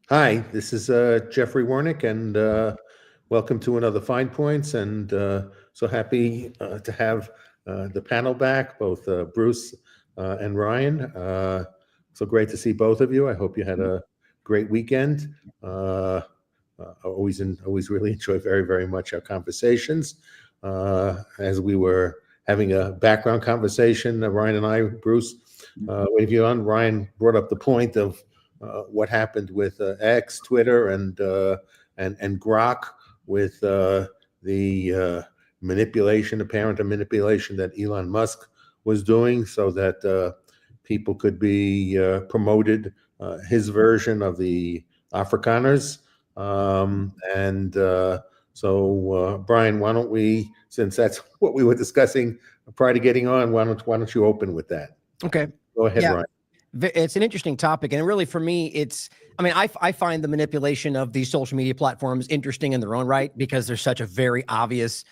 Hi, this is Jeffrey Wernick, and welcome to another Fine Points. And so happy to have the panel back, both Bruce and Ryan. So great to see both of you. I hope you had a great weekend. Always really enjoy very much our conversations. As we were having a background conversation, Ryan and I, Bruce, waiting for you on. Ryan brought up the point of what happened with X, Twitter, and Grok with the apparent manipulation that Elon Musk was doing, so that people could be promoted his version of the Afrikaners. So, Brian, why don't we, since that's what we were discussing prior to getting on, why don't you open with that? Okay. Go ahead, Ryan. It's an interesting topic. And really, for me, I find the manipulation of these social media platforms interesting in their own right, because there's such a very obvious,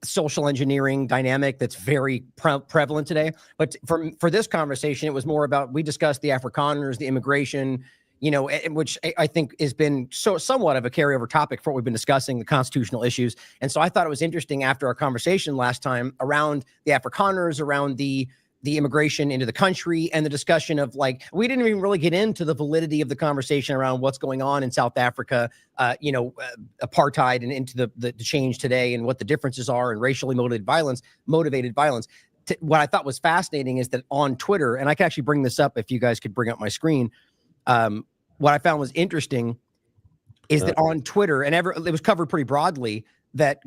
social engineering dynamic that's very prevalent today. But for this conversation, it was more about, we discussed the Afrikaners, the immigration, which I think has been somewhat of a carryover topic for what we've been discussing, the constitutional issues. And so I thought it was interesting after our conversation last time around the Afrikaners, around the immigration into the country, and the discussion of, like, we didn't even really get into the validity of the conversation around what's going on in South Africa, apartheid, and into the change today, and what the differences are, and racially motivated violence. What I thought was fascinating is that on Twitter, and I can actually bring this up if you guys could bring up my screen. What I found was interesting is that on Twitter, and it was covered pretty broadly, that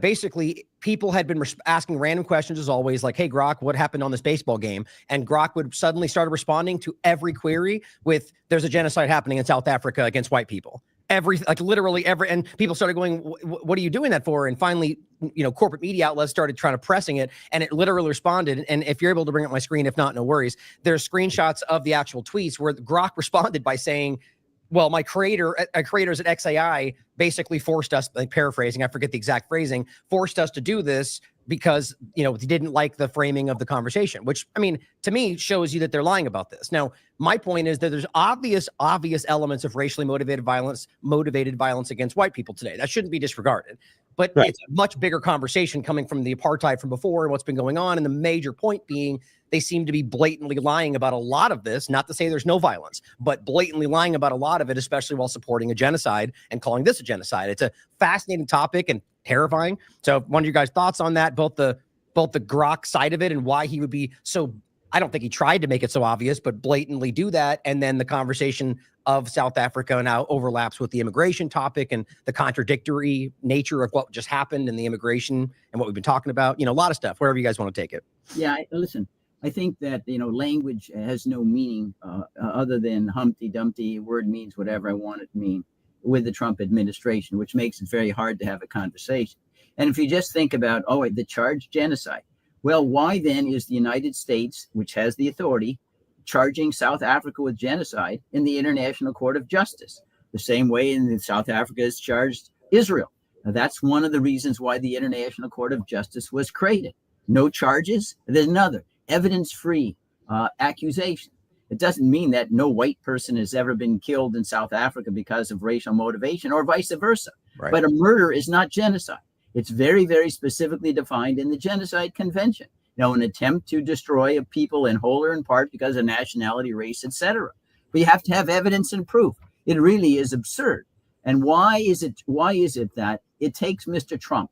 basically people had been asking random questions, as always, like, hey, Grok, what happened on this baseball game? And Grok would suddenly start responding to every query with, there's a genocide happening in South Africa against white people. Literally every, and people started going, what are you doing that for? And finally, corporate media outlets started trying to pressing it, and it literally responded. And if you're able to bring up my screen, if not, no worries. There's screenshots of the actual tweets where Grok responded by saying, well, my creators at XAI basically forced us, like, paraphrasing, I forget the exact phrasing, forced us to do this because, they didn't like the framing of the conversation, which, to me, shows you that they're lying about this. Now, my point is that there's obvious elements of racially motivated violence against white people today. That shouldn't be disregarded. But right. It's a much bigger conversation coming from the apartheid from before and what's been going on. And the major point being, they seem to be blatantly lying about a lot of this, not to say there's no violence, but blatantly lying about a lot of it, especially while supporting a genocide and calling this a genocide. It's a fascinating topic and terrifying. So one of you guys' thoughts on that, both the Grok side of it and why he would be so, I don't think he tried to make it so obvious, but blatantly do that. And then the conversation of South Africa now overlaps with the immigration topic and the contradictory nature of what just happened in the immigration and what we've been talking about, a lot of stuff, wherever you guys want to take it. Yeah, listen, I think that, language has no meaning other than Humpty Dumpty. Word means whatever I want it to mean with the Trump administration, which makes it very hard to have a conversation. And if you just think about, the charged genocide, well, why then is the United States, which has the authority, charging South Africa with genocide in the International Court of Justice, the same way in South Africa has charged Israel? Now, that's one of the reasons why the International Court of Justice was created. No charges. There's another evidence-free accusation. It doesn't mean that no white person has ever been killed in South Africa because of racial motivation or vice versa. Right. But a murder is not genocide. It's very, very specifically defined in the Genocide Convention. An attempt to destroy a people in whole or in part because of nationality, race, etc. But you have to have evidence and proof. It really is absurd. And why is it that it takes Mr. Trump,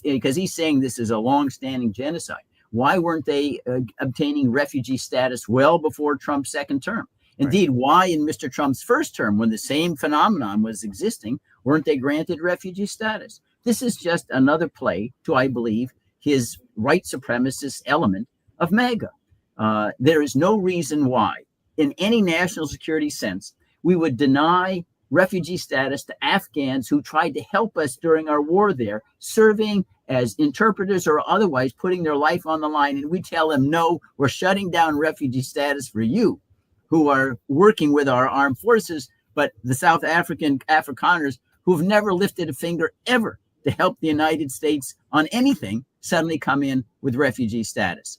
because he's saying this is a long-standing genocide? Why weren't they obtaining refugee status well before Trump's second term? Indeed, why in Mr. Trump's first term, when the same phenomenon was existing, weren't they granted refugee status? This is just another play to, I believe, his white supremacist element of MAGA. There is no reason why, in any national security sense, we would deny refugee status to Afghans who tried to help us during our war there, serving as interpreters or otherwise putting their life on the line. And we tell them, no, we're shutting down refugee status for you who are working with our armed forces. But the South Afrikaners who've never lifted a finger ever to help the United States on anything suddenly come in with refugee status.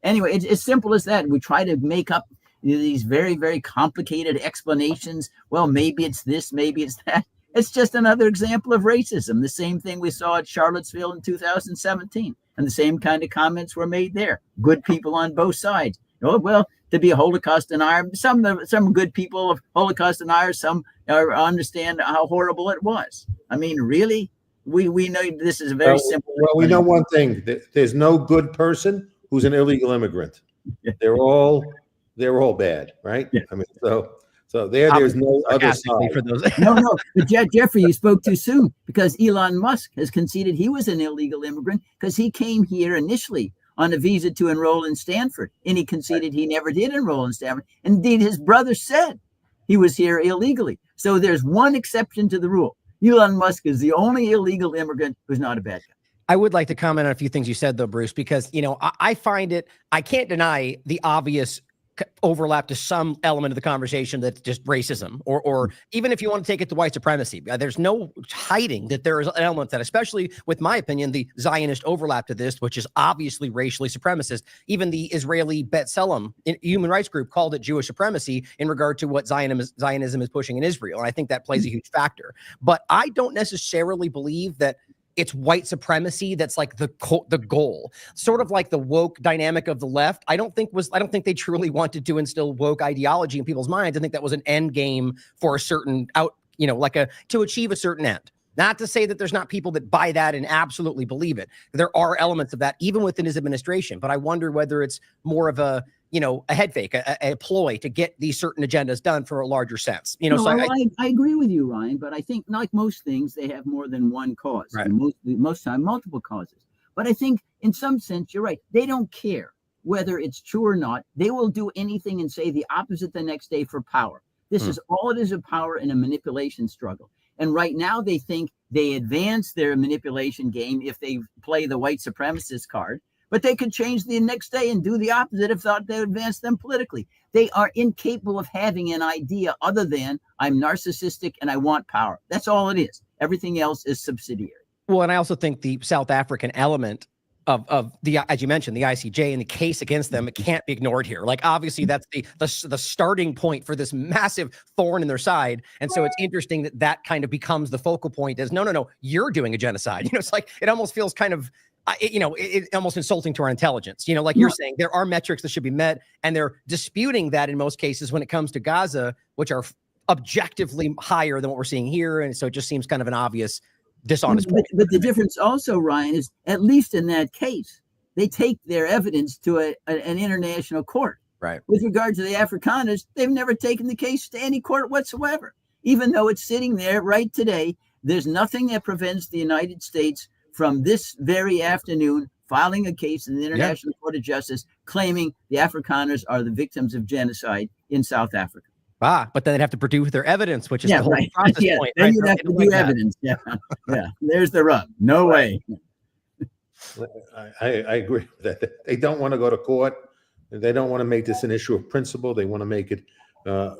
Anyway, it's as simple as that. We try to make up these very, very complicated explanations. Well, maybe it's this, maybe it's that. It's just another example of racism. The same thing we saw at Charlottesville in 2017. And the same kind of comments were made there. Good people on both sides. Oh, well, to be a Holocaust denier, some good people of Holocaust deniers, some understand how horrible it was. I mean, really? We know this is a very simple. Well, we know one thing. There's no good person who's an illegal immigrant. They're all bad, right? Yeah. I mean, so there's no other side. For those. No. But Jeffrey, you spoke too soon, because Elon Musk has conceded he was an illegal immigrant because he came here initially on a visa to enroll in Stanford, and he conceded he never did enroll in Stanford. Indeed, his brother said he was here illegally. So there's one exception to the rule. Elon Musk is the only illegal immigrant who's not a bad guy. I would like to comment on a few things you said, though, Bruce, because, I find it, I can't deny the obvious overlap to some element of the conversation that's just racism, or even if you want to take it to white supremacy. There's no hiding that there is an element that, especially with my opinion, the Zionist overlap to this, which is obviously racially supremacist. Even the Israeli B'Tselem human rights group called it Jewish supremacy in regard to what Zionism is pushing in Israel. And I think that plays a huge factor. But I don't necessarily believe that it's white supremacy that's like the goal, sort of like the woke dynamic of the left. I don't think they truly wanted to instill woke ideology in people's minds. I think that was an end game for a certain to achieve a certain end. Not to say that there's not people that buy that and absolutely believe it. There are elements of that even within his administration, but I wonder whether it's more of a head fake, a ploy to get these certain agendas done for a larger sense. I agree with you, Ryan, but I think, like most things, they have more than one cause. Right. And most time, multiple causes. But I think in some sense, you're right. They don't care whether it's true or not. They will do anything and say the opposite the next day for power. This is all it is, a power and a manipulation struggle. And right now they think they advance their manipulation game if they play the white supremacist card. But they could change the next day and do the opposite if thought they would advance them politically. They are incapable of having an idea other than I'm narcissistic and I want power. That's all it is. Everything else is subsidiary. Well, and I also think the South African element of the, as you mentioned, the ICJ and the case against them, it can't be ignored here. Like, obviously that's the starting point for this massive thorn in their side. And so it's interesting that kind of becomes the focal point as no, you're doing a genocide. It's like, it almost feels kind of, it's almost insulting to our intelligence. Like you're saying, there are metrics that should be met, and they're disputing that in most cases when it comes to Gaza, which are objectively higher than what we're seeing here. And so it just seems kind of an obvious dishonest point. But the difference also, Ryan, is at least in that case, they take their evidence to an international court. Right. With regard to the Afrikaners, they've never taken the case to any court whatsoever. Even though it's sitting there right today, there's nothing that prevents the United States from this very afternoon filing a case in the International Court of Justice claiming the Afrikaners are the victims of genocide in South Africa. But then they'd have to produce their evidence, which is the whole process point. Then you'd have to do evidence. Yeah. There's the rub. No way. I agree with that. They don't want to go to court. They don't want to make this an issue of principle. They want to make it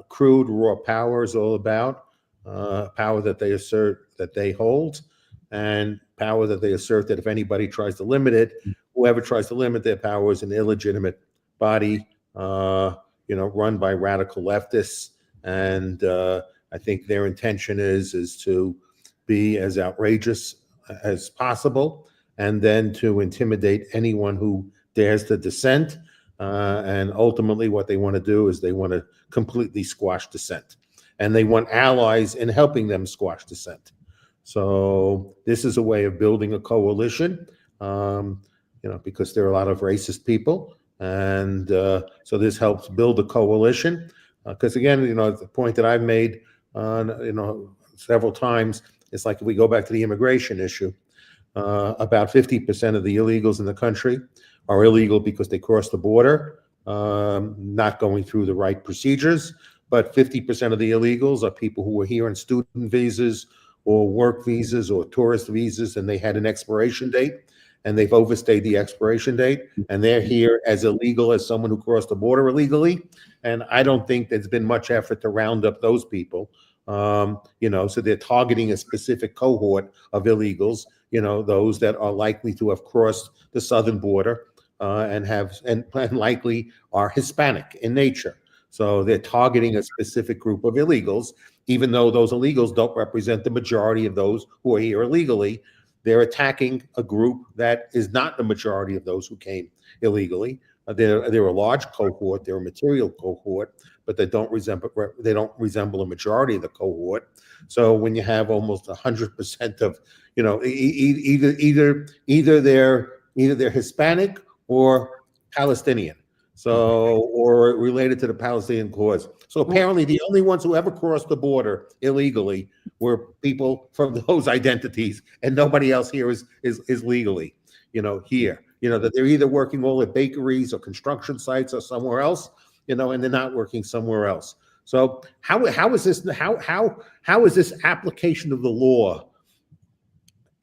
crude, raw power is all about. Power that they assert that they hold, and power that they assert that if anybody tries to limit it, whoever tries to limit their power is an illegitimate body, run by radical leftists. And I think their intention is to be as outrageous as possible, and then to intimidate anyone who dares to dissent. And ultimately what they want to do is they want to completely squash dissent. And they want allies in helping them squash dissent. So this is a way of building a coalition, because there are a lot of racist people. And so this helps build a coalition. Because again, the point that I've made several times, it's like if we go back to the immigration issue, about 50% of the illegals in the country are illegal because they cross the border, not going through the right procedures. But 50% of the illegals are people who were here on student visas or work visas or tourist visas, and they had an expiration date, and they've overstayed the expiration date, and they're here as illegal as someone who crossed the border illegally. And I don't think there's been much effort to round up those people. So they're targeting a specific cohort of illegals, those that are likely to have crossed the southern border and likely are Hispanic in nature. So they're targeting a specific group of illegals, even though those illegals don't represent the majority of those who are here illegally. They're attacking a group that is not the majority of those who came illegally. They're a large cohort, they're a material cohort, but they don't resemble a majority of the cohort. So when you have almost 100% of, either they're Hispanic or Palestinian, so or related to the Palestinian cause. So apparently, the only ones who ever crossed the border illegally were people from those identities, and nobody else here is legally, here. That they're either working all at bakeries or construction sites or somewhere else, and they're not working somewhere else. So how is this application of the law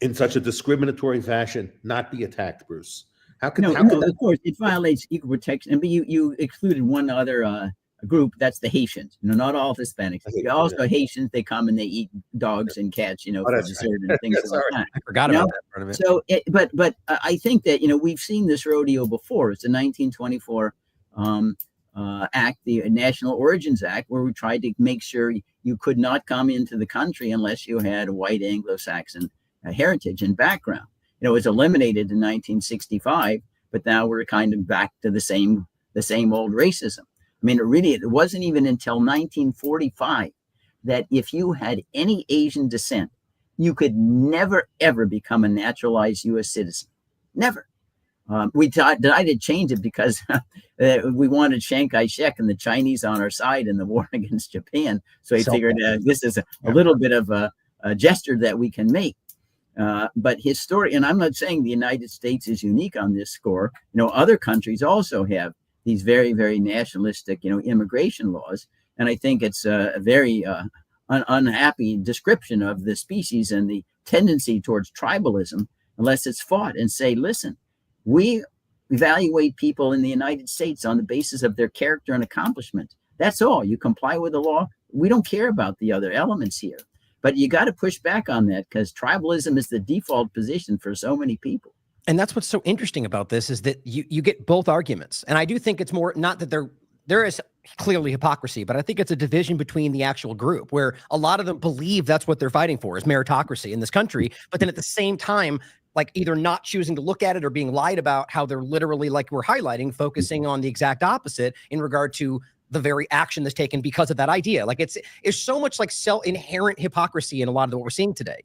in such a discriminatory fashion not be attacked, Bruce? How can of course it violates equal protection. But you excluded one other group. That's the Haitians. Not all Hispanics. Also Haitians. They come and they eat dogs and cats. For dessert and things like that. I forgot about that part of it. So, but I think that we've seen this rodeo before. It's the 1924 Act, the National Origins Act, where we tried to make sure you could not come into the country unless you had a white Anglo-Saxon heritage and background. It was eliminated in 1965, but now we're kind of back to the same old racism. I mean, it wasn't even until 1945 that if you had any Asian descent, you could never, ever become a naturalized U.S. citizen. Never. We tried to change it because we wanted Chiang Kai-shek and the Chinese on our side in the war against Japan. So he figured this is a little bit of a gesture that we can make. But and I'm not saying the United States is unique on this score. Other countries also have these very, very nationalistic, immigration laws. And I think it's a very unhappy description of the species and the tendency towards tribalism, unless it's fought and say, listen, we evaluate people in the United States on the basis of their character and accomplishment. That's all. You comply with the law. We don't care about the other elements here. But you got to push back on that because tribalism is the default position for so many people. And that's what's so interesting about this is that you get both arguments. And I do think it's more, not that there is clearly hypocrisy, but I think it's a division between the actual group where a lot of them believe that's what they're fighting for is meritocracy in this country. But then at the same time, like either not choosing to look at it or being lied about how they're literally, like we're highlighting, focusing on the exact opposite in regard to the very action that's taken because of that idea. Like it's so much like inherent hypocrisy in a lot of what we're seeing today,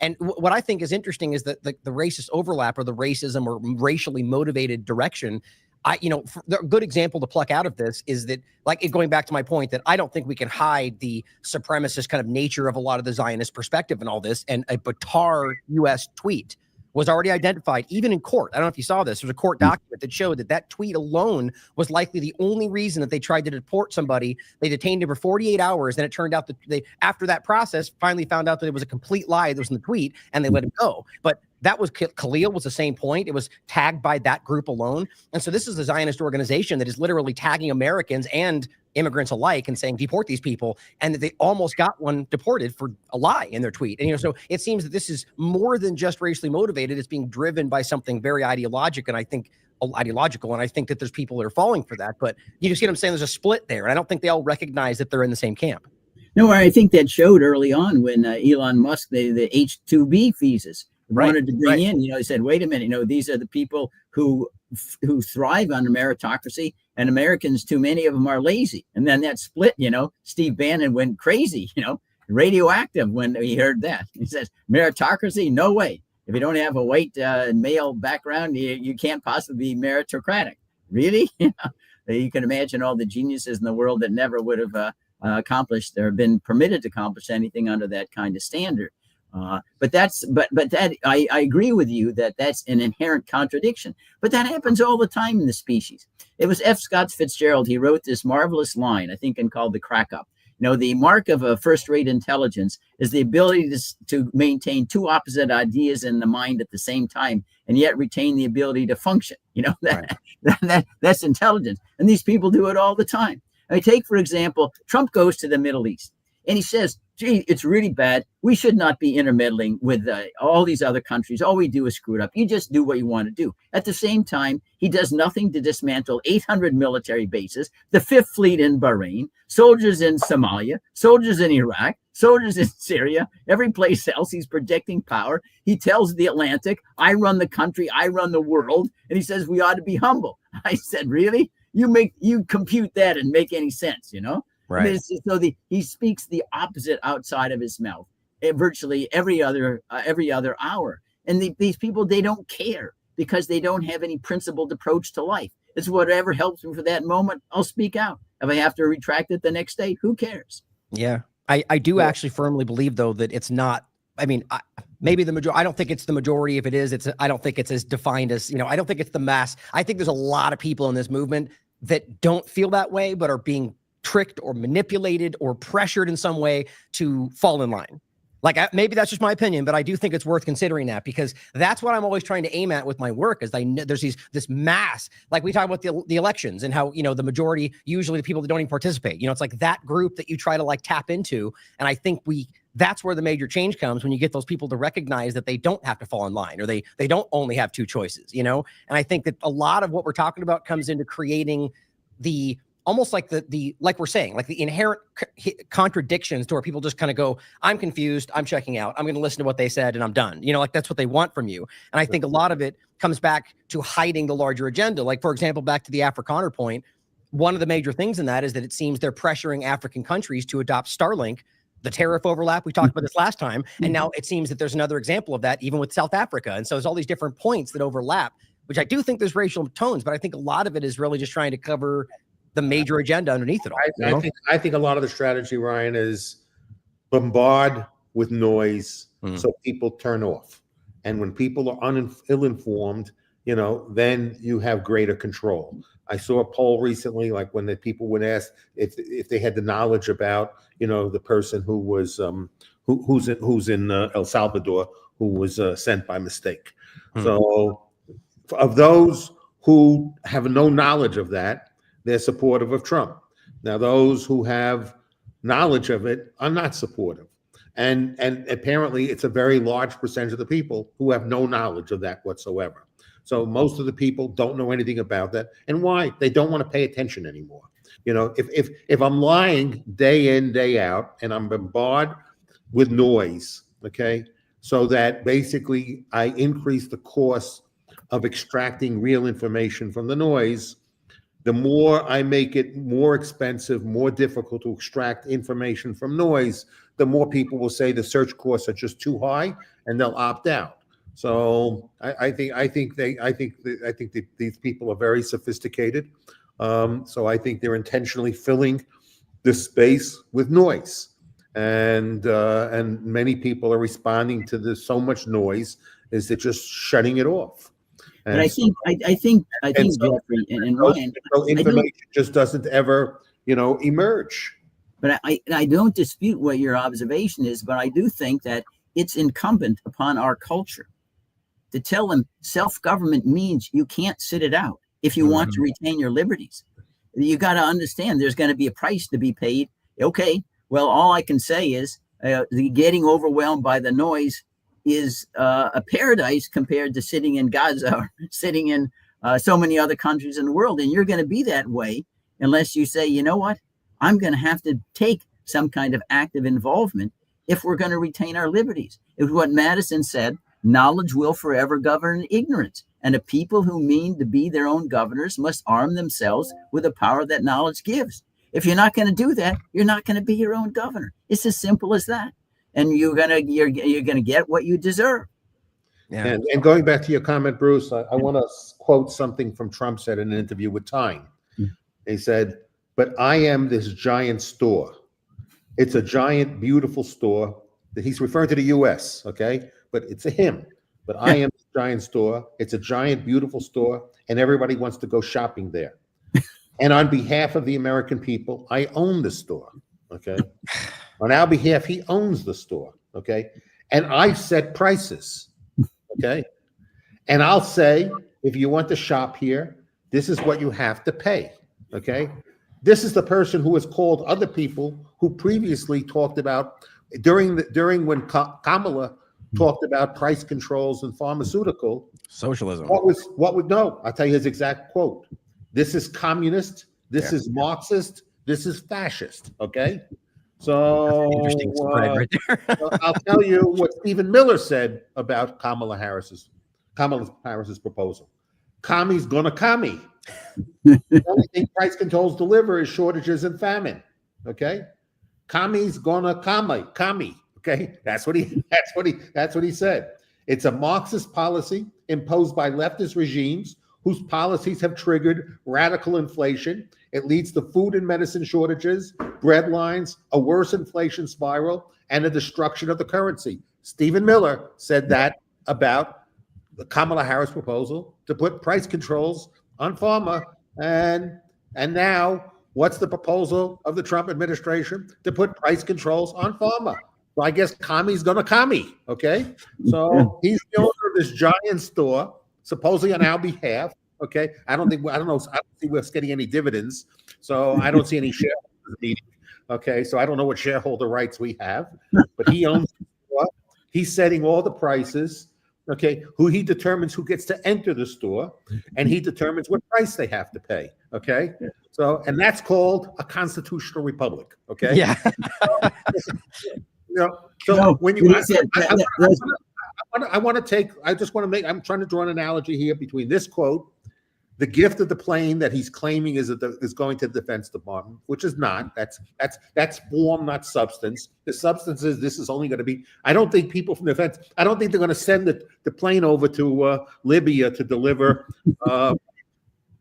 And what I think is interesting is that the racist overlap or the racism or racially motivated direction. The good example to pluck out of this is that, like, going back to my point that I don't think we can hide the supremacist kind of nature of a lot of the Zionist perspective and all this. And a Batar U.S. tweet was already identified, even in court. I don't know if you saw this. There was a court document that showed that tweet alone was likely the only reason that they tried to deport somebody. They detained him for 48 hours. Then it turned out that they, after that process, finally found out that it was a complete lie that was in the tweet, and they let him go. But that was Khalil was the same point. It was tagged by that group alone. And so this is a Zionist organization that is literally tagging Americans and immigrants alike and saying, deport these people. And that they almost got one deported for a lie in their tweet. And, so it seems that this is more than just racially motivated. It's being driven by something very ideological. And I think that there's people that are falling for that. But you just get what I'm saying? There's a split there. And I don't think they all recognize that they're in the same camp. No, I think that showed early on when Elon Musk, the H-2B visas, wanted to bring in, he said, wait a minute, these are the people who thrive on meritocracy, and Americans, too many of them are lazy. And then that split, Steve Bannon went crazy, radioactive when he heard that. He says, meritocracy, no way. If you don't have a white male background, you can't possibly be meritocratic. Really? You can imagine all the geniuses in the world that never would have accomplished or been permitted to accomplish anything under that kind of standard. But I agree with you that that's an inherent contradiction. But that happens all the time in the species. It was F. Scott Fitzgerald. He wrote this marvelous line, I think, called the crack up. The mark of a first-rate intelligence is the ability to maintain two opposite ideas in the mind at the same time, and yet retain the ability to function. That's intelligence. And these people do it all the time. I mean, take, for example, Trump goes to the Middle East. And he says, gee, it's really bad. We should not be intermeddling with all these other countries. All we do is screw it up. You just do what you want to do. At the same time, he does nothing to dismantle 800 military bases, the Fifth Fleet in Bahrain, soldiers in Somalia, soldiers in Iraq, soldiers in Syria, every place else. He's projecting power. He tells the Atlantic, I run the country, I run the world. And he says we ought to be humble. I said, really? You compute that and make any sense, you know? Right. I mean, he speaks the opposite outside of his mouth virtually every other hour. And these people, they don't care because they don't have any principled approach to life. It's whatever helps me for that moment, I'll speak out. If I have to retract it the next day, who cares? Yeah. I do actually firmly believe, though, that it's not, I mean, maybe the majority, I don't think it's the majority. If it is, I don't think it's as defined as, I don't think it's the mass. I think there's a lot of people in this movement that don't feel that way, but are being tricked or manipulated or pressured in some way to fall in line. Like, maybe that's just my opinion, but I do think it's worth considering that, because that's what I'm always trying to aim at with my work. Is there's this mass, like we talk about the elections and how, the majority, usually the people that don't even participate, it's like that group that you try to like tap into. And I think that's where the major change comes, when you get those people to recognize that they don't have to fall in line, or they don't only have two choices, And I think that a lot of what we're talking about comes into creating almost like like we're saying, like the inherent contradictions to where people just kind of go, I'm confused, I'm checking out, I'm going to listen to what they said and I'm done. Like that's what they want from you. And I think a lot of it comes back to hiding the larger agenda. Like, for example, back to the Afrikaner point, one of the major things in that is that it seems they're pressuring African countries to adopt Starlink, the tariff overlap. We talked about this last time. And now it seems that there's another example of that, even with South Africa. And so there's all these different points that overlap, which I do think there's racial tones, but I think a lot of it is really just trying to cover the major agenda underneath it all. I think a lot of the strategy, Ryan, is bombard with noise so people turn off. And when people are ill-informed, then you have greater control. I saw a poll recently, like when the people would ask if they had the knowledge about, the person who was who's in El Salvador, who was sent by mistake. So of those who have no knowledge of that, they're supportive of Trump. Now, those who have knowledge of it are not supportive. And apparently it's a very large percentage of the people who have no knowledge of that whatsoever. So most of the people don't know anything about that. And why? They don't want to pay attention anymore. If I'm lying day in, day out, and I'm bombarded with noise, okay, so that basically I increase the cost of extracting real information from the noise, the more I make it more expensive, more difficult to extract information from noise, the more people will say the search costs are just too high, and they'll opt out. So I think that these people are very sophisticated. So I think they're intentionally filling this space with noise, and many people are responding to this so much noise is they're just shutting it off. But I think Jeffrey and Ryan, information just doesn't ever, emerge. But I don't dispute what your observation is, but I do think that it's incumbent upon our culture to tell them self-government means you can't sit it out if you want to retain your liberties. You got to understand there's going to be a price to be paid. Okay, well, all I can say is the getting overwhelmed by the noise is a paradise compared to sitting in Gaza or sitting in so many other countries in the world. And you're going to be that way unless you say, you know what, I'm going to have to take some kind of active involvement if we're going to retain our liberties. It was what Madison said, knowledge will forever govern ignorance. And the people who mean to be their own governors must arm themselves with the power that knowledge gives. If you're not going to do that, you're not going to be your own governor. It's as simple as that. And you're gonna get what you deserve. Yeah. And going back to your comment, Bruce, I want to quote something from Trump said in an interview with Time. He said, "But I am this giant store. It's a giant, beautiful store." He's referring to the U.S. Okay, but it's a him. But I am this giant store. It's a giant, beautiful store, and everybody wants to go shopping there. And on behalf of the American people, I own the store. Okay. On our behalf, he owns the store, okay? And I set prices, okay? And I'll say, if you want to shop here, this is what you have to pay, okay? This is the person who has called other people who previously talked about during when Kamala talked about price controls and pharmaceutical Socialism. what would no? I'll tell you his exact quote. This is communist. This is Marxist. This is fascist. Okay. So Interesting spread right there. I'll tell you what Stephen Miller said about Kamala Harris's proposal. Commie's gonna commie. The only thing price controls deliver is shortages and famine. Okay, commie's gonna commie. Okay, that's what he said. It's a Marxist policy imposed by leftist regimes whose policies have triggered radical inflation. It leads to food and medicine shortages, bread lines, a worse inflation spiral, and a destruction of the currency. Stephen Miller said that about the Kamala Harris proposal to put price controls on pharma, and now what's the proposal of the Trump administration? To put price controls on pharma. So I guess commie's gonna commie, okay? So he's the owner of this giant store, supposedly on our behalf, okay? I don't see us getting any dividends, so I don't see any shareholders meeting, okay? So I don't know what shareholder rights we have, but he owns the store. He's setting all the prices, okay? He determines who gets to enter the store, and he determines what price they have to pay, okay? So, and that's called a constitutional republic, okay? Yeah. When you, I just want to make, I'm trying to draw an analogy here between this quote, the gift of the plane that he's claiming is going to the Defense Department, which is not. That's form, not substance. The substance is this is only going to be. I don't think people from the defense. I don't think they're going to send the plane over to Libya to deliver.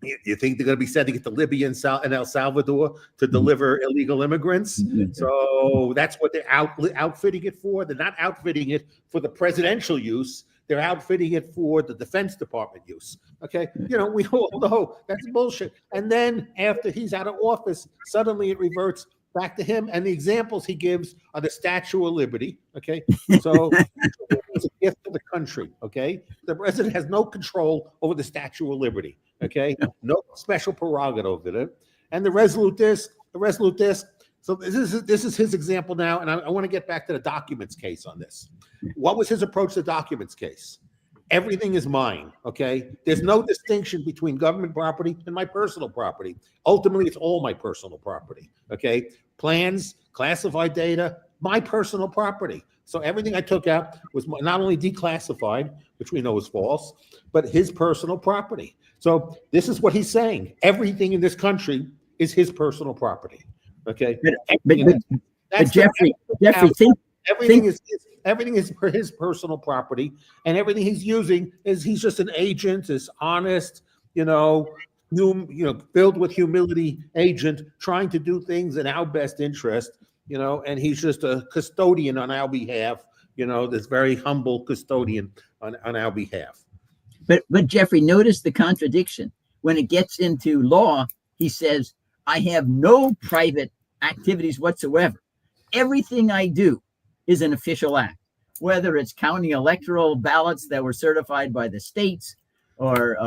You think they're going to be sending it to Libya and El Salvador to deliver illegal immigrants? So that's what they're outfitting it for. They're not outfitting it for the presidential use. They're outfitting it for the Defense Department use. Okay, we all know that's bullshit. And then after he's out of office, suddenly it reverts back to him. And the examples he gives are the Statue of Liberty. Okay, so it's a gift to the country. Okay, the president has no control over the Statue of Liberty. Okay, no special prerogative over it. And the resolute disc. So this is his example now, and I want to get back to the documents case on this. What was his approach to the documents case? Everything is mine, okay? There's no distinction between government property and my personal property. Ultimately, it's all my personal property, okay? Plans, classified data, my personal property. So everything I took out was not only declassified, which we know is false, but his personal property. So this is what he's saying. Everything in this country is his personal property. Okay, but Jeffrey, everything is for his personal property, and everything he's using he's just an agent, is honest, filled with humility agent, trying to do things in our best interest, and he's just a custodian on our behalf, this very humble custodian on our behalf. But Jeffrey, notice the contradiction. When it gets into law, he says, I have no private activities whatsoever. Everything I do is an official act, whether it's counting electoral ballots that were certified by the states or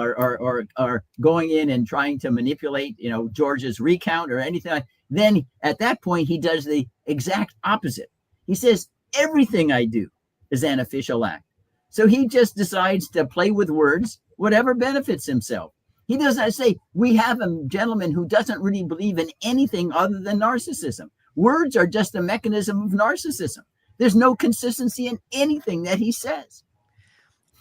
going in and trying to manipulate, Georgia's recount or anything. Then at that point, he does the exact opposite. He says, everything I do is an official act. So he just decides to play with words, whatever benefits himself. He doesn't say, we have a gentleman who doesn't really believe in anything other than narcissism. Words are just a mechanism of narcissism. There's no consistency in anything that he says.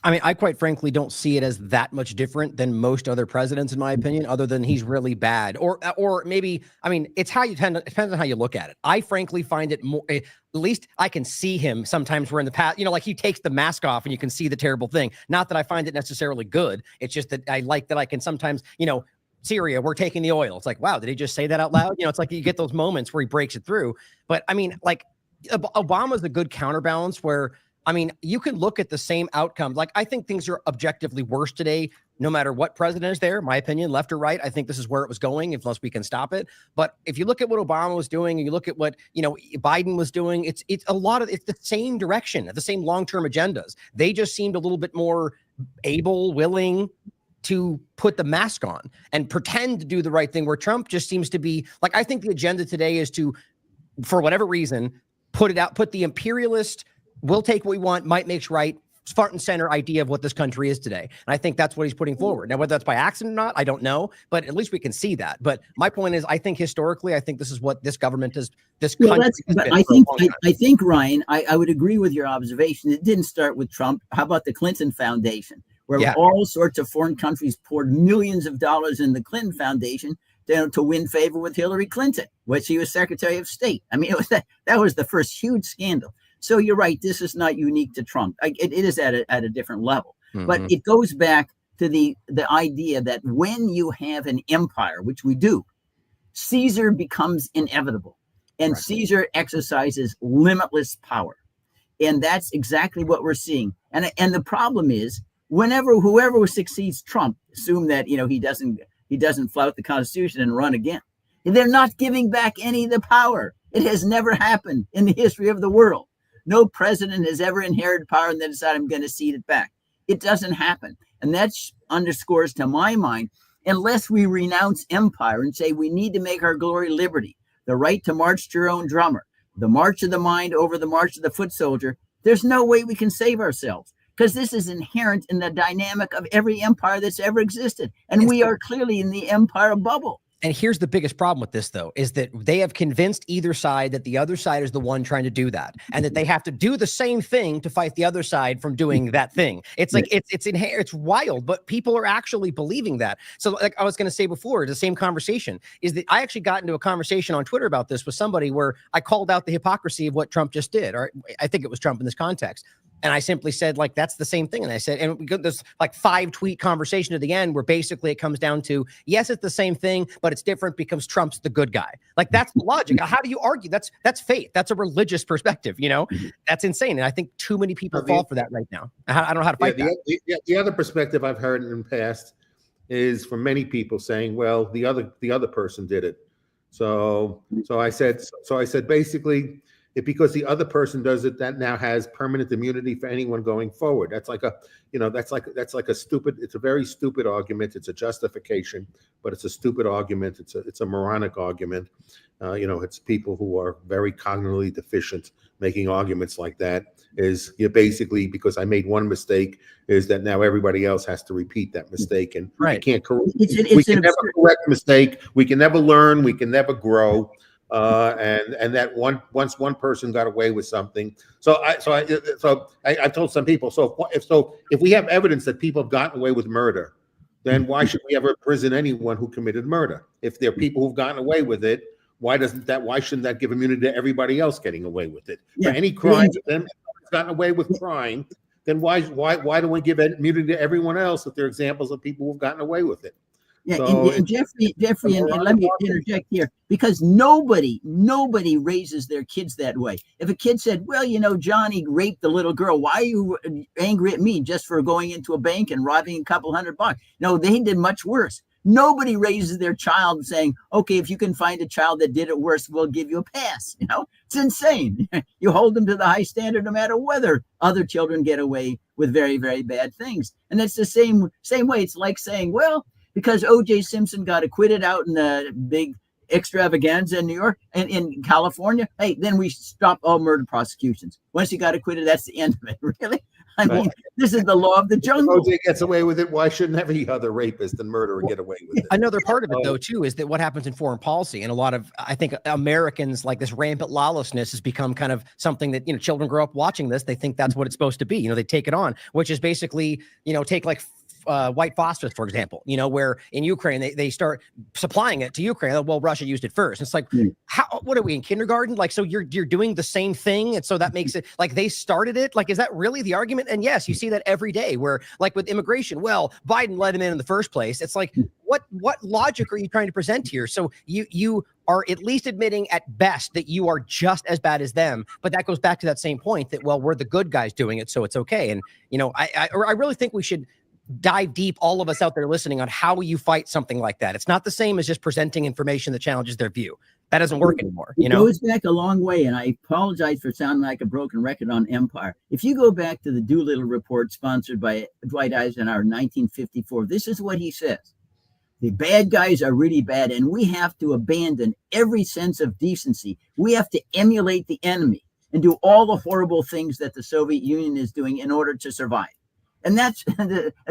I mean, I quite frankly don't see it as that much different than most other presidents, in my opinion, other than he's really bad. Or maybe, it depends on how you look at it. I frankly find it more, at least I can see him sometimes where in the past, like he takes the mask off and you can see the terrible thing. Not that I find it necessarily good. It's just that I like that I can sometimes, Syria, we're taking the oil. It's like, wow, did he just say that out loud? It's like you get those moments where he breaks it through. But Obama's a good counterbalance where, you can look at the same outcomes. Like, I think things are objectively worse today, no matter what president is there, my opinion, left or right. I think this is where it was going, unless we can stop it. But if you look at what Obama was doing and you look at what, Biden was doing, it's the same direction, the same long-term agendas. They just seemed a little bit more able, willing, to put the mask on and pretend to do the right thing, where Trump just seems to be like, I think the agenda today is to, for whatever reason, put the imperialist, we'll take what we want, might makes right, front and center idea of what this country is today. And I think that's what he's putting forward. Now, whether that's by accident or not, I don't know, but at least we can see that. But my point is, I think historically, I think this is what this government is, this country has been I think, Ryan, I would agree with your observation. It didn't start with Trump. How about the Clinton Foundation, where all sorts of foreign countries poured millions of dollars in the Clinton Foundation to win favor with Hillary Clinton, when she was Secretary of State? I mean, that was the first huge scandal. So you're right. This is not unique to Trump. It is at a different level, but it goes back to the idea that when you have an empire, which we do, Caesar becomes inevitable, and Caesar exercises limitless power, and that's exactly what we're seeing. And the problem is, whoever succeeds Trump, assume that he doesn't flout the Constitution and run again. They're not giving back any of the power. It has never happened in the history of the world. No president has ever inherited power and then decided, I'm going to cede it back. It doesn't happen. And that underscores, to my mind, unless we renounce empire and say we need to make our glory liberty, the right to march to your own drummer, the march of the mind over the march of the foot soldier, there's no way we can save ourselves, because this is inherent in the dynamic of every empire that's ever existed. And we are clearly in the empire bubble. And here's the biggest problem with this, though, is that they have convinced either side that the other side is the one trying to do that, and that they have to do the same thing to fight the other side from doing that thing. It's like it's wild, but people are actually believing that. So, like I was going to say before, the same conversation is that I actually got into a conversation on Twitter about this with somebody where I called out the hypocrisy of what Trump just did, or I think it was Trump in this context. And I simply said, like, that's the same thing. And I said, and we got this like 5-tweet conversation at the end where basically it comes down to, yes, it's the same thing, but it's different because Trump's the good guy. Like, that's the logic. How do you argue? That's faith. That's a religious perspective. That's insane. And I think too many people fall for that right now. I don't know how to fight that. The other perspective I've heard in the past is from many people saying, well, the other person did it. So I said basically, because the other person does it, that now has permanent immunity for anyone going forward. That's like a stupid. It's a very stupid argument. It's a justification, but it's a stupid argument. It's a moronic argument. It's people who are very cognitively deficient making arguments like that. Is basically because I made one mistake, is that now everybody else has to repeat that mistake, and we can't correct. We can never correct a mistake. We can never learn. We can never grow. And that once one person got away with something. So I told some people, if we have evidence that people have gotten away with murder, then why should we ever imprison anyone who committed murder? If there are people who've gotten away with it, why shouldn't that give immunity to everybody else getting away with it? For any crime, then gotten away with crime, then why don't we give immunity to everyone else if there are examples of people who've gotten away with it? Yeah, so and Jeffrey, and let me interject here, because nobody raises their kids that way. If a kid said, well, Johnny raped the little girl, why are you angry at me just for going into a bank and robbing a couple $100? No, they did much worse. Nobody raises their child saying, okay, if you can find a child that did it worse, we'll give you a pass. It's insane. You hold them to the high standard no matter whether other children get away with very, very bad things. And it's the same way. It's like saying, well, because O.J. Simpson got acquitted out in the big extravaganza in New York and in California, hey, then we stop all murder prosecutions. Once he got acquitted, that's the end of it. Really? I mean, this is the law of the jungle. If O.J. gets away with it, why shouldn't every other rapist and murderer get away with it? Another part of it, though, too, is that what happens in foreign policy, and a lot of, I think, Americans, like this rampant lawlessness has become kind of something that, children grow up watching this. They think that's what it's supposed to be. They take it on, which is basically, take like white phosphorus, for example, where in Ukraine they start supplying it to Ukraine. Well, Russia used it first. It's like, what are we in kindergarten? Like, so you're doing the same thing, and so that makes it like they started it. Like, is that really the argument? And yes, you see that every day. Where like with immigration, well, Biden let him in the first place. It's like, what logic are you trying to present here? So you are at least admitting at best that you are just as bad as them. But that goes back to that same point that, well, we're the good guys doing it, so it's okay. And I really think we should dive deep, all of us out there listening, on how you fight something like that. It's not the same as just presenting information that challenges their view. That doesn't work anymore. It goes back a long way, and I apologize for sounding like a broken record on empire. If you go back to the Doolittle report sponsored by Dwight Eisenhower in 1954, this is what he says. The bad guys are really bad, and we have to abandon every sense of decency. We have to emulate the enemy and do all the horrible things that the Soviet Union is doing in order to survive. And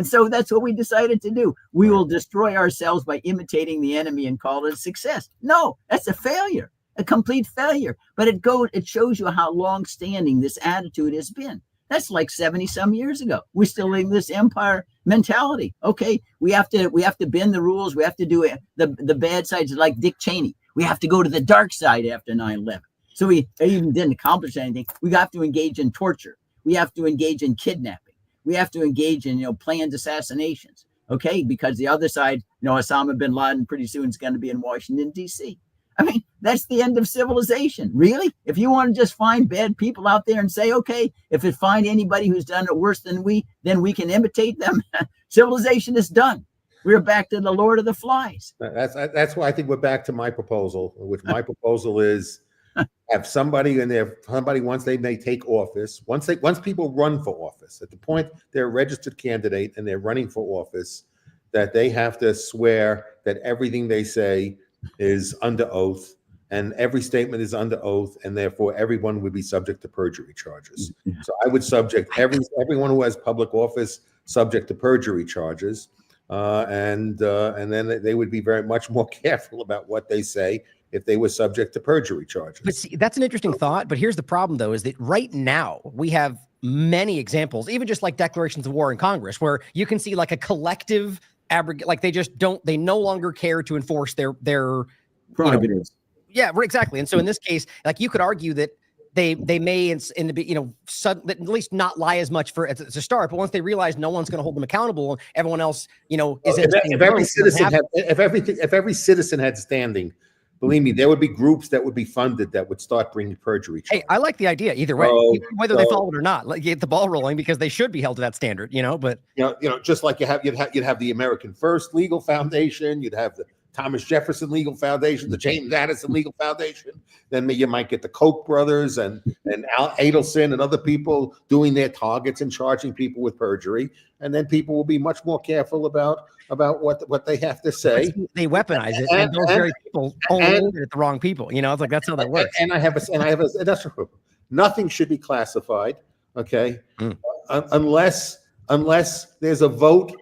so that's what we decided to do. We will destroy ourselves by imitating the enemy and call it a success. No, that's a failure, a complete failure. But it shows you how long-standing this attitude has been. That's like 70 some years ago. We're still in this empire mentality. Okay, we have to bend the rules. We have to do it. The bad sides, like Dick Cheney. We have to go to the dark side after 9/11. So we even didn't accomplish anything. We have to engage in torture. We have to engage in kidnapping. We have to engage in planned assassinations. Okay, because the other side, Osama bin Laden pretty soon is going to be in Washington D.C. I mean, that's the end of civilization. Really? If you want to just find bad people out there and say, okay, if it find anybody who's done it worse than we, then we can imitate them. Civilization is done. We're back to the Lord of the Flies. That's why I think we're back to my proposal, which my proposal is have somebody in there, once they may take office, once people run for office, at the point they're a registered candidate and they're running for office, that they have to swear that everything they say is under oath, and every statement is under oath, and therefore everyone would be subject to perjury charges. So I would subject everyone who has public office subject to perjury charges, and then they would be very much more careful about what they say if they were subject to perjury charges. But see, that's an interesting thought. But here's the problem, though, is that right now we have many examples, even just like declarations of war in Congress, where you can see like a collective like they no longer care to enforce their prerogatives. Yeah, exactly. And so in this case, like you could argue that they may at least not lie as much as a start, but once they realize no one's going to hold them accountable, everyone else, is if every citizen had standing, believe me, there would be groups that would be funded that would start bringing perjury charges. Hey, I like the idea either way, whether they follow it or not. Like, get the ball rolling, because they should be held to that standard, But just like you'd have the American First Legal Foundation, you'd have the Thomas Jefferson Legal Foundation, the James Addison Legal Foundation. Then you might get the Koch brothers and Al Adelson and other people doing their targets and charging people with perjury, and then people will be much more careful about what they have to say. They weaponize it, and those very people only look at the wrong people. It's like that's how that works. And I have that's true. Nothing should be classified, okay, unless there's a vote,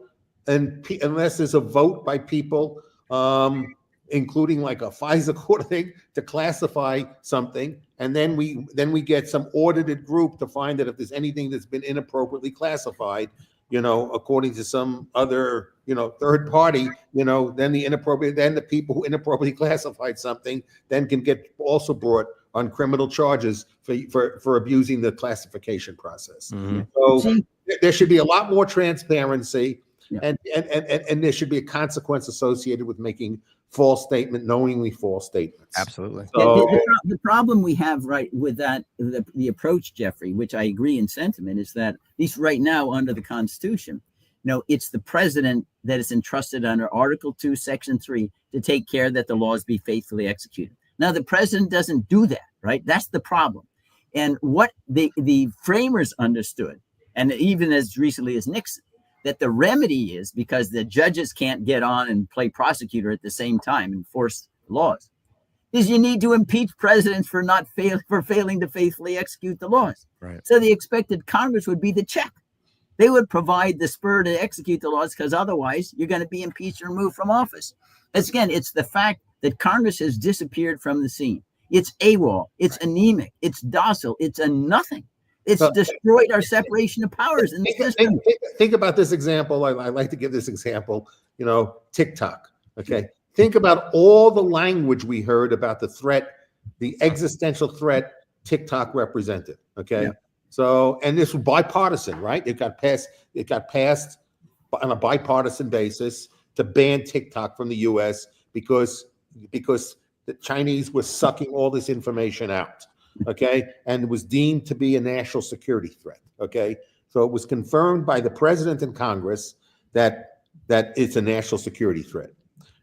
unless there's a vote by people, including like a FISA court thing, to classify something, and then we get some audited group to find that if there's anything that's been inappropriately classified, according to some other, third party, then the people who inappropriately classified something then can get also brought on criminal charges for abusing the classification process. Mm-hmm. So there should be a lot more transparency, and there should be a consequence associated with making knowingly false statements. Absolutely. So, the problem we have with that, the approach, Jeffrey, which I agree in sentiment, is that at least right now under the Constitution, it's the president that is entrusted under Article 2, Section 3 to take care that the laws be faithfully executed. Now, the president doesn't do that, right? That's the problem. And what the framers understood, and even as recently as Nixon, that the remedy is, because the judges can't get on and play prosecutor at the same time and enforce laws, is you need to impeach presidents for failing to faithfully execute the laws. Right. So the expected Congress would be the check. They would provide the spur to execute the laws, because otherwise you're going to be impeached and removed from office. It's the fact that Congress has disappeared from the scene. It's AWOL. It's anemic. It's docile. It's a nothing. It's destroyed our separation of powers in the system. Think about this example. I like to give this example, TikTok. Okay. Think about all the language we heard about the threat, the existential threat TikTok represented. Okay. Yeah. So, and this was bipartisan, right? It got passed on a bipartisan basis to ban TikTok from the US because the Chinese were sucking all this information out. Okay, and it was deemed to be a national security threat. Okay, so it was confirmed by the president and Congress that it's a national security threat.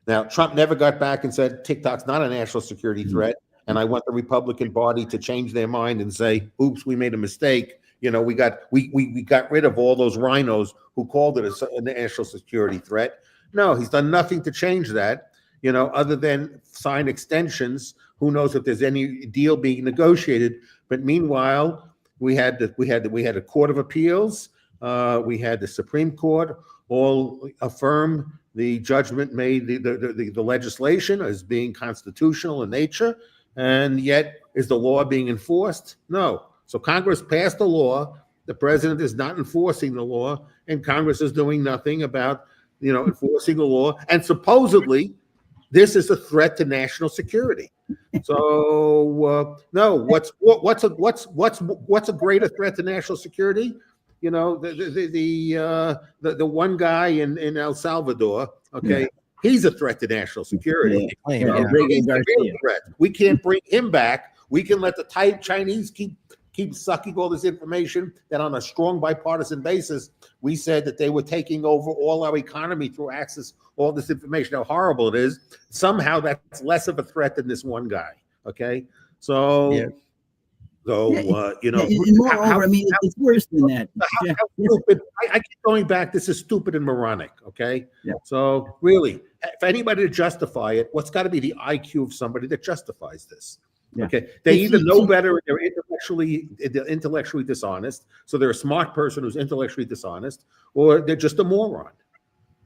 Now, Trump never got back and said TikTok's not a national security threat, and I want the Republican Party to change their mind and say, "Oops, we made a mistake." You know, we got rid of all those rhinos who called it a national security threat. No, he's done nothing to change that. You know, other than sign extensions. Who knows if there's any deal being negotiated? But meanwhile, we had a Court of Appeals, we had the Supreme Court all affirm the judgment made, the legislation as being constitutional in nature, and yet is the law being enforced? No. So Congress passed the law. The president is not enforcing the law, and Congress is doing nothing about, enforcing the law. And supposedly, this is a threat to national security. So no, what's a greater threat to national security? You know, the one guy in El Salvador. Okay, he's a threat to national security. He's a real threat. We can't bring him back. We can let the Chinese keep sucking all this information that on a strong bipartisan basis, we said that they were taking over all our economy through access, all this information, how horrible it is. Somehow that's less of a threat than this one guy. Okay. So, moreover, it's worse than that. How stupid, I keep going back. This is stupid and moronic. Okay. Yeah. So really, for anybody to justify it, what's got to be the IQ of somebody that justifies this? Yeah. Okay, they either know better, or they're intellectually dishonest. So they're a smart person who's intellectually dishonest, or they're just a moron.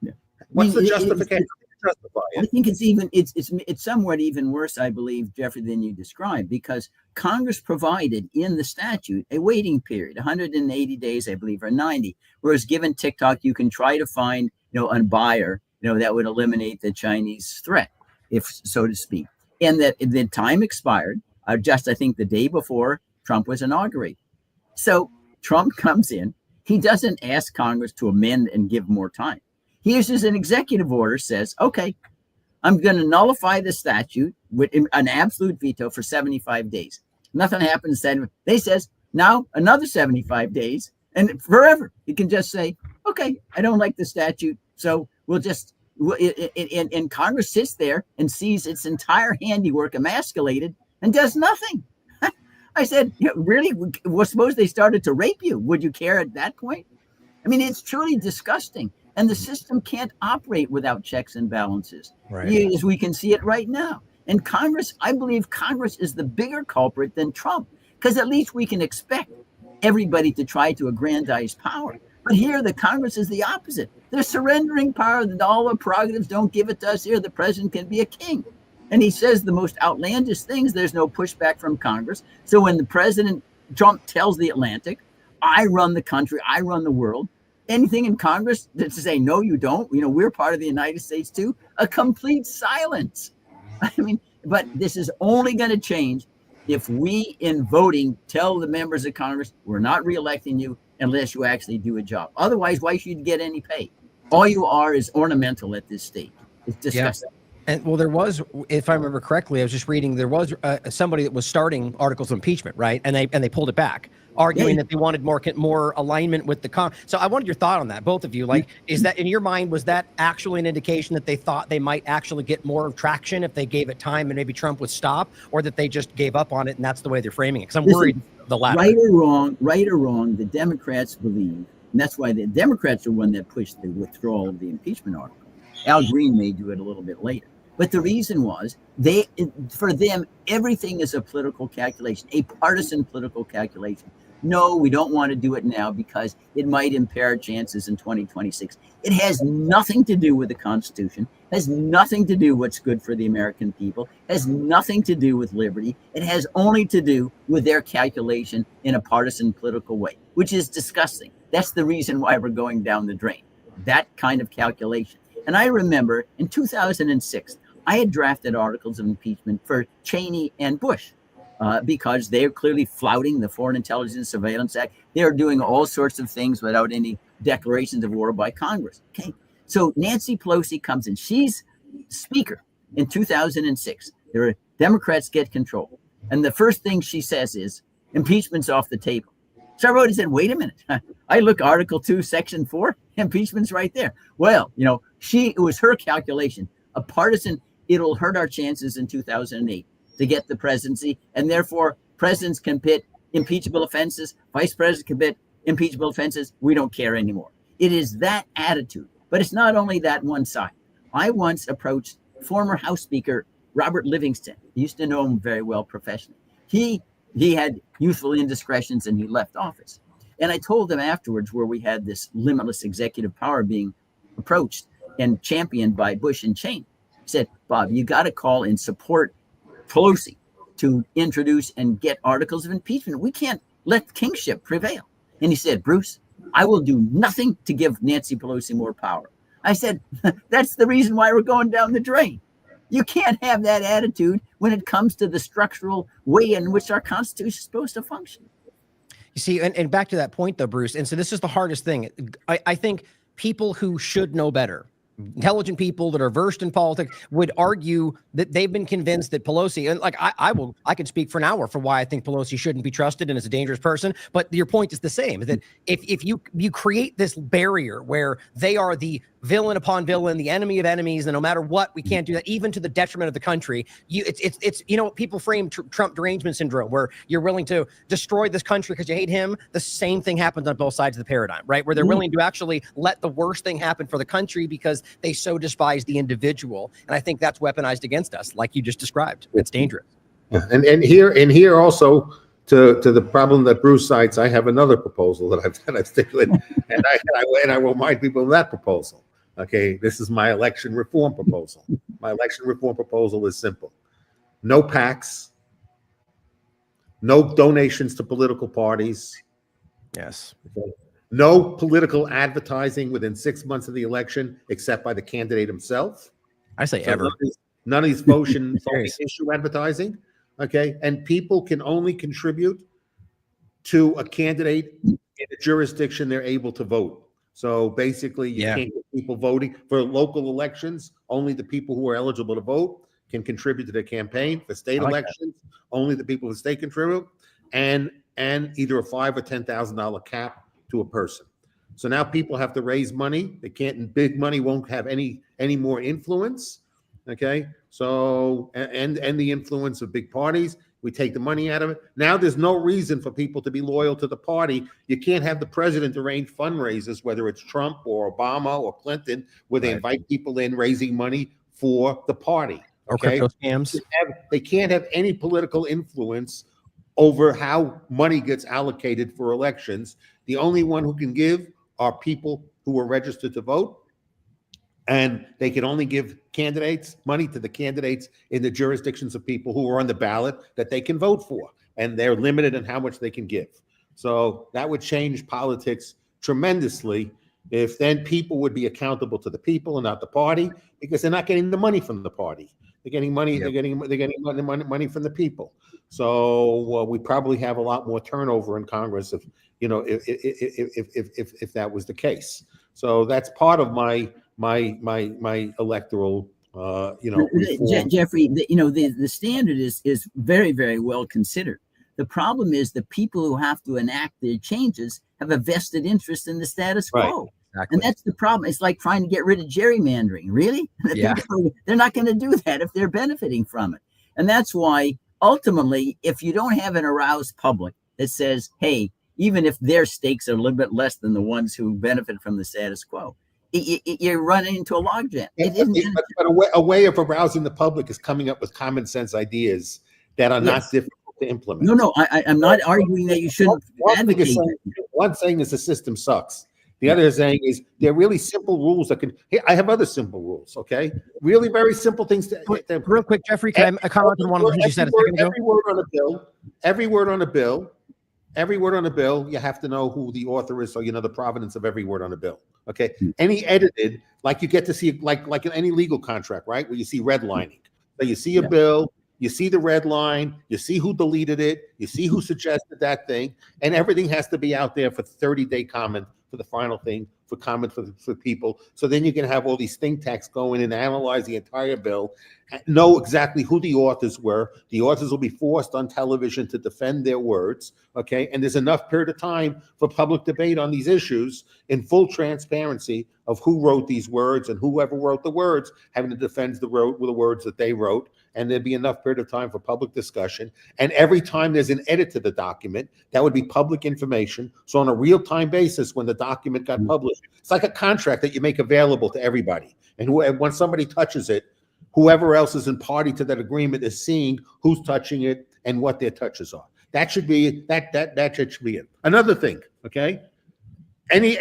Yeah. What's the justification to justify it? I think it's somewhat even worse, I believe, Jeffrey, than you described, because Congress provided in the statute a waiting period, 180 days, I believe, or 90. Whereas given TikTok, you can try to find, a buyer, that would eliminate the Chinese threat, if so to speak. And that the time expired just, I think, the day before Trump was inaugurated. So Trump comes in. He doesn't ask Congress to amend and give more time. He issues an executive order, says, okay, I'm going to nullify the statute with an absolute veto for 75 days. Nothing happens then. They says, now another 75 days and forever. He can just say, okay, I don't like the statute, so we'll just... And Congress sits there and sees its entire handiwork emasculated and does nothing. I said, really? Well, suppose they started to rape you. Would you care at that point? I mean, it's truly disgusting. And the system can't operate without checks and balances, right, as we can see it right now. And Congress, I believe Congress is the bigger culprit than Trump, because at least we can expect everybody to try to aggrandize power. But here, the Congress is the opposite. They're surrendering power. All the prerogatives, don't give it to us here. The president can be a king. And he says the most outlandish things. There's no pushback from Congress. So when the president, Trump, tells the Atlantic, I run the country, I run the world, anything in Congress to say, no, you don't, we're part of the United States too, a complete silence. I mean, but this is only going to change if we, in voting, tell the members of Congress, we're not reelecting you unless you actually do a job. Otherwise, why should you get any pay? All you are is ornamental at this stage. It's disgusting. Yeah. And well, there was, if I remember correctly, I was just reading, there was somebody that was starting articles of impeachment, right? And they pulled it back, arguing that they wanted more alignment with the So I wanted your thought on that, both of you. Like, is that, in your mind, was that actually an indication that they thought they might actually get more traction if they gave it time and maybe Trump would stop, or that they just gave up on it and that's the way they're framing it? Because I'm worried the latter. Right or wrong, the Democrats believe, and that's why the Democrats are one that pushed the withdrawal of the impeachment article. Al Green may do it a little bit later. But the reason was, for them, everything is a political calculation, a partisan political calculation. No, we don't want to do it now because it might impair our chances in 2026. It has nothing to do with the Constitution, has nothing to do what's good for the American people, has nothing to do with liberty. It has only to do with their calculation in a partisan political way, which is disgusting. That's the reason why we're going down the drain, that kind of calculation. And I remember in 2006, I had drafted articles of impeachment for Cheney and Bush because they're clearly flouting the Foreign Intelligence Surveillance Act. They're doing all sorts of things without any declarations of war by Congress. Okay, so Nancy Pelosi comes in. She's speaker in 2006. The Democrats get control. And the first thing she says is, impeachment's off the table. So I wrote and said, wait a minute. I look Article 2, Section 4. Impeachment's right there. Well, it was her calculation. A partisan, it'll hurt our chances in 2008 to get the presidency, and therefore presidents can pit impeachable offenses, vice presidents can pit impeachable offenses. We don't care anymore. It is that attitude. But it's not only that one side. I once approached former House Speaker Robert Livingston. I used to know him very well professionally. He had youthful indiscretions and he left office. And I told him afterwards, where we had this limitless executive power being approached and championed by Bush and Cheney, I said, Bob, you got to call and support Pelosi to introduce and get articles of impeachment. We can't let kingship prevail. And he said, Bruce, I will do nothing to give Nancy Pelosi more power. I said, that's the reason why we're going down the drain. You can't have that attitude when it comes to the structural way in which our Constitution is supposed to function. You see, and back to that point, though, Bruce, and so this is the hardest thing. I think people who should know better, intelligent people that are versed in politics, would argue that they've been convinced that Pelosi, and like I could speak for an hour for why I think Pelosi shouldn't be trusted and is a dangerous person. But your point is the same, that if you create this barrier where they are the villain upon villain, the enemy of enemies, and no matter what, we can't do that, even to the detriment of the country. It's people frame Trump derangement syndrome, where you're willing to destroy this country because you hate him. The same thing happens on both sides of the paradigm, right? Where they're willing to actually let the worst thing happen for the country because they so despise the individual. And I think that's weaponized against us, like you just described. It's dangerous. And here also, to the problem that Bruce cites, I have another proposal that I've stipulated, and I will remind people of that proposal. Okay, this is my election reform proposal. My election reform proposal is simple: no PACs, no donations to political parties. Yes. Okay. No political advertising within 6 months of the election, except by the candidate himself. I say ever. None of these motion issue advertising. Okay, and people can only contribute to a candidate in a jurisdiction they're able to vote. So basically, you can't get people voting for local elections. Only the people who are eligible to vote can contribute to the campaign. For state elections, only the people who state contribute, and either a $5,000 or $10,000 cap to a person. So now people have to raise money. They can't, and big money won't have any more influence. Okay, so and the influence of big parties. We take the money out of it. Now there's no reason for people to be loyal to the party. You can't have the president arrange fundraisers, whether it's Trump or Obama or Clinton, where they invite people in raising money for the party. Okay? Or crypto scams. They can't have any political influence over how money gets allocated for elections. The only one who can give are people who are registered to vote. And they can only give money to the candidates in the jurisdictions of people who are on the ballot that they can vote for. And they're limited in how much they can give. So that would change politics tremendously if then people would be accountable to the people and not the party, because they're not getting the money from the party. They're getting money. They're getting money from the people. So we probably have a lot more turnover in Congress if that was the case. So that's part of my electoral, reform. Jeffrey, the standard is very, very well considered. The problem is the people who have to enact the changes have a vested interest in the status quo. Right. Exactly. And that's the problem. It's like trying to get rid of gerrymandering. Really? Yeah. They're not going to do that if they're benefiting from it. And that's why, ultimately, if you don't have an aroused public that says, hey, even if their stakes are a little bit less than the ones who benefit from the status quo, you're running into a logjam. But a way of arousing the public is coming up with common sense ideas that are not difficult to implement. No, I'm not arguing that you shouldn't advocate. One thing is the system sucks. The other thing is they're really simple rules that can. Hey, I have other simple rules. Okay, really very simple things. Real quick, Jeffrey, can I comment on one of the things you said a second ago? Every word on a bill, you have to know who the author is, so you know the provenance of every word on a bill. Okay, any edited, like you get to see, like in any legal contract, right, where you see redlining. So you see a bill, you see the red line, you see who deleted it, you see who suggested that thing, and everything has to be out there for 30-day comment for the final thing, for comment for people. So then you can have all these think tanks go in and analyze the entire bill, know exactly who the authors were. The authors will be forced on television to defend their words, okay? And there's enough period of time for public debate on these issues in full transparency of who wrote these words, and whoever wrote the words having to defend the words that they wrote. And there'd be enough period of time for public discussion. And every time there's an edit to the document, that would be public information. So on a real-time basis, when the document got published, it's like a contract that you make available to everybody. And when somebody touches it, whoever else is in party to that agreement is seeing who's touching it and what their touches are. That should be that should be it. Another thing, okay? Any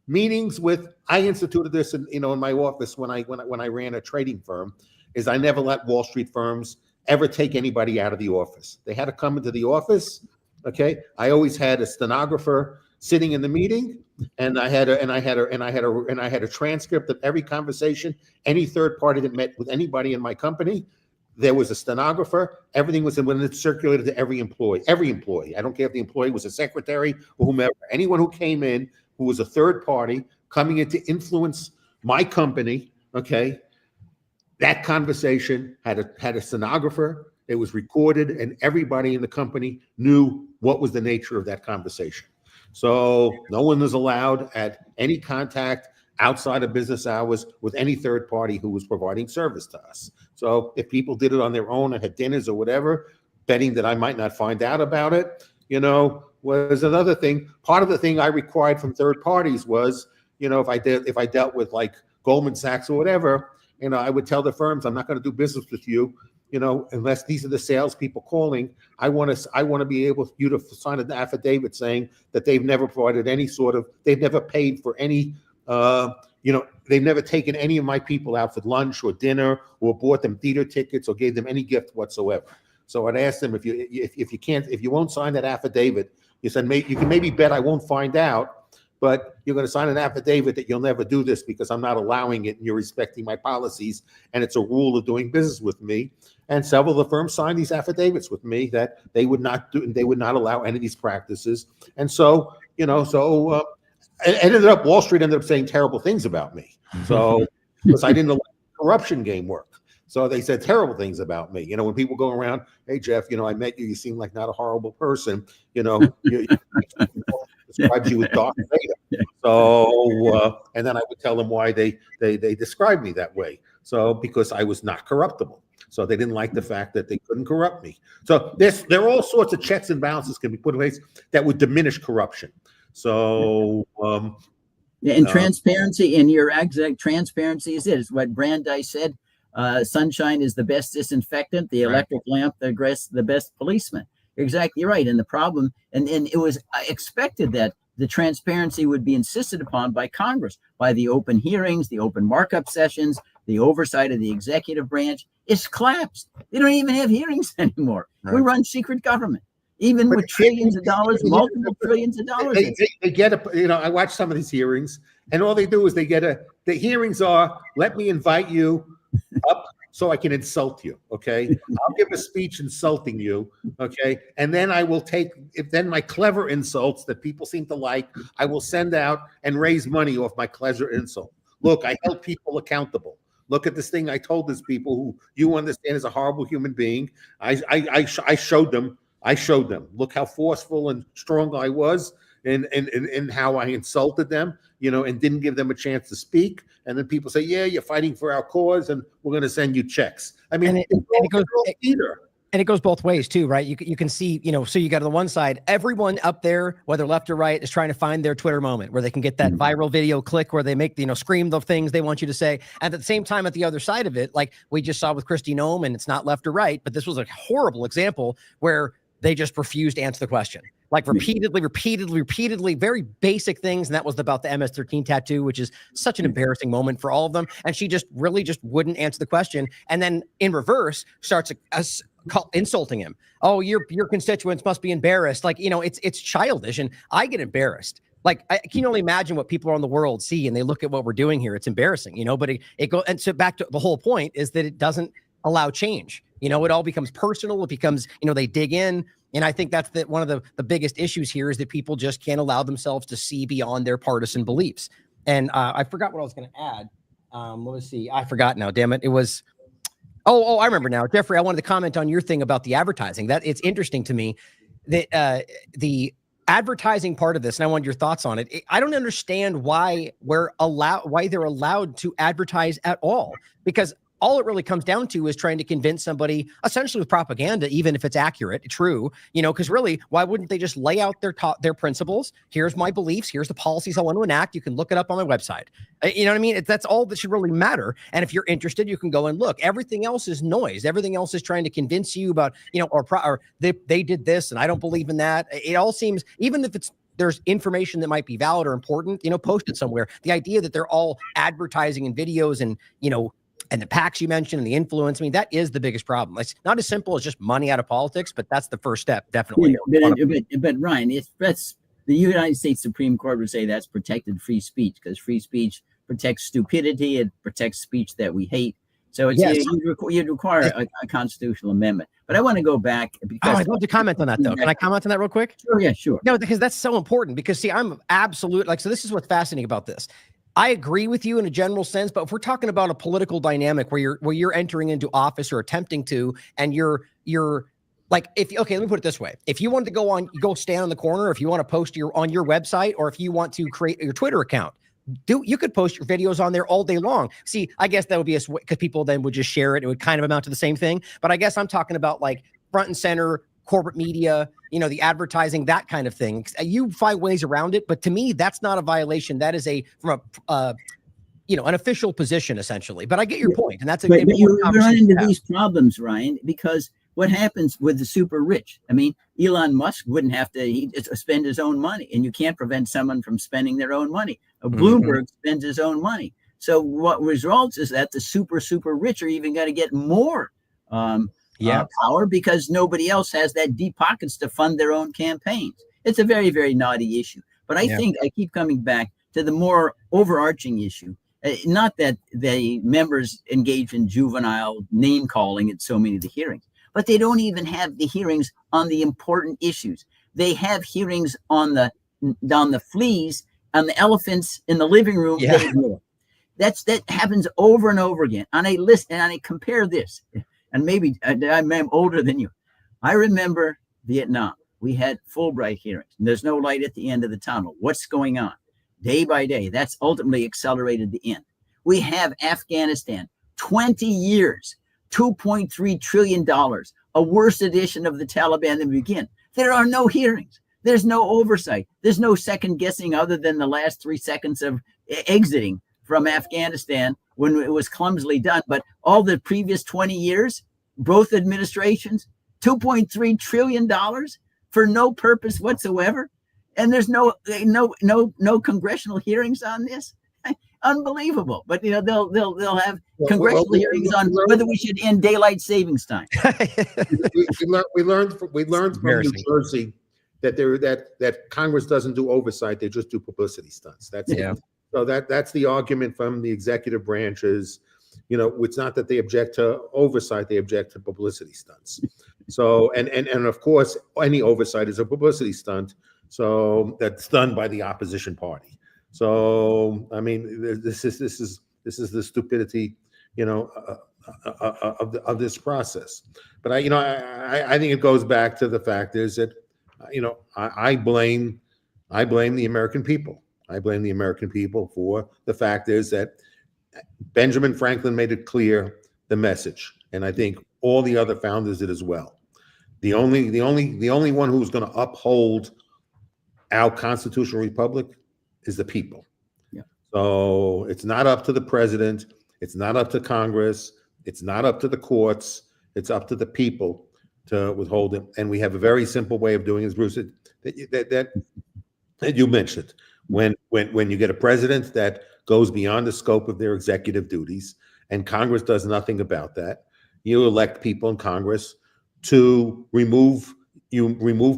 meetings with, I instituted this in my office when I ran a trading firm, is I never let Wall Street firms ever take anybody out of the office. They had to come into the office. Okay, I always had a stenographer sitting in the meeting, and I had a transcript of every conversation. Any third party that met with anybody in my company, there was a stenographer. Everything was when it circulated to every employee. Every employee. I don't care if the employee was a secretary or whomever. Anyone who came in who was a third party coming in to influence my company, okay, that conversation had a stenographer. It was recorded, and everybody in the company knew what was the nature of that conversation. So no one was allowed at any contact outside of business hours with any third party who was providing service to us. So if people did it on their own and had dinners or whatever, betting that I might not find out about it, was another thing. Part of the thing I required from third parties was, if I dealt with like Goldman Sachs or whatever, I would tell the firms, I'm not going to do business with you, unless these are the salespeople calling. I want to be able for you to sign an affidavit saying that they've never provided they've never paid for any, they've never taken any of my people out for lunch or dinner or bought them theater tickets or gave them any gift whatsoever. So I'd ask them, if you won't sign that affidavit, you said, you can maybe bet I won't find out, but you're going to sign an affidavit that you'll never do this because I'm not allowing it and you're respecting my policies and it's a rule of doing business with me. And several of the firms signed these affidavits with me that they would not allow any of these practices. And so, it ended up, Wall Street ended up saying terrible things about me. So, because I didn't let the corruption game work. So they said terrible things about me. When people go around, hey, Jeff, I met you. You seem like not a horrible person. You describes you with Darth Vader. So, and then I would tell them why they described me that way. So, because I was not corruptible. So they didn't like the fact that they couldn't corrupt me. So there are all sorts of checks and balances can be put in place that would diminish corruption. So, transparency, and your exact transparency is it. It's what Brandeis said. Sunshine is the best disinfectant. The electric lamp, the best policeman. You're exactly right. And the problem, and it was expected that the transparency would be insisted upon by Congress, by the open hearings, the open markup sessions, the oversight of the executive branch. It's collapsed. They don't even have hearings anymore. Right. We run secret government, even with trillions of dollars, multiple trillions of dollars. They get I watch some of these hearings, and all they do is the hearings are, let me invite you up so I can insult you, okay? I'll give a speech insulting you, okay? And then I will then my clever insults that people seem to like, I will send out and raise money off my clever insult. Look, I held people accountable. Look at this thing I told these people who you understand is a horrible human being. I showed them. Look how forceful and strong I was and how I insulted them, and didn't give them a chance to speak. And then people say, yeah, you're fighting for our cause and we're going to send you checks. I mean, and it goes both ways too, right? You can see, so you got on the one side, everyone up there, whether left or right, is trying to find their Twitter moment where they can get that viral video click where they make, scream the things they want you to say. And at the same time, at the other side of it, like we just saw with Kristi Noem, and it's not left or right, but this was a horrible example where they just refused to answer the question. Like repeatedly, very basic things. And that was about the MS-13 tattoo, which is such an embarrassing moment for all of them. And she just wouldn't answer the question. And then in reverse starts insulting him. Oh, your constituents must be embarrassed. Like, it's childish. And I get embarrassed Like I can only imagine what people around the world see and they look at what we're doing here. It's embarrassing, but it goes, and so back to the whole point is that it doesn't allow change. It all becomes personal. It becomes, they dig in. And I think that's one of the biggest issues here is that people just can't allow themselves to see beyond their partisan beliefs. And I forgot what I was going to add. Let me see. I forgot now. Damn it. It was, I remember now. Jeffrey, I wanted to comment on your thing about the advertising. That it's interesting to me that the advertising part of this, and I wanted your thoughts on it. I don't understand why they're allowed to advertise at all, because all it really comes down to is trying to convince somebody, essentially with propaganda, even if it's accurate, true, because really, why wouldn't they just lay out their principles? Here's my beliefs. Here's the policies I want to enact. You can look it up on my website. You know what I mean? That's all that should really matter. And if you're interested, you can go and look. Everything else is noise. Everything else is trying to convince you about, or they did this and I don't believe in that. It all seems, even if there's information that might be valid or important, post it somewhere. The idea that they're all advertising in videos and, and the PACs you mentioned and the influence, that is the biggest problem. It's not as simple as just money out of politics, but that's the first step, definitely. But Ryan, that's the United States Supreme Court would say that's protected free speech, because free speech protects stupidity. It protects speech that we hate. So it's, you'd require a constitutional amendment. But I want to go back because I'd love to comment on that, though. Can I comment on that real quick? Sure, yeah, sure. No, because that's so important. Because see, I'm absolute so this is what's fascinating about this. I agree with you in a general sense, but if we're talking about a political dynamic where you're entering into office or attempting to, and you're like, let me put it this way. If you wanted to go stand on the corner, if you want to post on your website, or if you want to create your Twitter account, you could post your videos on there all day long. See, I guess that would be because people then would just share it. It would kind of amount to the same thing. But I guess I'm talking about like front and center corporate media, the advertising, that kind of thing. You find ways around it, but to me, that's not a violation. That is from an official position, essentially. But I get your point, and that's a. But you run into these problems, Ryan, because what happens with the super rich? Elon Musk wouldn't have to spend his own money, and you can't prevent someone from spending their own money. Bloomberg spends his own money. So what results is that the super rich are even going to get more power, because nobody else has that deep pockets to fund their own campaigns. It's a very, very naughty issue. But I think I keep coming back to the more overarching issue. Not that the members engage in juvenile name calling at so many of the hearings, but they don't even have the hearings on the important issues. They have hearings on the fleas, on the elephants in the living room. Yeah. That happens over and over again. And I compare this. And maybe I'm older than you. I remember Vietnam. We had Fulbright hearings. And there's no light at the end of the tunnel. What's going on? Day by day. That's ultimately accelerated the end. We have Afghanistan. 20 years, $2.3 trillion, a worse edition of the Taliban than we begin. There are no hearings. There's no oversight. There's no second guessing other than the last 3 seconds of exiting from Afghanistan when it was clumsily done. But all the previous 20 years, both administrations, $2.3 trillion for no purpose whatsoever. And there's no congressional hearings on this. Unbelievable. But they'll have congressional hearings on whether we should end daylight savings time. we learned from New Jersey that Congress doesn't do oversight; they just do publicity stunts. That's it. So that's the argument from the executive branches. It's not that they object to oversight; they object to publicity stunts. So and of course, any oversight is a publicity stunt. So that's done by the opposition party. So this is the stupidity, of this process. But I think it goes back to the fact is that I blame the American people. I blame the American people for the fact is that Benjamin Franklin made it clear the message, and I think all the other founders did as well. The only one who's going to uphold our constitutional republic is the people. Yeah. So it's not up to the president. It's not up to Congress. It's not up to the courts. It's up to the people to withhold it. And we have a very simple way of doing it, Bruce, that you mentioned. When you get a president that goes beyond the scope of their executive duties, and Congress does nothing about that, you elect people in Congress to remove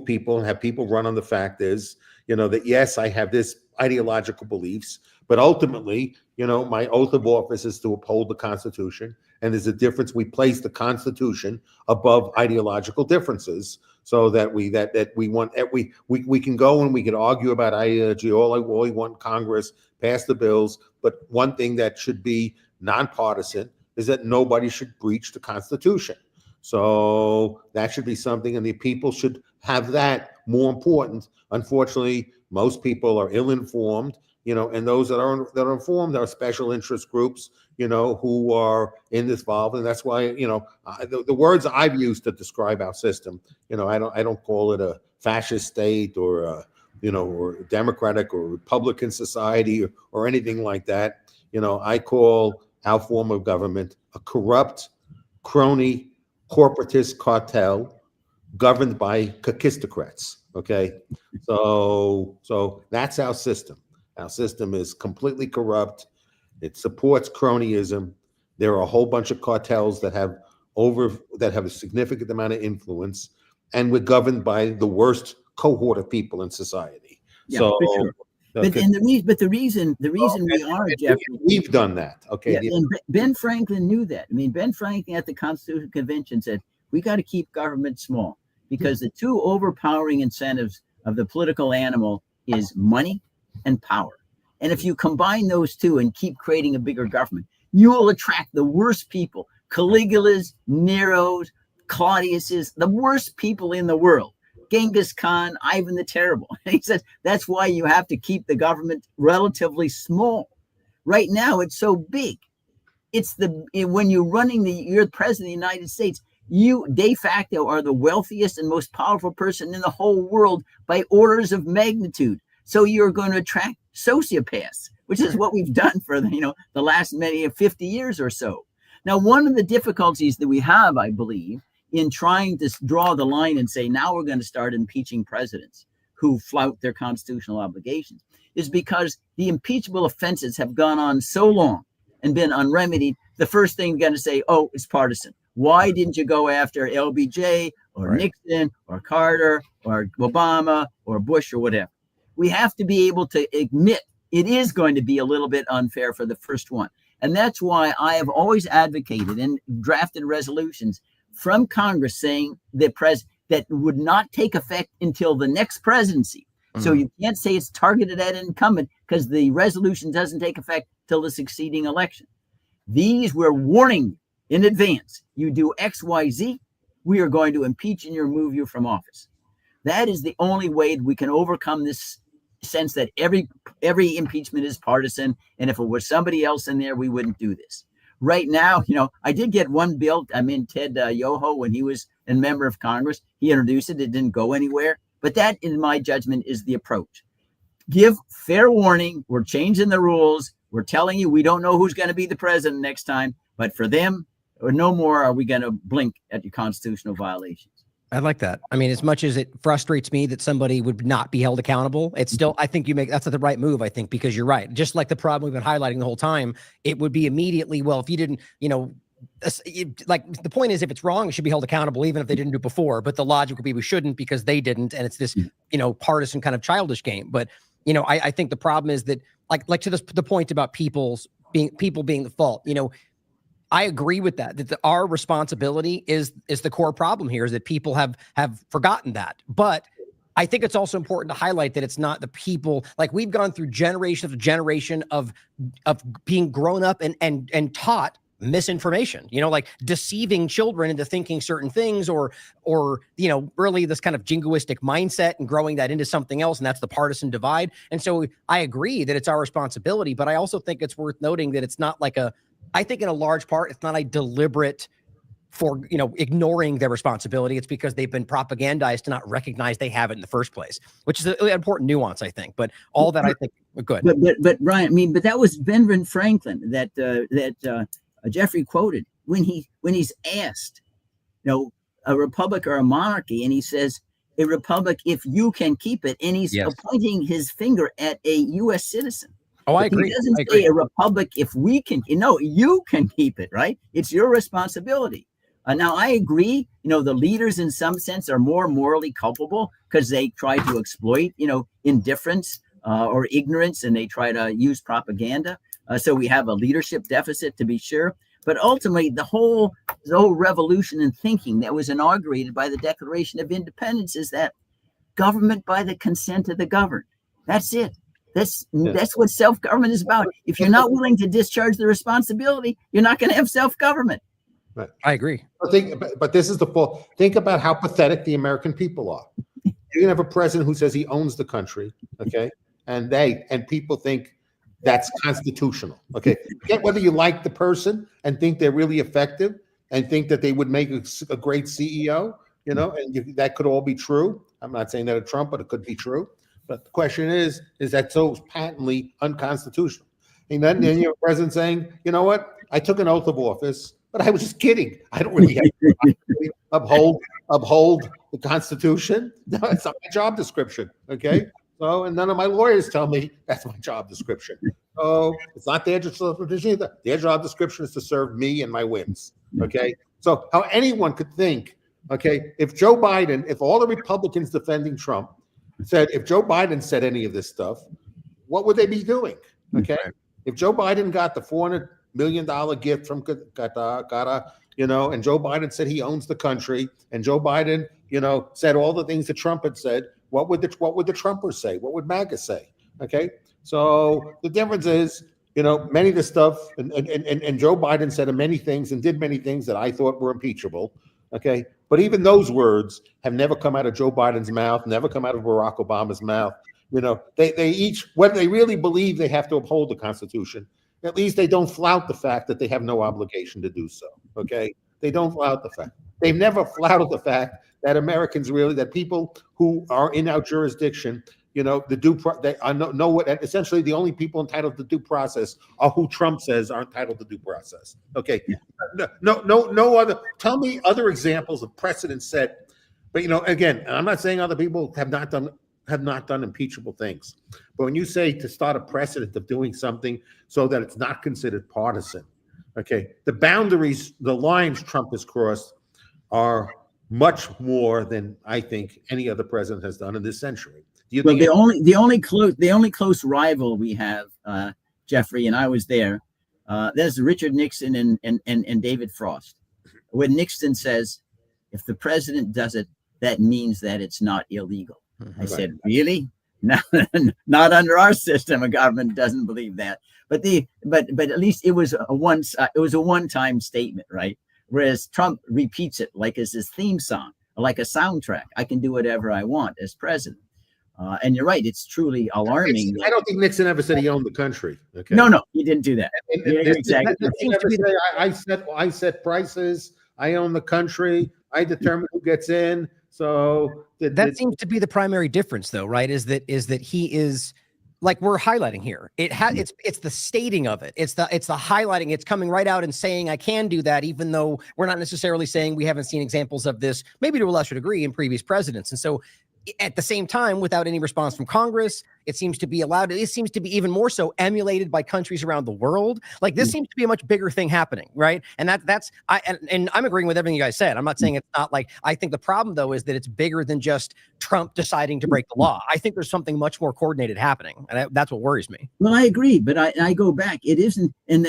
people and have people run on the fact is, that yes, I have this ideological beliefs, but ultimately, my oath of office is to uphold the Constitution. And there's a difference. We place the Constitution above ideological differences, so that we can go and we can argue about ideology all we want. Congress pass the bills, but one thing that should be nonpartisan is that nobody should breach the Constitution. So that should be something, and the people should have that more important. Unfortunately, most people are ill-informed, and those that are informed are special interest groups, who are in this involved, and that's why, the words I've used to describe our system, I don't call it a fascist state or or democratic or Republican society or anything like that. I call our form of government a corrupt, crony, corporatist cartel governed by kakistocrats. Okay, so that's our system. Our system is completely corrupt. It supports cronyism. There are a whole bunch of cartels that have a significant amount of influence, and we're governed by the worst cohort of people in society. Yeah, for sure. But the reason we are, Jeffrey, we've done that. Okay. Yeah, and Ben Franklin knew that. I mean, Ben Franklin at the Constitutional Convention said we got to keep government small, because the two overpowering incentives of the political animal is money and power. And if you combine those two and keep creating a bigger government, you will attract the worst people: Caligulas, Neros, Claudiuses, the worst people in the world. Genghis Khan, Ivan the Terrible. He says that's why you have to keep the government relatively small. Right now, it's so big. When you're you're the president of the United States, you de facto are the wealthiest and most powerful person in the whole world by orders of magnitude. So you're going to attract sociopaths, which is what we've done for the last 50 years or so. Now, one of the difficulties that we have, I believe, in trying to draw the line and say, now we're going to start impeaching presidents who flout their constitutional obligations, is because the impeachable offenses have gone on so long and been unremedied. The first thing you're going to say, oh, it's partisan. Why didn't you go after LBJ or Nixon or Carter or Obama or Bush or whatever? We have to be able to admit it is going to be a little bit unfair for the first one. And that's why I have always advocated and drafted resolutions from Congress saying that that would not take effect until the next presidency. Mm-hmm. So you can't say it's targeted at an incumbent, because the resolution doesn't take effect till the succeeding election. These we're warning in advance. You do X, Y, Z, we are going to impeach and remove you from office. That is the only way we can overcome this sense that every impeachment is partisan, and if it was somebody else in there, we wouldn't do this. Right now, I did get one bill. Ted Yoho, when he was a member of Congress, he introduced it. It didn't go anywhere. But that, in my judgment, is the approach. Give fair warning. We're changing the rules. We're telling you we don't know who's going to be the president next time. But for them, or no more are we going to blink at your constitutional violations. I like that. I mean, as much as it frustrates me that somebody would not be held accountable, it's still, I think that's the right move, I think, because you're right. Just like the problem we've been highlighting the whole time, it would be immediately, well, if you didn't, like the point is, if it's wrong, it should be held accountable, even if they didn't do it before. But the logic would be we shouldn't, because they didn't. And it's this, partisan kind of childish game. But, I think the problem is that like to the point about people being the fault, I agree with that our responsibility is the core problem here, is that people have forgotten that. But I think it's also important to highlight that it's not the people. Like, we've gone through generation after generation of being grown up and taught misinformation, like deceiving children into thinking certain things, or really this kind of jingoistic mindset and growing that into something else. And that's the partisan divide. And so I agree that it's our responsibility, but I also think it's worth noting that it's not I think in a large part, it's not a deliberate for, ignoring their responsibility. It's because they've been propagandized to not recognize they have it in the first place, which is an important nuance, I think. But all that, I think, good. But Ryan, but that was Benjamin Franklin that Jeffrey quoted when he's asked, a republic or a monarchy, and he says, a republic if you can keep it, and he's pointing his finger at a U.S. citizen. Oh, I agree. He doesn't say a republic if we can. You can keep it, right? It's your responsibility. Now, I agree, the leaders in some sense are more morally culpable because they try to exploit, indifference or ignorance, and they try to use propaganda. So we have a leadership deficit, to be sure. But ultimately, the whole revolution in thinking that was inaugurated by the Declaration of Independence is that government by the consent of the governed. That's it. That's what self-government is about. If you're not willing to discharge the responsibility, you're not going to have self-government. Right. I agree. But this is the fault. Think about how pathetic the American people are. You can have a president who says he owns the country, okay, and people think that's constitutional, okay. Forget whether you like the person and think they're really effective and think that they would make a great CEO, and that could all be true. I'm not saying that of Trump, but it could be true. But the question is that so patently unconstitutional? And then you have a president saying, you know what, I took an oath of office, but I was just kidding. I don't really have to uphold the Constitution. No, it's not my job description. Okay. So, and none of my lawyers tell me that's my job description. So it's not their job description either. Their job description is to serve me and my whims. Okay. So how anyone could think, okay, if Joe Biden, if all the Republicans defending Trump said, if Joe Biden said any of this stuff, what would they be doing? Okay. If Joe Biden got the $400 million gift from Qatar, and Joe Biden said he owns the country, and Joe Biden, said all the things that Trump had said, what would the Trumpers say? What would MAGA say? Okay, so the difference is, many of the stuff, and Joe Biden said many things and did many things that I thought were impeachable. Okay, but even those words have never come out of Joe Biden's mouth, never come out of Barack Obama's mouth. They each, whether they really believe they have to uphold the Constitution, at least they don't flout the fact that they have no obligation to do so. Okay, they don't flout the fact. They've never flouted the fact that Americans that people who are in our jurisdiction, they know what. Essentially, the only people entitled to due process are who Trump says are entitled to due process. Okay, no other. Tell me other examples of precedent set. But again, I'm not saying other people have not done impeachable things. But when you say to start a precedent of doing something so that it's not considered partisan, okay, the boundaries, the lines Trump has crossed are much more than I think any other president has done in this century. Do you think the only close rival we have, Jeffrey, and I was there, there's Richard Nixon and David Frost. When Nixon says, if the president does it, that means that it's not illegal. I said, really? No, not under our system. A government doesn't believe that. But at least it was a one-time statement, right? Whereas Trump repeats it like as his theme song, like a soundtrack. I can do whatever I want as president. And you're right; it's truly alarming. I don't think Nixon ever said he owned the country. Okay. No, he didn't do that. Exactly. I set prices. I own the country. I determine who gets in. So that seems to be the primary difference, though, right? Is that he is, like we're highlighting here. It's the stating of it. It's the highlighting. It's coming right out and saying I can do that, even though we're not necessarily saying we haven't seen examples of this, maybe to a lesser degree in previous presidents. And so, at the same time, without any response from Congress, it seems to be allowed. It seems to be even more so emulated by countries around the world. Like this seems to be a much bigger thing happening, right? And I'm agreeing with everything you guys said. I'm not saying it's not like. I think the problem though is that it's bigger than just Trump deciding to break the law. I think there's something much more coordinated happening, and that's what worries me. Well, I agree, but I go back. It isn't, and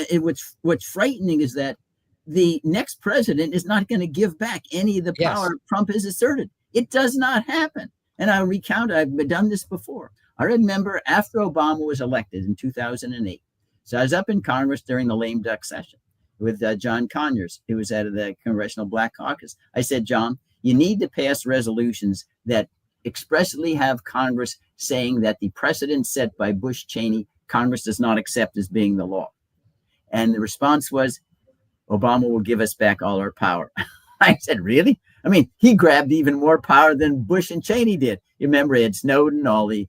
what's frightening is that the next president is not going to give back any of the power Trump has asserted. It does not happen. And I recount, I've done this before. I remember after Obama was elected in 2008. So I was up in Congress during the lame duck session with John Conyers, who was out of the Congressional Black Caucus. I said, John, you need to pass resolutions that expressly have Congress saying that the precedent set by Bush Cheney, Congress does not accept as being the law. And the response was, Obama will give us back all our power. I said, really? I mean, he grabbed even more power than Bush and Cheney did. You remember he had Snowden, all the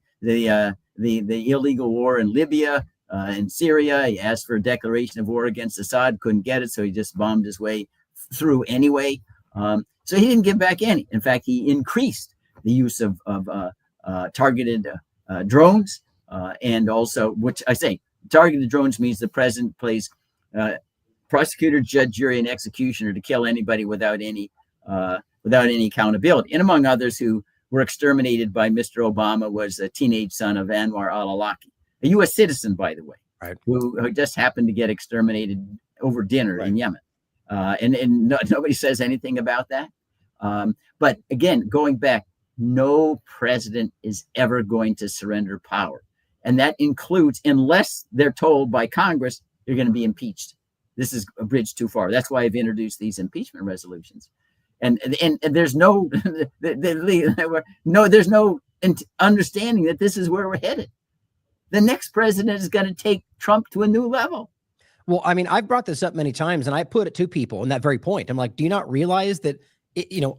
illegal war in Libya and Syria. He asked for a declaration of war against Assad, couldn't get it, so he just bombed his way through anyway. So he didn't give back any. In fact, he increased the use of targeted drones, and also, which I say, targeted drones means the president prosecutor, judge, jury, and executioner to kill anybody without any accountability. And among others who were exterminated by Mr. Obama was a teenage son of Anwar al-Awlaki, a U.S. citizen, by the way, right, who just happened to get exterminated over dinner in Yemen. Nobody says anything about that. But again, going back, no president is ever going to surrender power. And that includes, unless they're told by Congress, you're going to be impeached. This is a bridge too far. That's why I've introduced these impeachment resolutions. And there's no there's no understanding that this is where we're headed. The next president is going to take Trump to a new level. Well, I mean, I've brought this up many times, and I put it to people on that very point. I'm like, do you not realize that,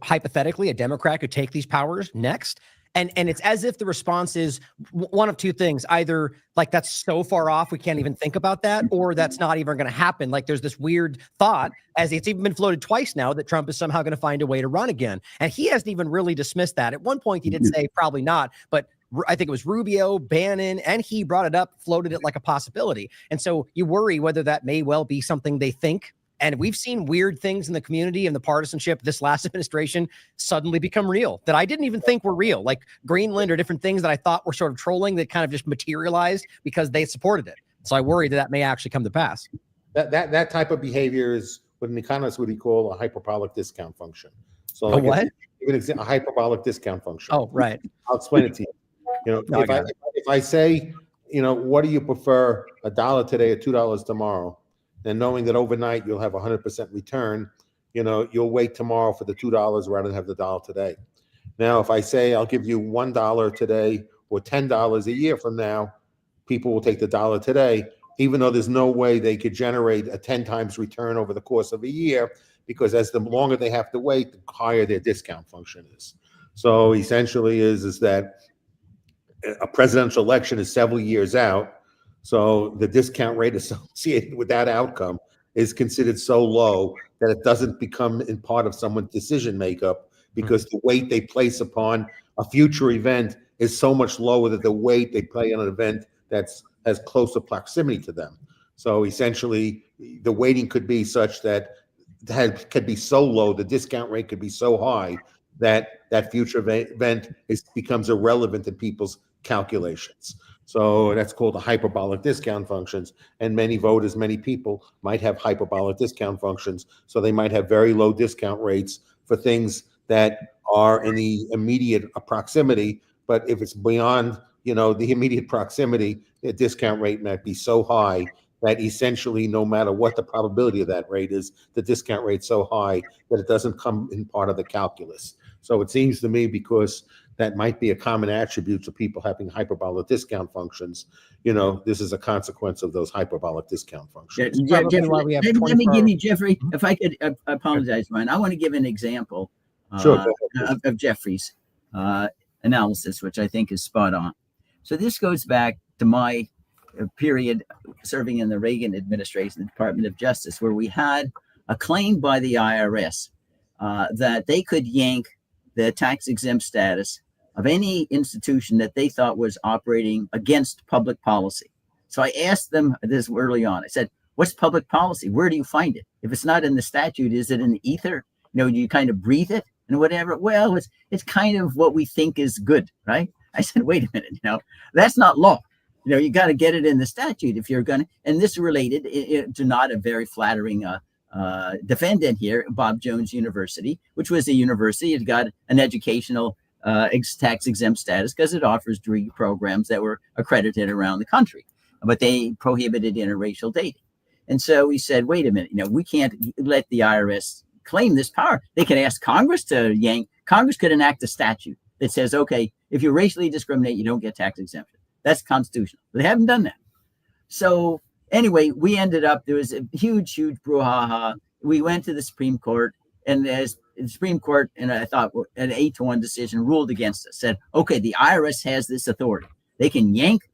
hypothetically, a Democrat could take these powers next? And it's as if the response is one of two things: either like that's so far off we can't even think about that, or that's not even going to happen. Like there's this weird thought, as it's even been floated twice now, that Trump is somehow going to find a way to run again. And he hasn't even really dismissed that. At one point he did say probably not, but I think it was Rubio, Bannon, and he brought it up, floated it like a possibility. And so you worry whether that may well be something they think. And we've seen weird things in the community and the partisanship this last administration suddenly become real that I didn't even think were real, like Greenland or different things that I thought were sort of trolling that kind of just materialized because they supported it. So I worry that may actually come to pass. That type of behavior is what an economist would call a hyperbolic discount function. So like what? A hyperbolic discount function. Oh, right. I'll explain it to you. If I say, what do you prefer, $1 today or $2 tomorrow? And knowing that overnight you'll have 100% return, you'll wait tomorrow for the $2 rather than have the $1 today. Now, if I say I'll give you $1 today or $10 a year from now, people will take the $1 today, even though there's no way they could generate a 10 times return over the course of a year, because as the longer they have to wait, the higher their discount function is. So essentially is that a presidential election is several years out. So the discount rate associated with that outcome is considered so low that it doesn't become in part of someone's decision makeup, because the weight they place upon a future event is so much lower than the weight they play on an event that's has closer proximity to them. So essentially, the weighting could be such that could be so low, the discount rate could be so high that that future event becomes irrelevant in people's calculations. So that's called the hyperbolic discount functions. And many voters, many people might have hyperbolic discount functions. So they might have very low discount rates for things that are in the immediate proximity. But if it's beyond, the immediate proximity, the discount rate might be so high that essentially no matter what the probability of that rate is, the discount rate's so high that it doesn't come in part of the calculus. So it seems to me, because that might be a common attribute to people having hyperbolic discount functions, this is a consequence of those hyperbolic discount functions. Jeffrey, let me give you, Jeffrey, if I could, I apologize, Ryan. I want to give an example of Jeffrey's analysis, which I think is spot on. So this goes back to my period serving in the Reagan administration, the Department of Justice, where we had a claim by the IRS that they could yank the tax exempt status of any institution that they thought was operating against public policy. So I asked them this early on. I said, what's public policy? Where do you find it? If it's not in the statute, is it in the ether? Do you kind of breathe it and whatever? Well, it's kind of what we think is good, right? I said, wait a minute, that's not law. You got to get it in the statute if you're going to. And this related to not a very flattering defendant here, Bob Jones University, which was a university. It got an educational tax exempt status because it offers degree programs that were accredited around the country, but they prohibited interracial dating. And so we said, wait a minute, we can't let the IRS claim this power. They can ask Congress to yank. Congress could enact a statute that says, okay, if you racially discriminate, you don't get tax exemption. That's constitutional. But they haven't done that. So anyway, we ended up, there was a huge brouhaha. We went to the Supreme Court, and as the Supreme Court, and I thought an 8-1 decision ruled against us, said, okay, the IRS has this authority. They can yank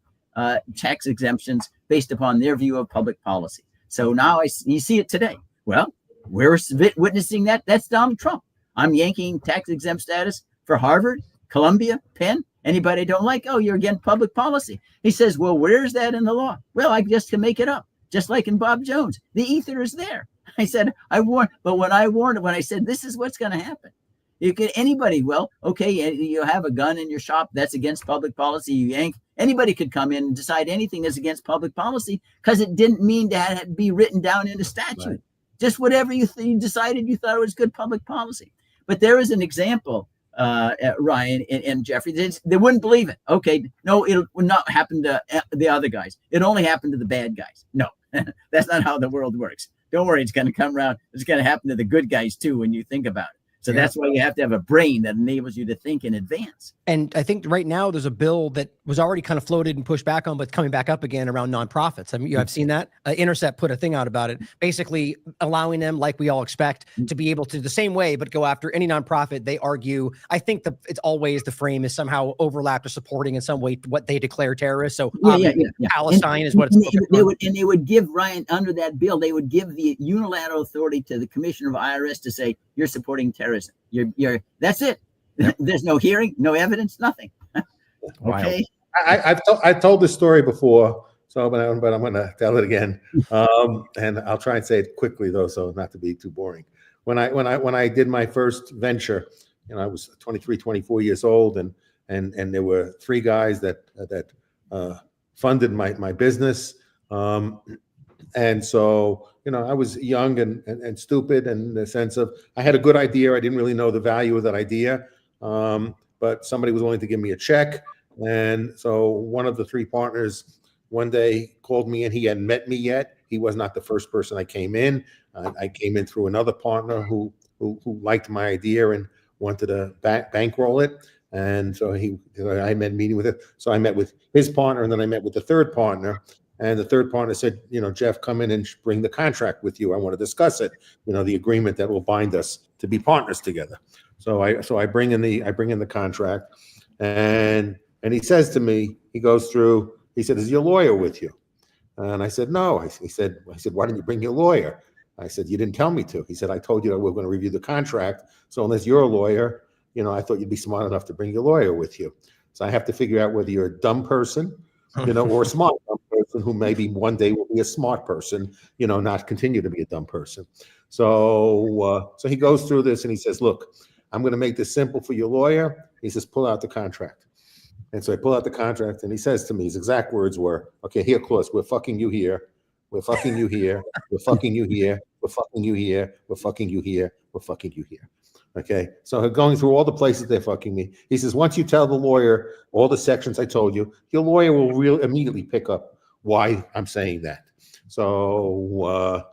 tax exemptions based upon their view of public policy. So now you see it today. Well, we're witnessing that. That's Donald Trump. I'm yanking tax exempt status for Harvard, Columbia, Penn. Anybody I don't like, oh, you're against public policy. He says, well, where's that in the law? Well, I just can make it up, just like in Bob Jones. The ether is there. I said, I warned, but when I said, this is what's going to happen. You can, anybody, well, okay, you have a gun in your shop, that's against public policy, you yank, anybody could come in and decide anything that's against public policy because it didn't mean to be written down in a statute. Right. Just whatever you decided you thought it was good public policy. But there is an example, Ryan and Jeffrey, they wouldn't believe it. Okay, no, it would not happen to the other guys. It only happened to the bad guys. No, that's not how the world works. Don't worry, it's going to come around. It's going to happen to the good guys too when you think about it. So that's why you have to have a brain that enables you to think in advance. And I think right now there's a bill that was already kind of floated and pushed back on, but coming back up again around nonprofits. I mean, I've seen that. Intercept put a thing out about it, basically allowing them, like we all expect, to be able to the same way, but go after any nonprofit. They argue, I think it's always the frame is somehow overlapped or supporting in some way what they declare terrorists. So Palestine is what it's. They would give, Ryan, under that bill, they would give the unilateral authority to the commissioner of IRS to say, you're supporting terrorism. You're that's it. Yep. There's no hearing, no evidence, nothing. Okay. I've told this story before, so but I'm going to tell it again, and I'll try and say it quickly though, so not to be too boring. When I did my first venture, I was 23, 24 years old, and there were three guys that funded my business, and so. I was young and stupid in the sense of I had a good idea. I didn't really know the value of that idea, but somebody was willing to give me a check. And so one of the three partners one day called me, and he hadn't met me yet. He was not the first person I came in. I came in through another partner who liked my idea and wanted to bankroll it. And so I met a meeting with it. So I met with his partner, and then I met with the third partner. And the third partner said, Jeff, come in and bring the contract with you. I want to discuss it. The agreement that will bind us to be partners together. So I bring in the contract, and he says to me, he goes through. He said, "Is your lawyer with you?" And I said, "No." He said, "Why didn't you bring your lawyer?" I said, "You didn't tell me to." He said, "I told you that we're going to review the contract. So unless you're a lawyer, I thought you'd be smart enough to bring your lawyer with you." So I have to figure out whether you're a dumb person, or a smart person who maybe one day will be a smart person, not continue to be a dumb person. So he goes through this and he says, "Look, I'm going to make this simple for your lawyer." He says, "Pull out the contract." And so I pull out the contract, and he says to me, his exact words were, "Okay, here, Klaus, we're fucking you here. We're fucking you here. We're fucking you here. We're fucking you here. We're fucking you here. We're fucking you here." Okay, so going through all the places they're fucking me. He says, once you tell the lawyer all the sections I told you, your lawyer will immediately pick up why I'm saying that. So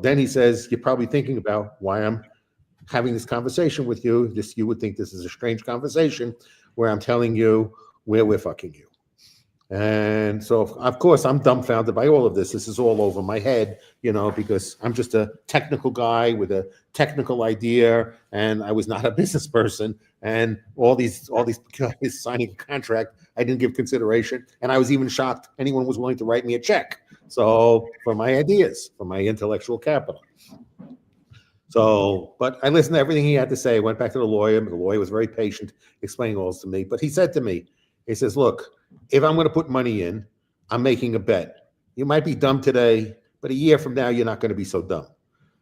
then he says, you're probably thinking about why I'm having this conversation with you. You would think this is a strange conversation where I'm telling you where we're fucking you. And so, of course, I'm dumbfounded by all of this. This is all over my head, because I'm just a technical guy with a technical idea, and I was not a business person. And all these guys signing a contract, I didn't give consideration, and I was even shocked anyone was willing to write me a check. So for my ideas, for my intellectual capital. So, but I listened to everything he had to say. Went back to the lawyer. The lawyer was very patient, explaining all this to me. But he said to me, he says, "Look, if I'm going to put money in, I'm making a bet. You might be dumb today, but a year from now, you're not going to be so dumb.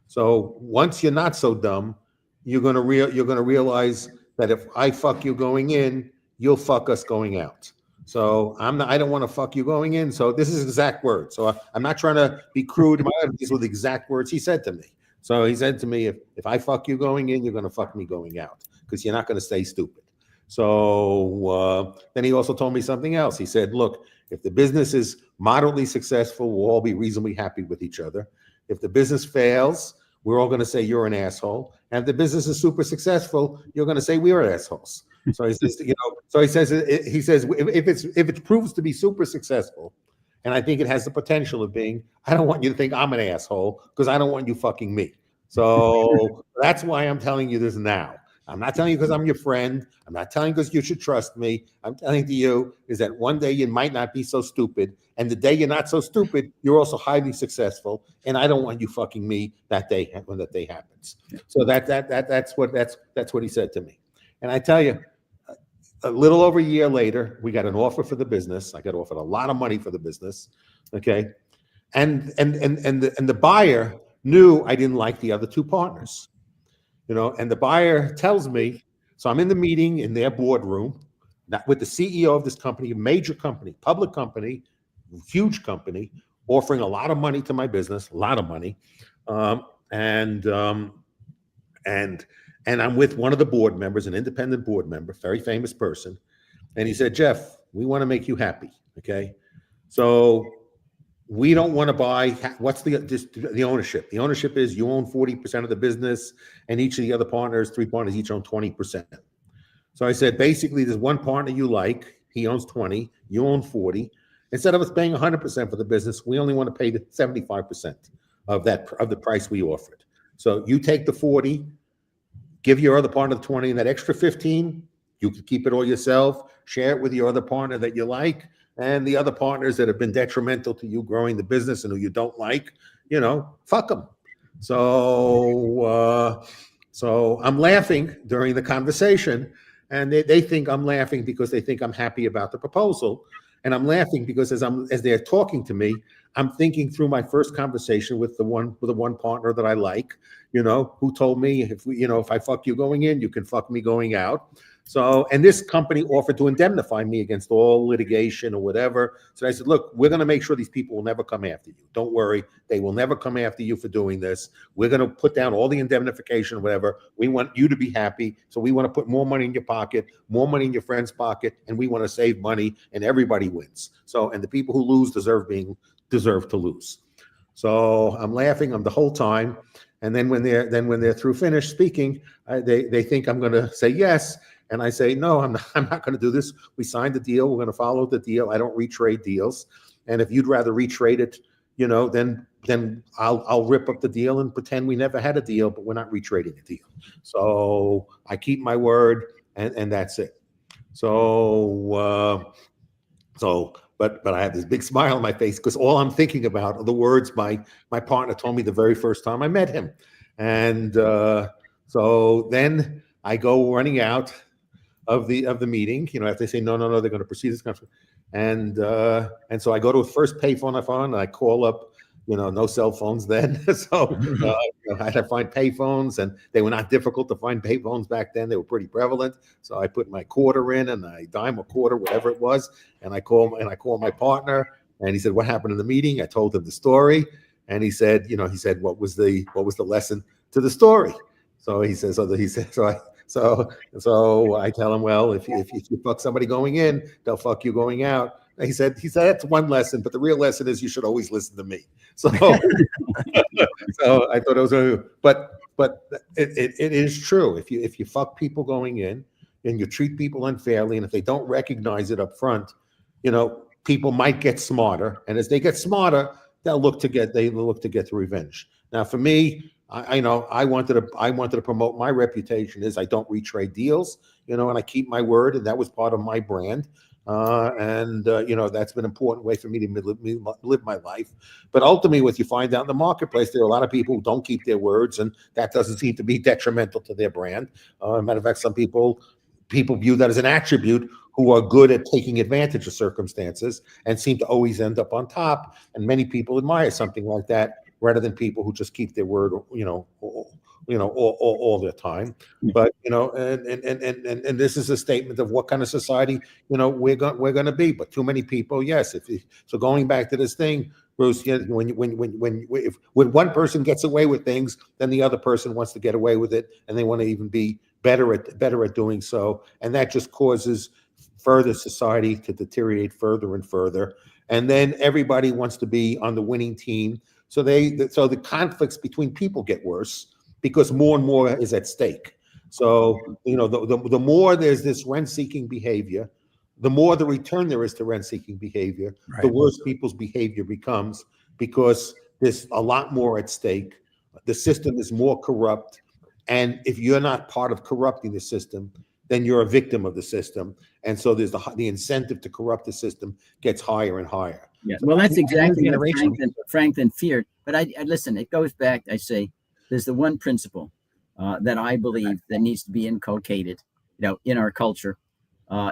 So once you're not so dumb, you're going to realize that if I fuck you going in, you'll fuck us going out. So I don't want to fuck you going in. So this is exact words. So I'm not trying to be crude. These were the exact words he said to me. So he said to me, if I fuck you going in, you're going to fuck me going out because you're not going to stay stupid." So then he also told me something else. He said, "Look, if the business is moderately successful, we'll all be reasonably happy with each other. If the business fails, we're all going to say you're an asshole. And if the business is super successful, you're going to say we're assholes." So he says, he says, if it proves to be super successful, and I think it has the potential of being, I don't want you to think I'm an asshole because I don't want you fucking me. So that's why I'm telling you this now. I'm not telling you because I'm your friend. I'm not telling you because you should trust me. I'm telling to you is that one day you might not be so stupid. And the day you're not so stupid, you're also highly successful. And I don't want you fucking me that day when that day happens. So that's what he said to me. And I tell you, a little over a year later, we got an offer for the business. I got offered a lot of money for the business. Okay. And the buyer knew I didn't like the other two partners, and the buyer tells me, so I'm in the meeting in their boardroom, not with the CEO of this company, a major company, public company, huge company, offering a lot of money to my business, a lot of money. And I'm with one of the board members, an independent board member, very famous person. And he said, Jeff, we want to make you happy. Okay. So we don't want to buy. What's the ownership? The ownership is you own 40% of the business, and each of the other partners, three partners, each own 20%. So I said, basically, there's one partner you like. He owns 20. You own 40. Instead of us paying 100% for the business, we only want to pay the 75% of the price we offered. So you take the 40, give your other partner the 20, and that extra 15, you can keep it all yourself. Share it with your other partner that you like. And the other partners that have been detrimental to you growing the business and who you don't like, fuck them. So I'm laughing during the conversation, and they think I'm laughing because they think I'm happy about the proposal. And I'm laughing because as they're talking to me, I'm thinking through my first conversation with the one partner that I like, who told me if I fuck you going in, you can fuck me going out. So, and this company offered to indemnify me against all litigation or whatever. So I said, look, we're going to make sure these people will never come after you. Don't worry. They will never come after you for doing this. We're going to put down all the indemnification, whatever. We want you to be happy. So we want to put more money in your pocket, more money in your friend's pocket, and we want to save money, and everybody wins. So, and the people who lose deserve to lose. So I'm laughing the whole time. And then when they're through finished speaking, they think I'm going to say yes. And I say, no, I'm not going to do this. We signed the deal. We're going to follow the deal. I don't retrade deals. And if you'd rather retrade it, then I'll rip up the deal and pretend we never had a deal, but we're not retrading a deal. So I keep my word, and that's it. But I have this big smile on my face because all I'm thinking about are the words my partner told me the very first time I met him. And so then I go running out of the meeting, after they say no, they're going to proceed this conference, and so I go to the first payphone I found, and I call up, no cell phones then, so I had to find payphones, and they were not difficult to find payphones back then. They were pretty prevalent, so I put my quarter in, and I dime or quarter, whatever it was, and I call my partner, and he said, "What happened in the meeting?" I told him the story, and he said, "What was the lesson to the story?" So he says, So I tell him, well, if you fuck somebody going in, they'll fuck you going out. He said that's one lesson, but the real lesson is you should always listen to me. So, so I thought it was but it is true. If you fuck people going in and you treat people unfairly, and if they don't recognize it up front, people might get smarter, and as they get smarter, they'll look to get the revenge. Now, for me, I wanted to promote my reputation is I don't retrade deals, and I keep my word, and that was part of my brand. That's been an important way for me to live my life. But ultimately, what you find out in the marketplace, there are a lot of people who don't keep their words, and that doesn't seem to be detrimental to their brand. Matter of fact, some people view that as an attribute, who are good at taking advantage of circumstances and seem to always end up on top. And many people admire something like that, rather than people who just keep their word, all their time. But and this is a statement of what kind of society we're going to be. But too many people, yes. So going back to this thing, Bruce, when one person gets away with things, then the other person wants to get away with it, and they want to even be better at doing so, and that just causes further society to deteriorate further and further. And then everybody wants to be on the winning team. So the conflicts between people get worse because more and more is at stake. So, the more there's this rent-seeking behavior, the more the return there is to rent-seeking behavior, right, the worse people's behavior becomes, because there's a lot more at stake. The system is more corrupt. And if you're not part of corrupting the system, then you're a victim of the system. And so there's the incentive to corrupt the system gets higher and higher. Yeah, well, that's exactly what Franklin feared. But I listen, it goes back, I say, there's the one principle that I believe that needs to be inculcated, in our culture.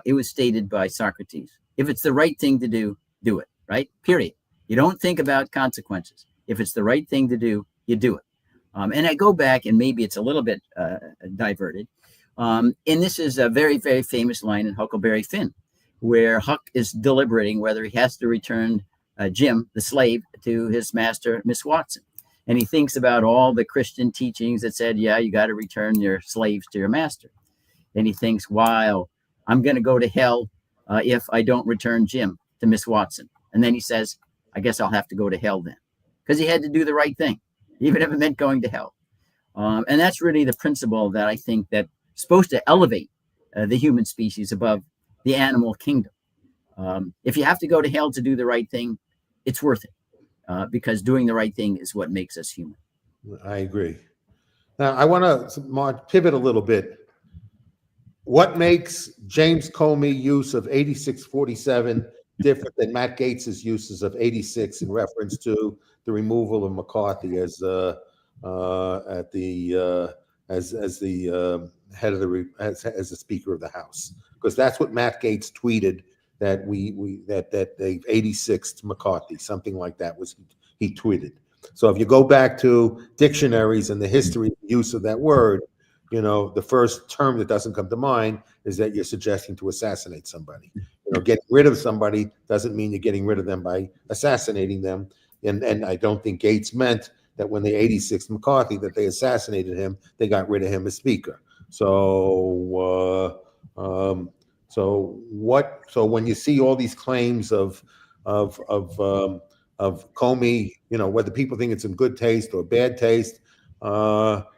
It was stated by Socrates. If it's the right thing to do, do it, right? Period. You don't think about consequences. If it's the right thing to do, you do it. And I go back, and maybe it's a little bit diverted. And this is a very, very famous line in Huckleberry Finn, where Huck is deliberating whether he has to return Jim, the slave, to his master, Miss Watson. And he thinks about all the Christian teachings that said, yeah, you got to return your slaves to your master. And he thinks, wow, I'm going to go to hell if I don't return Jim to Miss Watson. And then he says, I guess I'll have to go to hell then, because he had to do the right thing, even if it meant going to hell. And that's really the principle that I think that's supposed to elevate the human species above the animal kingdom. If you have to go to hell to do the right thing, it's worth it, because doing the right thing is what makes us human. I agree. Now, I want to pivot a little bit. What makes James Comey use of 8647 different than Matt Gates's uses of 86 in reference to the removal of McCarthy as the head of as the Speaker of the House? Because that's what Matt Gaetz tweeted, that that they 86'd McCarthy, something like that was he tweeted. So if you go back to dictionaries and the history use of that word, you know, the first term that doesn't come to mind is that you're suggesting to assassinate somebody. You know, getting rid of somebody doesn't mean you're getting rid of them by assassinating them. And I don't think Gates meant that when they 86'd McCarthy, that they assassinated him, they got rid of him as Speaker. So when you see all these claims of Comey, you know, whether people think it's in good taste or bad taste,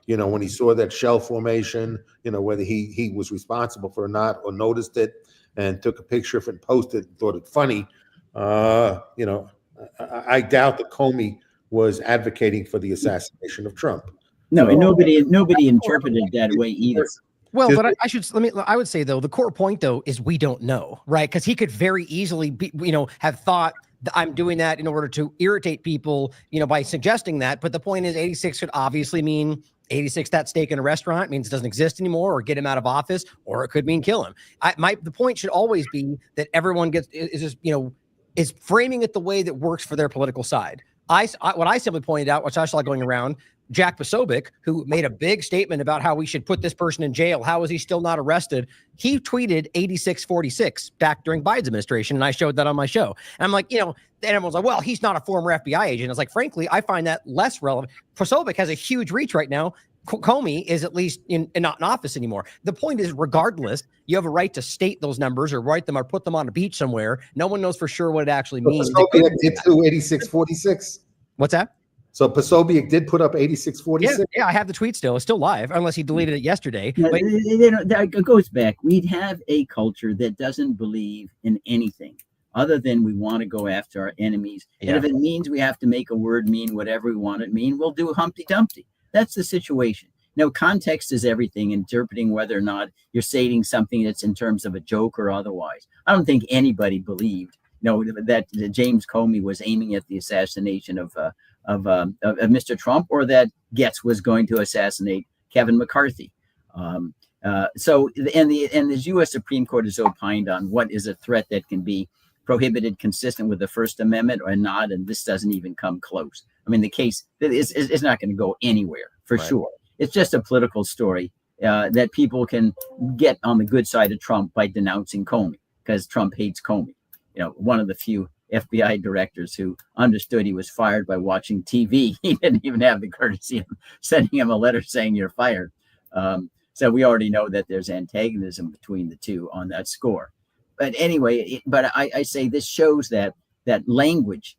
you know, when he saw that shell formation, you know, whether he was responsible for it or not, or noticed it and took a picture of it and posted it, thought it funny, you know, I doubt that Comey was advocating for the assassination of Trump. No, and nobody interpreted it that way either. Well, but I would say though, the core point though is we don't know, right? Because he could very easily be, you know, have thought that I'm doing that in order to irritate people, you know, by suggesting that. But the point is 86 could obviously mean 86 that steak in a restaurant means it doesn't exist anymore, or get him out of office, or it could mean kill him. The point should always be that everyone is framing it the way that works for their political side. What I simply pointed out, which I saw going around, Jack Posobiec, who made a big statement about how we should put this person in jail. How is he still not arrested? He tweeted 8646 back during Biden's administration, and I showed that on my show. And I'm like, you know, and everyone's like, well, he's not a former FBI agent. I was like, frankly, I find that less relevant. Posobiec has a huge reach right now. Comey is at least not in office anymore. The point is, regardless, you have a right to state those numbers or write them or put them on a beach somewhere. No one knows for sure what it actually means. Posobiec did do 8646. What's that? So Posobiec did put up 8646. Yeah, I have the tweet still. It's still live, unless he deleted it yesterday. Yeah, but that goes back. We'd have a culture that doesn't believe in anything other than we want to go after our enemies. Yeah. And if it means we have to make a word mean whatever we want it to mean, we'll do Humpty Dumpty. That's the situation. Now, context is everything, interpreting whether or not you're saying something that's in terms of a joke or otherwise. I don't think anybody believed, that James Comey was aiming at the assassination of Mr. Trump, or that Getz was going to assassinate Kevin McCarthy. And the U.S. Supreme Court has opined on what is a threat that can be prohibited consistent with the First Amendment or not, and this doesn't even come close. I mean, the case is not going to go anywhere for sure. It's just a political story that people can get on the good side of Trump by denouncing Comey, because Trump hates Comey. You know, one of the few FBI directors who understood he was fired by watching TV. He didn't even have the courtesy of sending him a letter saying you're fired. So we already know that there's antagonism between the two on that score. But anyway, I say this shows that language,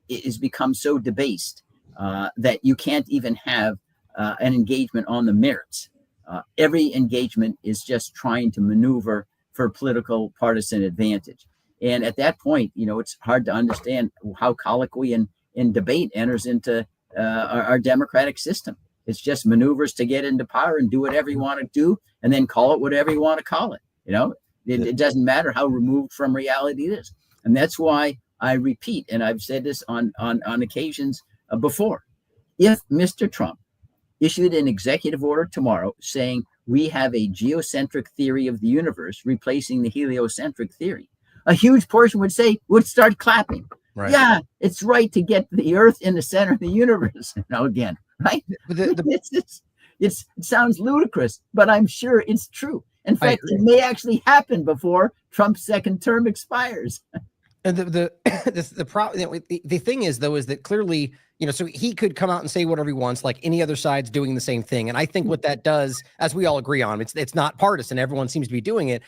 is become so debased that you can't even have an engagement on the merits. Every engagement is just trying to maneuver for political partisan advantage. And at that point, it's hard to understand how colloquy and debate enters into our democratic system. It's just maneuvers to get into power and do whatever you want to do, and then call it whatever you want to call it. It doesn't matter how removed from reality it is. And that's why I repeat, and I've said this on occasions before, if Mr. Trump issued an executive order tomorrow saying we have a geocentric theory of the universe replacing the heliocentric theory, a huge portion would start clapping. Right. Yeah, it's right to get the Earth in the center of the universe. Again, right? It sounds ludicrous, but I'm sure it's true. In fact, it may actually happen before Trump's second term expires. And the problem, the thing is though, is that clearly, so he could come out and say whatever he wants, like any other side's doing the same thing. And I think what that does, as we all agree on, it's not partisan. Everyone seems to be doing it.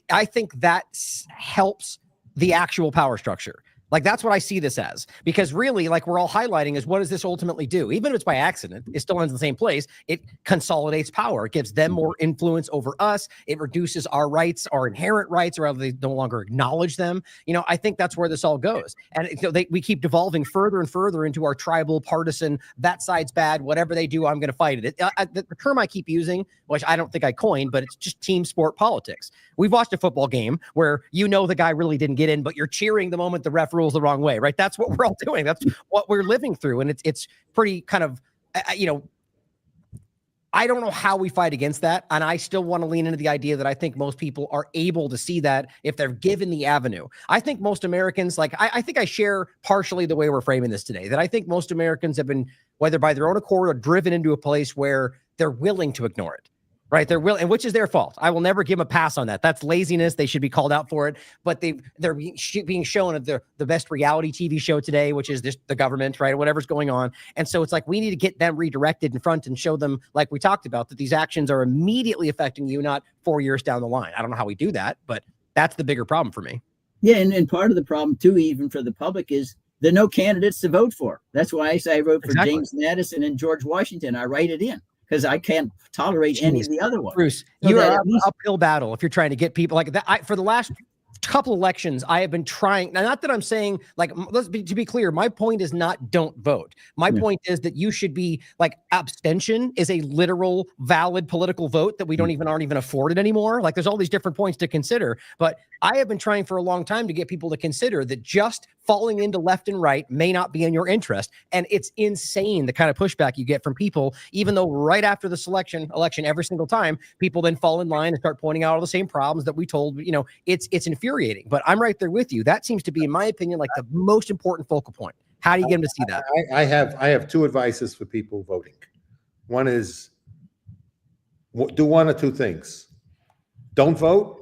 I think that helps the actual power structure. Like, that's what I see this as, because really, like, we're all highlighting is what does this ultimately do? Even if it's by accident, it still ends in the same place. It consolidates power. It gives them more influence over us. It reduces our rights, our inherent rights, or rather they no longer acknowledge them. I think that's where this all goes. And we keep devolving further and further into our tribal, partisan, that side's bad, whatever they do, I'm going to fight it. The term I keep using, which I don't think I coined, but it's just team sport politics. We've watched a football game where the guy really didn't get in, but you're cheering the moment the ref rules the wrong way, right? That's what we're all doing. That's what we're living through. And it's pretty kind of, I don't know how we fight against that. And I still want to lean into the idea that I think most people are able to see that if they're given the avenue. I think most Americans, I think I share partially the way we're framing this today, that I think most Americans have been, whether by their own accord or driven into a place where they're willing to ignore it. Right. They're willing, and which is their fault. I will never give them a pass on that. That's laziness. They should be called out for it. But they're being shown at the best reality TV show today, which is the government, right? Whatever's going on. And so it's like, we need to get them redirected in front and show them, like we talked about, that these actions are immediately affecting you, not 4 years down the line. I don't know how we do that, but that's the bigger problem for me. Yeah. And part of the problem too, even for the public, is there are no candidates to vote for. That's why I say I wrote for James Madison and George Washington. I write it in, because I can't tolerate any of the other ones. Bruce, you're an uphill battle if you're trying to get people like that. For the last couple elections, I have been trying. Now, not that I'm saying, to be clear, my point is not don't vote. My point is that you should be abstention is a literal, valid political vote that we aren't even afforded anymore. There's all these different points to consider. But I have been trying for a long time to get people to consider that just falling into left and right may not be in your interest. And it's insane the kind of pushback you get from people, even though right after the election, every single time, people then fall in line and start pointing out all the same problems that we told. It's infuriating. But I'm right there with you. That seems to be, in my opinion, the most important focal point. How do you get them to see that? I have two advices for people voting. One is do one or two things. Don't vote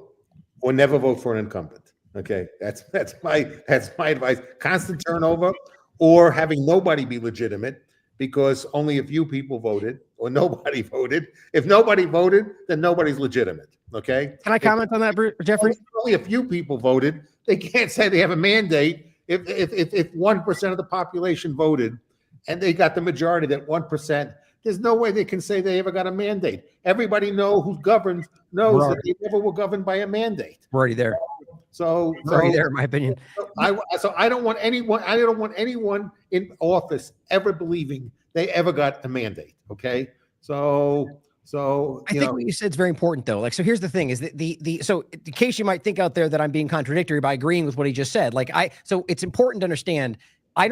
or never vote for an incumbent. Okay, that's my advice. Constant turnover or having nobody be legitimate because only a few people voted or nobody voted. If nobody voted, then nobody's legitimate. Okay. Can I comment on that, Jeffrey? Only a few people voted. They can't say they have a mandate. If 1% of the population voted and they got the majority, that 1%, there's no way they can say they ever got a mandate. Everybody who's governed knows that they never were governed by a mandate. We're already there. So already there, in my opinion. I don't want anyone in office ever believing they ever got a mandate. Okay. So I think what you said is very important, though. So here's the thing: is that so in case you might think out there that I'm being contradictory by agreeing with what he just said, so it's important to understand. I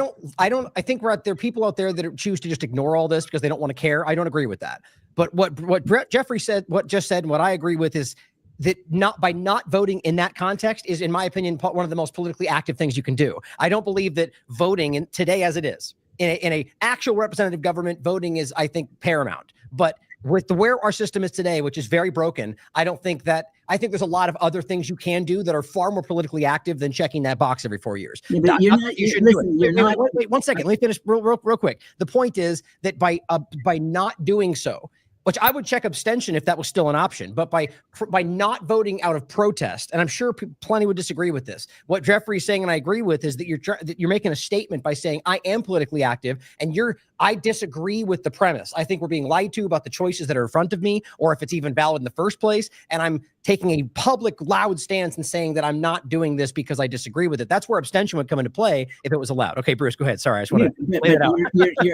think there are people out there that choose to just ignore all this because they don't want to care. I don't agree with that. But what Jeffrey said, and what I agree with is that by not voting in that context is, in my opinion, one of the most politically active things you can do. I don't believe that voting today, as it is in a actual representative government, voting is, I think, paramount. But with where our system is today, which is very broken, I think there's a lot of other things you can do that are far more politically active than checking that box every 4 years. Yeah, Wait 1 second. Let me finish real quick. The point is that by not doing so, which I would check abstention if that was still an option, but by not voting out of protest, and I'm sure plenty would disagree with this. What Jeffrey's saying, and I agree with, is that you're making a statement by saying I am politically active, and I disagree with the premise. I think we're being lied to about the choices that are in front of me, or if it's even valid in the first place. And I'm taking a public, loud stance and saying that I'm not doing this because I disagree with it. That's where abstention would come into play if it was allowed. Okay, Bruce, go ahead. Sorry, I just want to lay it out.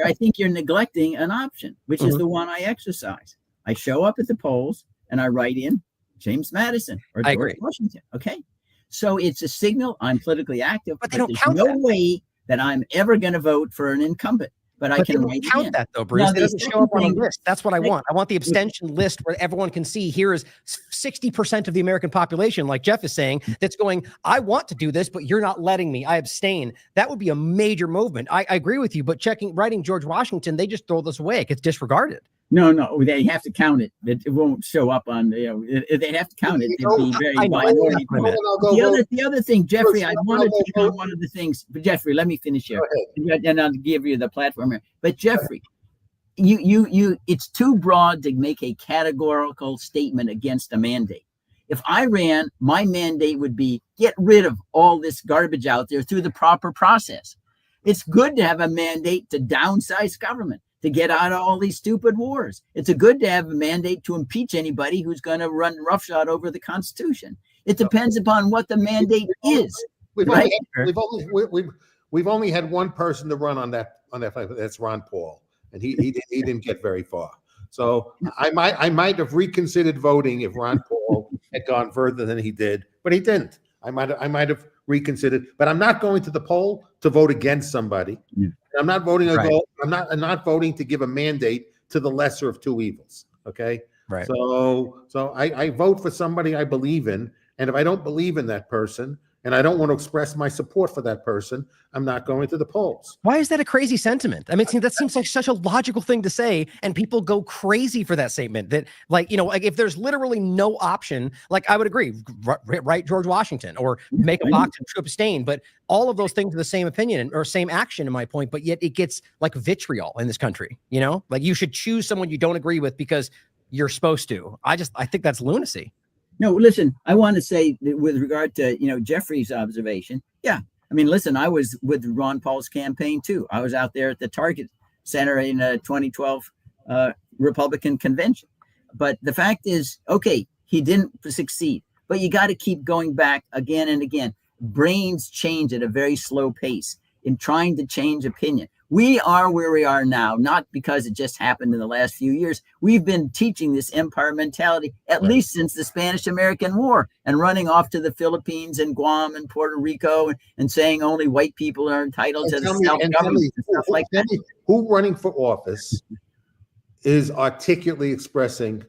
I think you're neglecting an option, which is the one I exercise. I show up at the polls and I write in James Madison or George Washington. Okay, so it's a signal I'm politically active, but they don't there's count no that way that I'm ever going to vote for an incumbent. but I But can they don't write it count in. that though, Bruce. Now, It the doesn't show second up on a thing- list. That's what I want. I want the abstention list where everyone can see here is 60% of the American population, like Jeff is saying, that's going, I want to do this, but you're not letting me. I abstain. That would be a major movement. I agree with you, but writing George Washington, they just throw this away. It gets disregarded. No, they have to count it. It won't show up on, they have to count it. It'd be very minority. The other thing, Jeffrey, I wanted to take on one of the things, but Jeffrey, let me finish here, and I'll give you the platform here. But Jeffrey, it's too broad to make a categorical statement against a mandate. If I ran, my mandate would be get rid of all this garbage out there through the proper process. It's good to have a mandate to downsize government, to get out of all these stupid wars. It's good to have a mandate to impeach anybody who's going to run roughshod over the Constitution. It depends upon what the mandate is. We've right? only had one person to run on that. That's Ron Paul, and he didn't get very far. So I might have reconsidered voting if Ron Paul had gone further than he did, but he didn't. I might have reconsidered, but I'm not going to the poll to vote against somebody. Yeah. I'm not voting. Right. I'm not voting to give a mandate to the lesser of two evils. Okay. Right. So I vote for somebody I believe in, and if I don't believe in that person, and I don't want to express my support for that person, I'm not going to the polls. Why is that a crazy sentiment? I mean, that seems like such a logical thing to say, and people go crazy for that statement. That, like, if there's literally no option, like, I would agree, write George Washington or make a box and to abstain. But all of those things are the same opinion or same action, in my point. But yet it gets like vitriol in this country. Like you should choose someone you don't agree with because you're supposed to. I think that's lunacy. No, listen, I want to say that with regard to, Jeffrey's observation. Yeah. I mean, listen, I was with Ron Paul's campaign too. I was out there at the Target Center in 2012 Republican convention. But the fact is, okay, he didn't succeed, but you got to keep going back again and again. Brains change at a very slow pace in trying to change opinion. We are where we are now, not because it just happened in the last few years. We've been teaching this empire mentality at least since the Spanish-American War, and running off to the Philippines and Guam and Puerto Rico and saying only white people are entitled to the self-government and stuff like that. Who running for office is articulately expressing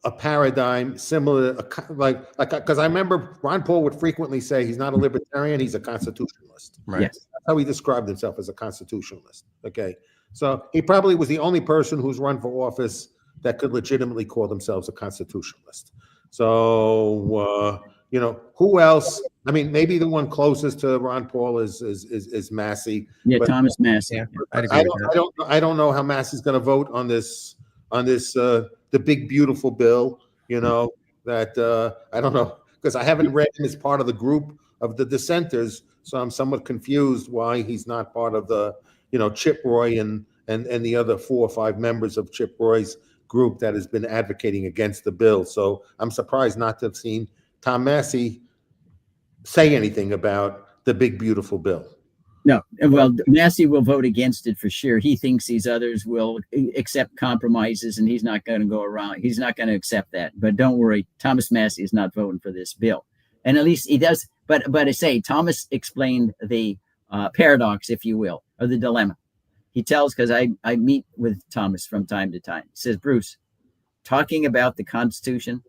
a paradigm similar, like because I remember Ron Paul would frequently say he's not a libertarian, he's a constitutionalist. Right. Yes. That's how he described himself, as a constitutionalist. Okay. So he probably was the only person who's run for office that could legitimately call themselves a constitutionalist. So who else? I mean, maybe the one closest to Ron Paul is Massey. Yeah, Thomas Massey. Yeah, I don't know how Massey's going to vote on this the big beautiful bill. That I don't know, because I haven't read him as part of the group of the dissenters, so I'm somewhat confused why he's not part of the Chip Roy and the other 4 or 5 members of Chip Roy's group that has been advocating against the bill. So I'm surprised not to have seen Tom Massey say anything about the big beautiful bill. No, well, Massey will vote against it for sure. He thinks these others will accept compromises, and he's not going to go around. He's not going to accept that. But don't worry, Thomas Massey is not voting for this bill, and at least he does. But I say Thomas explained the paradox, if you will, or the dilemma. He tells, because I meet with Thomas from time to time. He says, Bruce, talking about the Constitution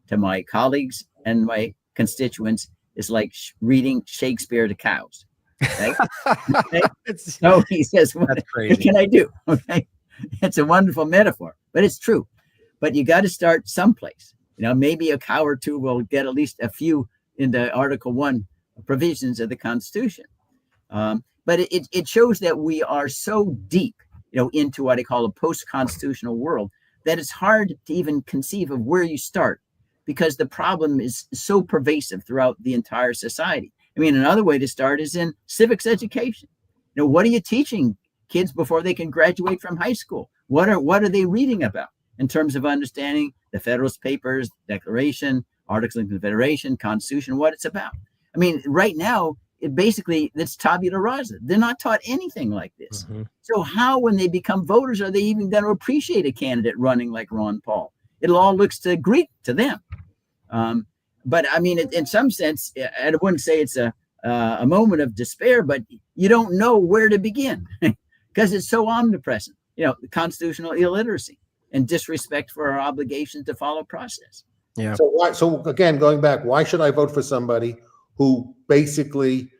to my colleagues and my constituents is like reading Shakespeare to cows. Okay? Okay? So he says, what can I do? Okay. It's a wonderful metaphor, but it's true. But you got to start someplace. Maybe a cow or two will get at least a few in the Article 1 provisions of the Constitution. But it shows that we are so deep, into what I call a post-constitutional world, that it's hard to even conceive of where you start, because the problem is so pervasive throughout the entire society. I mean, another way to start is in civics education. What are you teaching kids before they can graduate from high school? What are they reading about in terms of understanding the Federalist Papers, Declaration, Articles of Confederation, Constitution, what it's about? I mean, right now, it's tabula rasa. They're not taught anything like this. Mm-hmm. So how, when they become voters, are they even going to appreciate a candidate running like Ron Paul? It all looks Greek to them. But I mean, in some sense, I wouldn't say it's a a moment of despair, but you don't know where to begin because it's so omnipresent. Constitutional illiteracy and disrespect for our obligation to follow process. Yeah. So again, going back, why should I vote for somebody who basically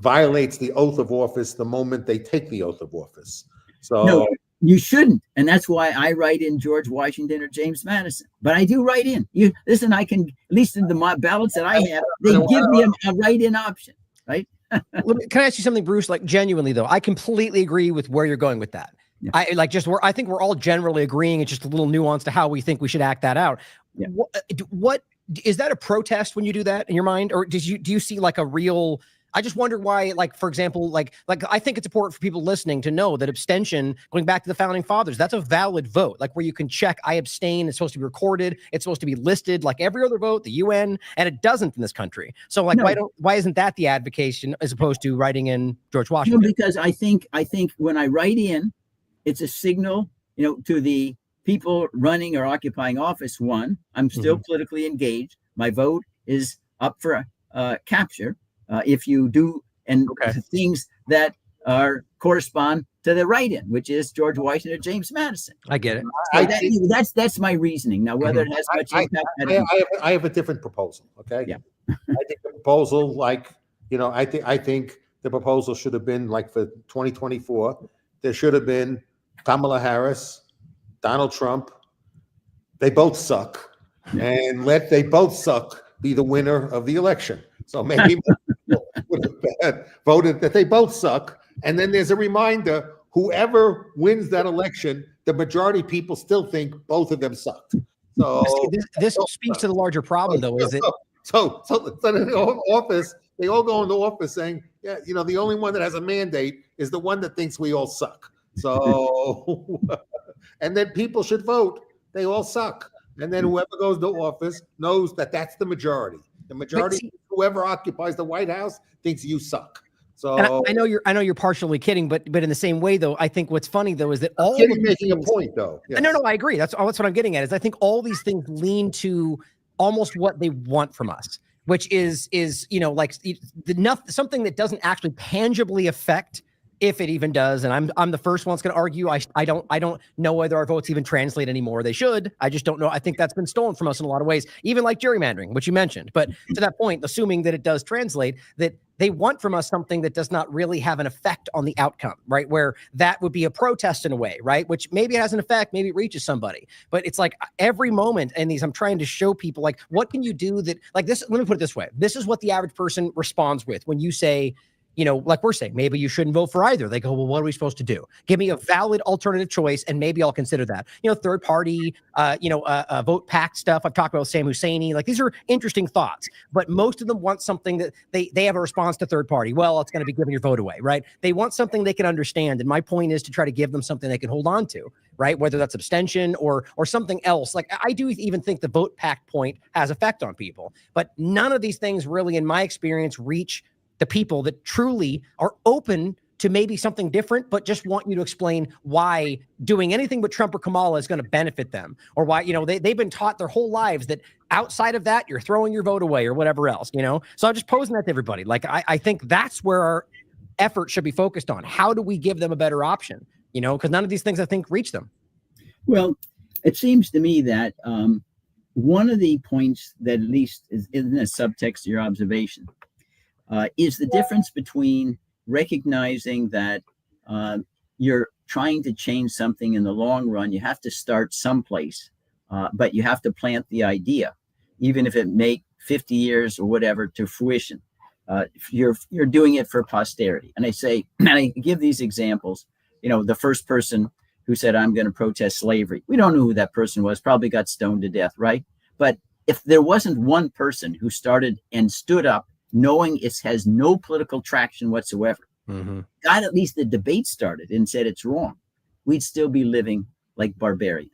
violates the oath of office the moment they take the oath of office? So no, you shouldn't, and that's why I write in George Washington or James Madison. But I do write in. You listen. I can, at least in the ballots that I have, they give me a write-in option, right? Can I ask you something, Bruce? Like, genuinely though, I completely agree with where you're going with that. Yeah. I think we're all generally agreeing. It's just a little nuance to how we think we should act that out. Yeah. What is that a protest when you do that in your mind, or do you see like a real? I just wonder why, like, for example, like I think it's important for people listening to know that abstention, going back to the founding fathers, that's a valid vote, like where you can check, I abstain. It's supposed to be recorded. It's supposed to be listed like every other vote, the UN, and it doesn't in this country. So like, why isn't that the advocation as opposed to writing in George Washington? No, because I think when I write in, it's a signal, to the people running or occupying office. One, I'm still politically engaged. My vote is up for capture. If you do, and things that correspond to the write-in, which is George Washington or James Madison. I get it. So that's my reasoning. Now, whether it has much impact, I have a different proposal. Okay. Yeah. I think the proposal, like, I think the proposal should have been like for 2024. There should have been Kamala Harris, Donald Trump. They both suck, and let they both suck be the winner of the election. So maybe would have voted that they both suck. And then there's a reminder, whoever wins that election, the majority of people still think both of them sucked. So this speaks to the larger problem, though, is it? So in the office, they all go into office saying, yeah, the only one that has a mandate is the one that thinks we all suck. So, and then people should vote. They all suck. And then whoever goes to office knows that that's the majority. The majority, whoever occupies the White House, thinks you suck. So I know you're partially kidding, but in the same way, though, I think what's funny though is that making a point, though. Yes. No, I agree. That's what I'm getting at. Is I think all these things lean to almost what they want from us, which is like something that doesn't actually tangibly affect, if it even does. And I'm the first one that's going to argue. I don't know whether our votes even translate anymore. They should. I just don't know. I think that's been stolen from us in a lot of ways, even like gerrymandering, which you mentioned. But to that point, assuming that it does translate, that they want from us something that does not really have an effect on the outcome, right? Where that would be a protest in a way, right? Which maybe has an effect, maybe it reaches somebody. But it's like every moment in these, I'm trying to show people, like, what can you do that, like this, let me put it this way. This is what the average person responds with when you say, like we're saying, maybe you shouldn't vote for either. They go, well, what are we supposed to do? Give me a valid alternative choice, and maybe I'll consider that. Third party, vote pact stuff. I've talked about Sam Husseini. Like, these are interesting thoughts, but most of them want something that they have a response to third party. Well, it's going to be giving your vote away, right? They want something they can understand. And my point is to try to give them something they can hold on to, right? Whether that's abstention or something else. Like, I do even think the vote pact point has effect on people, but none of these things really, in my experience, reach the people that truly are open to maybe something different, but just want you to explain why doing anything but Trump or Kamala is going to benefit them, or why, they've been taught their whole lives that outside of that, you're throwing your vote away or whatever else, So I'm just posing that to everybody. Like, I think that's where our effort should be focused on. How do we give them a better option? Because none of these things, I think, reach them. Well, it seems to me that one of the points that at least is in a subtext to your observation is the difference between recognizing that you're trying to change something in the long run. You have to start someplace, but you have to plant the idea, even if it may 50 years or whatever to fruition. You're doing it for posterity. And I give these examples. The first person who said, I'm going to protest slavery. We don't know who that person was, probably got stoned to death, right? But if there wasn't one person who started and stood up knowing it has no political traction whatsoever, got at least the debate started and said it's wrong, we'd still be living like barbarians.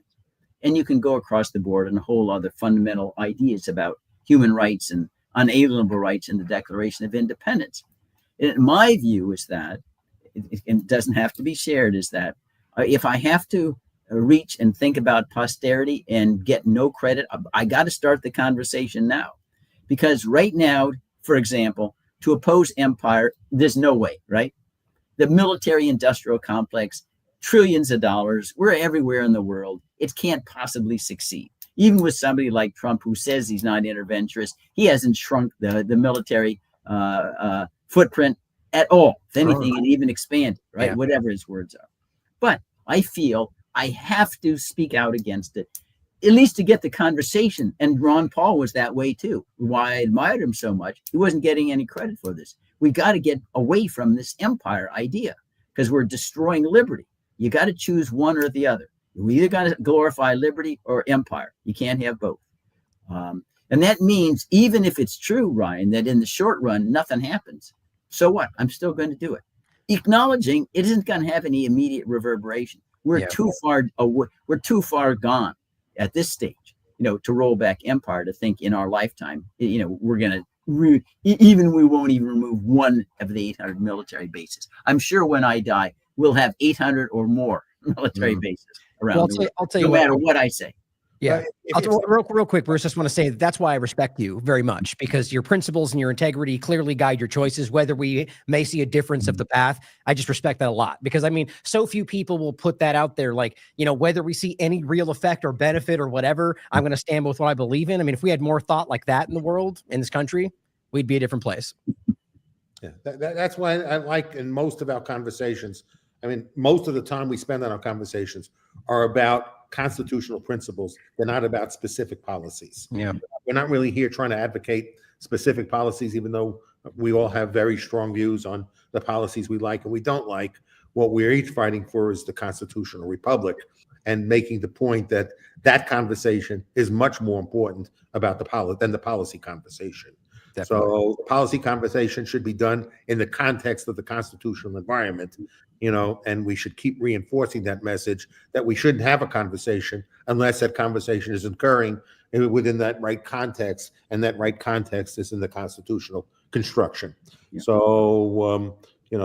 And you can go across the board and a whole other fundamental ideas about human rights and unalienable rights in the Declaration of Independence. And my view is that, it doesn't have to be shared, is that if I have to reach and think about posterity and get no credit, I got to start the conversation now. Because right now, for example, to oppose empire, there's no way, right? The military industrial complex, trillions of dollars, we're everywhere in the world. It can't possibly succeed. Even with somebody like Trump, who says he's not interventionist, he hasn't shrunk the military footprint at all. If anything, it even expanded, right? Yeah. Whatever his words are. But I feel I have to speak out against it, at least to get the conversation. And Ron Paul was that way too. Why I admired him so much, he wasn't getting any credit for this. We got to get away from this empire idea because we're destroying liberty. You got to choose one or the other. We either got to glorify liberty or empire. You can't have both. And that means, even if it's true, Ryan, that in the short run, nothing happens. So what? I'm still going to do it. Acknowledging it isn't going to have any immediate reverberation. We're too far away. We're too far gone at this stage, to roll back empire, to think in our lifetime, we're going to we won't even remove one of the 800 military bases. I'm sure when I die, we'll have 800 or more military bases around the world. I'll tell no you matter what I say. Yeah. Real quick, Bruce, just want to say that's why I respect you very much, because your principles and your integrity clearly guide your choices, whether we may see a difference of the path. I just respect that a lot, because I mean, so few people will put that out there. Like, whether we see any real effect or benefit or whatever, I'm going to stand with what I believe in. I mean, if we had more thought like that in the world, in this country, we'd be a different place. Yeah, that's why I like, in most of our conversations, I mean, most of the time we spend on our conversations are about constitutional principles. They're not about specific policies. Yeah. We're not really here trying to advocate specific policies, even though we all have very strong views on the policies we like and we don't like. What we're each fighting for is the constitutional republic, and making the point that that conversation is much more important about than the policy conversation. Definitely. So the policy conversation should be done in the context of the constitutional environment, and we should keep reinforcing that message that we shouldn't have a conversation unless that conversation is occurring within that right context, and that right context is in the constitutional construction. Yeah. So,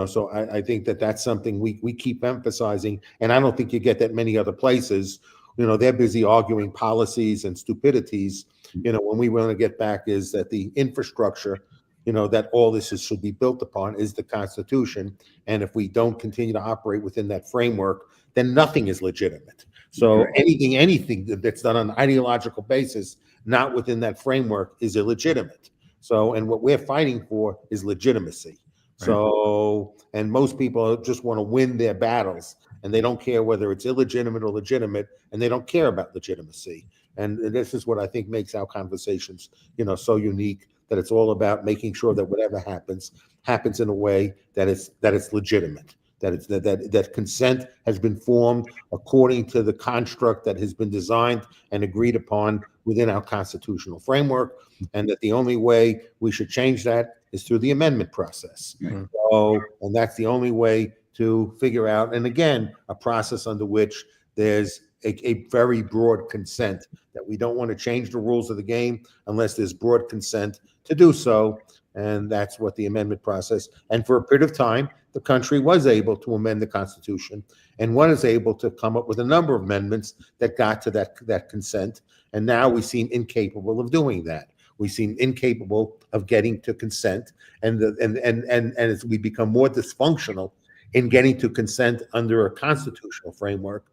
so I think that that's something we keep emphasizing, and I don't think you get that many other places. They're busy arguing policies and stupidities. When we want to get back is that the infrastructure, that all this should be built upon is the Constitution. And if we don't continue to operate within that framework, then nothing is legitimate. So anything that's done on an ideological basis, not within that framework, is illegitimate. So, and what we're fighting for is legitimacy. Right. So, and most people just want to win their battles, and they don't care whether it's illegitimate or legitimate, and they don't care about legitimacy. And this is what I think makes our conversations, so unique, that it's all about making sure that whatever happens in a way that it's legitimate, that consent has been formed according to the construct that has been designed and agreed upon within our constitutional framework, and that the only way we should change that is through the amendment process. Mm-hmm. So, and that's the only way to figure out, and again, a process under which there's a very broad consent, that we don't want to change the rules of the game unless there's broad consent to do so. And that's what the amendment process. And for a period of time, the country was able to amend the Constitution, and one is able to come up with a number of amendments that got to that consent. And now we seem incapable of doing that. We seem incapable of getting to consent, and as we become more dysfunctional in getting to consent under a constitutional framework,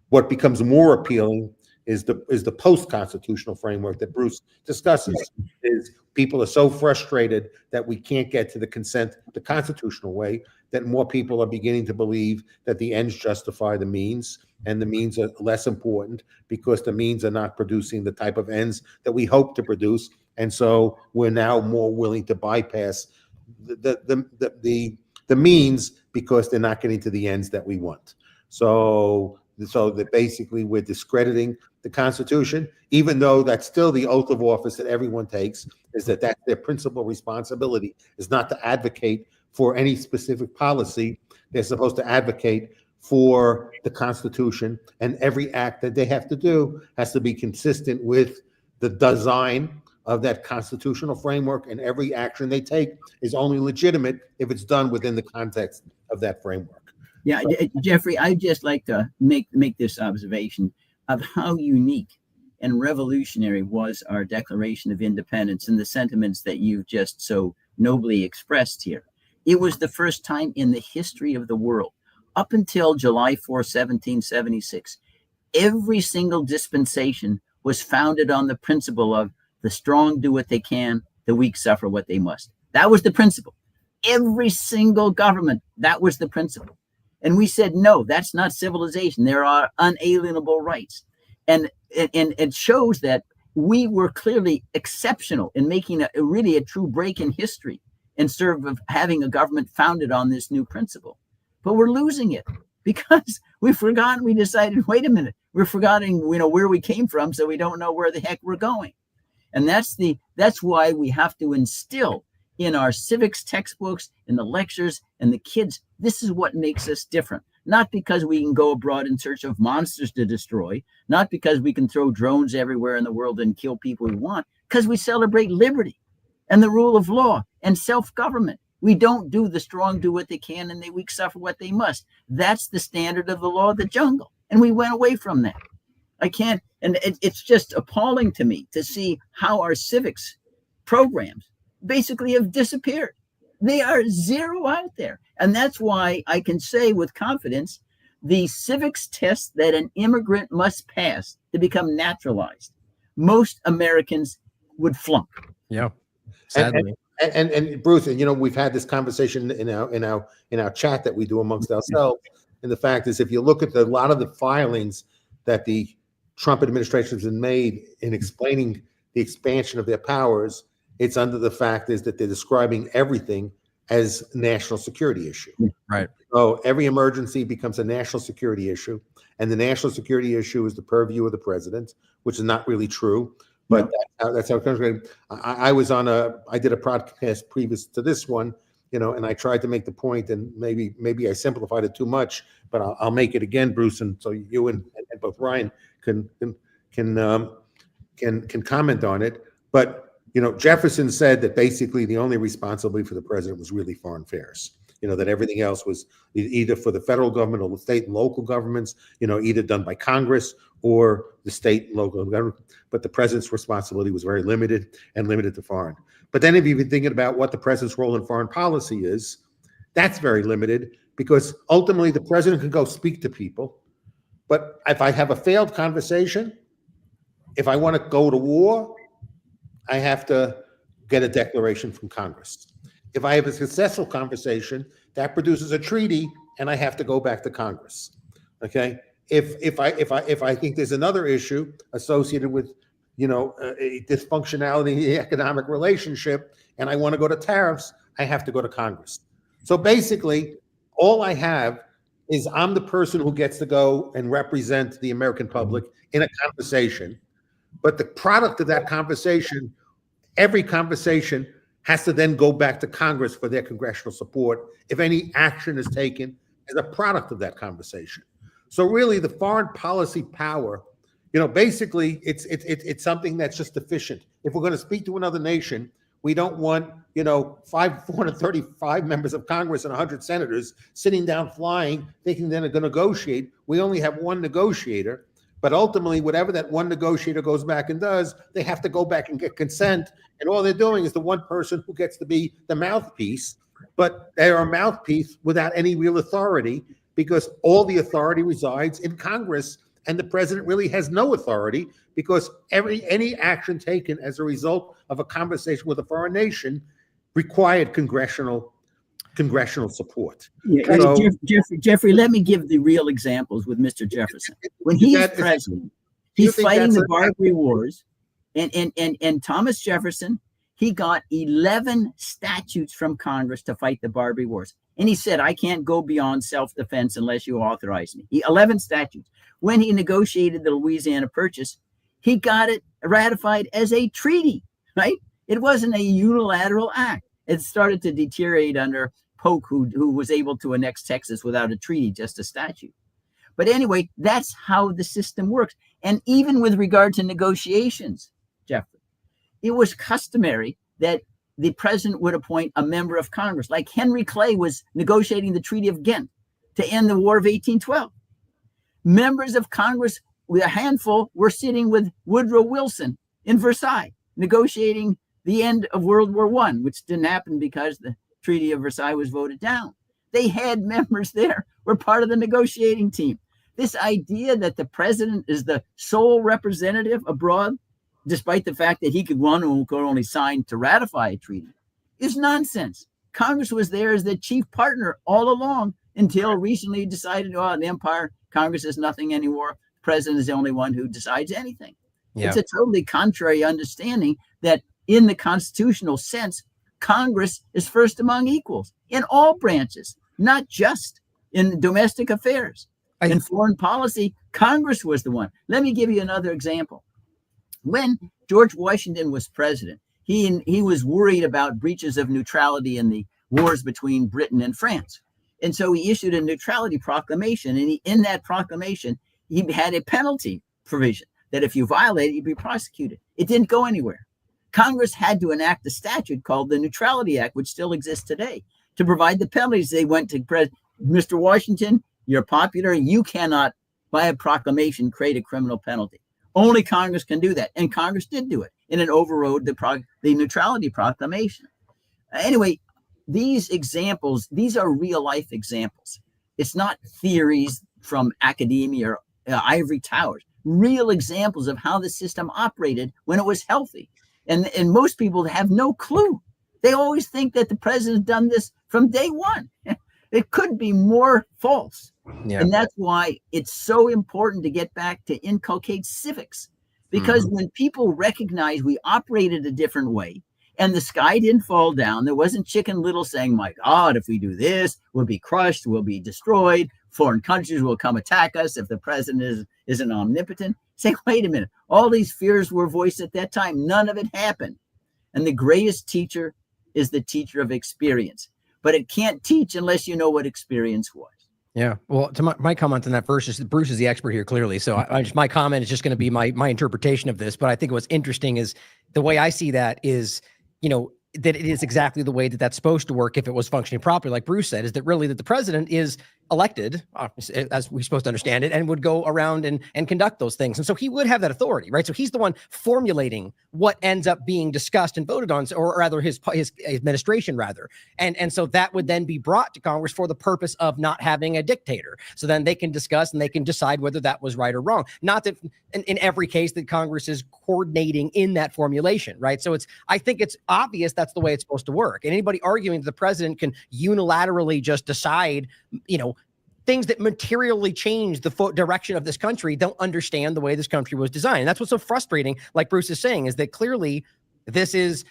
what becomes more appealing is the post-constitutional framework that Bruce discusses. Is people are so frustrated that we can't get to the consent the constitutional way, that more people are beginning to believe that the ends justify the means, and the means are less important because the means are not producing the type of ends that we hope to produce. And so we're now more willing to bypass the means because they're not getting to the ends that we want. So that basically we're discrediting the Constitution, even though that's still the oath of office that everyone takes, is that's their principal responsibility, is not to advocate for any specific policy. They're supposed to advocate for the Constitution, and every act that they have to do has to be consistent with the design of that constitutional framework, and every action they take is only legitimate if it's done within the context of that framework. Yeah, Jeffrey, I'd just like to make this observation of how unique and revolutionary was our Declaration of Independence, and the sentiments that you've just so nobly expressed here. It was the first time in the history of the world, up until July 4, 1776, every single dispensation was founded on the principle of the strong do what they can, the weak suffer what they must. That was the principle. Every single government, that was the principle. And we said, no, that's not civilization. There are unalienable rights. And it shows that we were clearly exceptional in making really a true break in history in service of having a government founded on this new principle. But we're losing it because we've forgotten. We decided, wait a minute, we're forgetting, where we came from, so we don't know where the heck we're going. And that's why we have to instill in our civics textbooks, in the lectures, and the kids, this is what makes us different. Not because we can go abroad in search of monsters to destroy, not because we can throw drones everywhere in the world and kill people we want, because we celebrate liberty and the rule of law and self-government. We don't do the strong do what they can and the weak suffer what they must. That's the standard of the law of the jungle. And we went away from that. I can't, and it's just appalling to me to see how our civics programs basically have disappeared. They are zero out there. And that's why I can say with confidence, the civics test that an immigrant must pass to become naturalized, most Americans would flunk. Yeah, sadly. And Bruce, and we've had this conversation in our chat that we do amongst ourselves. And the fact is, if you look at a lot of the filings that the Trump administration has made in explaining the expansion of their powers, it's under the fact is that they're describing everything as a national security issue. Right. So every emergency becomes a national security issue, and the national security issue is the purview of the president, which is not really true. But that's how it comes. I did a podcast previous to this one, and I tried to make the point, and maybe I simplified it too much, but I'll make it again, Bruce, and so you and both Ryan can comment on it. But Jefferson said that basically the only responsibility for the president was really foreign affairs. That everything else was either for the federal government or the state and local governments, either done by Congress or the state and local government. But the president's responsibility was very limited and limited to foreign. But then if you've been thinking about what the president's role in foreign policy is, that's very limited because ultimately the president can go speak to people. But if I have a failed conversation, if I want to go to war, I have to get a declaration from Congress. If I have a successful conversation, that produces a treaty, and I have to go back to Congress. Okay. If I think there's another issue associated with a dysfunctionality in the economic relationship, and I want to go to tariffs, I have to go to Congress. So basically, all I have is I'm the person who gets to go and represent the American public in a conversation. But the product of that conversation, every conversation has to then go back to Congress for their congressional support if any action is taken as a product of that conversation. So really the foreign policy power, basically it's something that's just efficient. If we're going to speak to another nation, we don't want, 435 members of Congress and 100 senators sitting down flying, thinking they're going to negotiate. We only have one negotiator. But ultimately, whatever that one negotiator goes back and does, they have to go back and get consent. And all they're doing is the one person who gets to be the mouthpiece. But they're a mouthpiece without any real authority because all the authority resides in Congress. And the president really has no authority because any action taken as a result of a conversation with a foreign nation required congressional support. Yeah, so, Jeffrey, let me give the real examples with Mr. Jefferson. When he's president, he's fighting the Barbary Wars, and Thomas Jefferson, he got 11 statutes from Congress to fight the Barbary Wars. And he said, I can't go beyond self-defense unless you authorize me. 11 statutes. When he negotiated the Louisiana Purchase, he got it ratified as a treaty, right? It wasn't a unilateral act. It started to deteriorate under Polk, who was able to annex Texas without a treaty, just a statute. But anyway, that's how the system works. And even with regard to negotiations, Jeffrey, it was customary that the president would appoint a member of Congress, like Henry Clay was negotiating the Treaty of Ghent to end the War of 1812. Members of Congress, with a handful, were sitting with Woodrow Wilson in Versailles, negotiating the end of World War I, which didn't happen because the Treaty of Versailles was voted down. They had members there, were part of the negotiating team. This idea that the president is the sole representative abroad, despite the fact that he could only sign to ratify a treaty, is nonsense. Congress was there as the chief partner all along until recently decided, oh, in the empire, Congress is nothing anymore. The president is the only one who decides anything. Yeah. It's a totally contrary understanding that in the constitutional sense, Congress is first among equals in all branches, not just in domestic affairs. In foreign policy, Congress was the one. Let me give you another example. When George Washington was president, he was worried about breaches of neutrality in the wars between Britain and France. And so he issued a neutrality proclamation. And in that proclamation, he had a penalty provision that if you violate it, you'd be prosecuted. It didn't go anywhere. Congress had to enact a statute called the Neutrality Act, which still exists today, to provide the penalties. They went to Mr. Washington, you're popular. You cannot, by a proclamation, create a criminal penalty. Only Congress can do that. And Congress did do it. And it overrode the Neutrality Proclamation. Anyway, these examples, these are real life examples. It's not theories from academia or ivory towers. Real examples of how the system operated when it was healthy. And most people have no clue. They always think that the president's done this from day one. It could be more false. Yeah. And that's why it's so important to get back to inculcate civics. Because when people recognize we operated a different way and the sky didn't fall down, there wasn't Chicken Little saying, my God, if we do this, we'll be crushed, we'll be destroyed. Foreign countries will come attack us if the president isn't omnipotent. Say, wait a minute. All these fears were voiced at that time. None of it happened. And the greatest teacher is the teacher of experience. But it can't teach unless you know what experience was. Yeah. Well, to my comment on that first is Bruce is the expert here, clearly. So my comment is just going to be my interpretation of this. But I think what's interesting is the way I see that is, that it is exactly the way that that's supposed to work if it was functioning properly. Like Bruce said, is that really that the president is elected, as we're supposed to understand it, and would go around and conduct those things. And so he would have that authority, right? So he's the one formulating what ends up being discussed and voted on, or rather his administration, rather. And so that would then be brought to Congress for the purpose of not having a dictator. So then they can discuss and they can decide whether that was right or wrong. Not that in every case that Congress is coordinating in that formulation, right? So I think it's obvious that's the way it's supposed to work. And anybody arguing that the president can unilaterally just decide, things that materially change the direction of this country, don't understand the way this country was designed. And that's what's so frustrating, like Bruce is saying, is that clearly this is,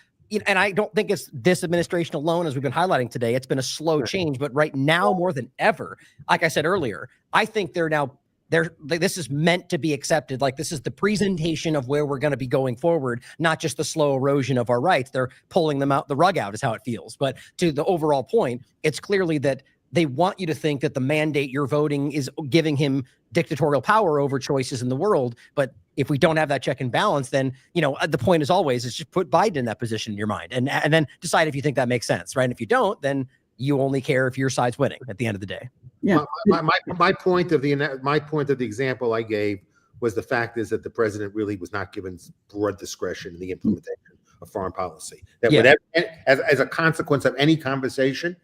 and I don't think it's this administration alone, as we've been highlighting today. It's been a slow change, but right now more than ever, like I said earlier, I think this is meant to be accepted. Like this is the presentation of where we're going to be going forward, not just the slow erosion of our rights. They're pulling them out, the rug out is how it feels. But to the overall point, it's clearly that they want you to think that the mandate you're voting is giving him dictatorial power over choices in the world. But if we don't have that check and balance, then, the point is always is just put Biden in that position in your mind and then decide if you think that makes sense, right? And if you don't, then you only care if your side's winning at the end of the day. Yeah. My point of the example I gave was the fact is that the president really was not given broad discretion in the implementation of foreign policy. That as a consequence of any conversation,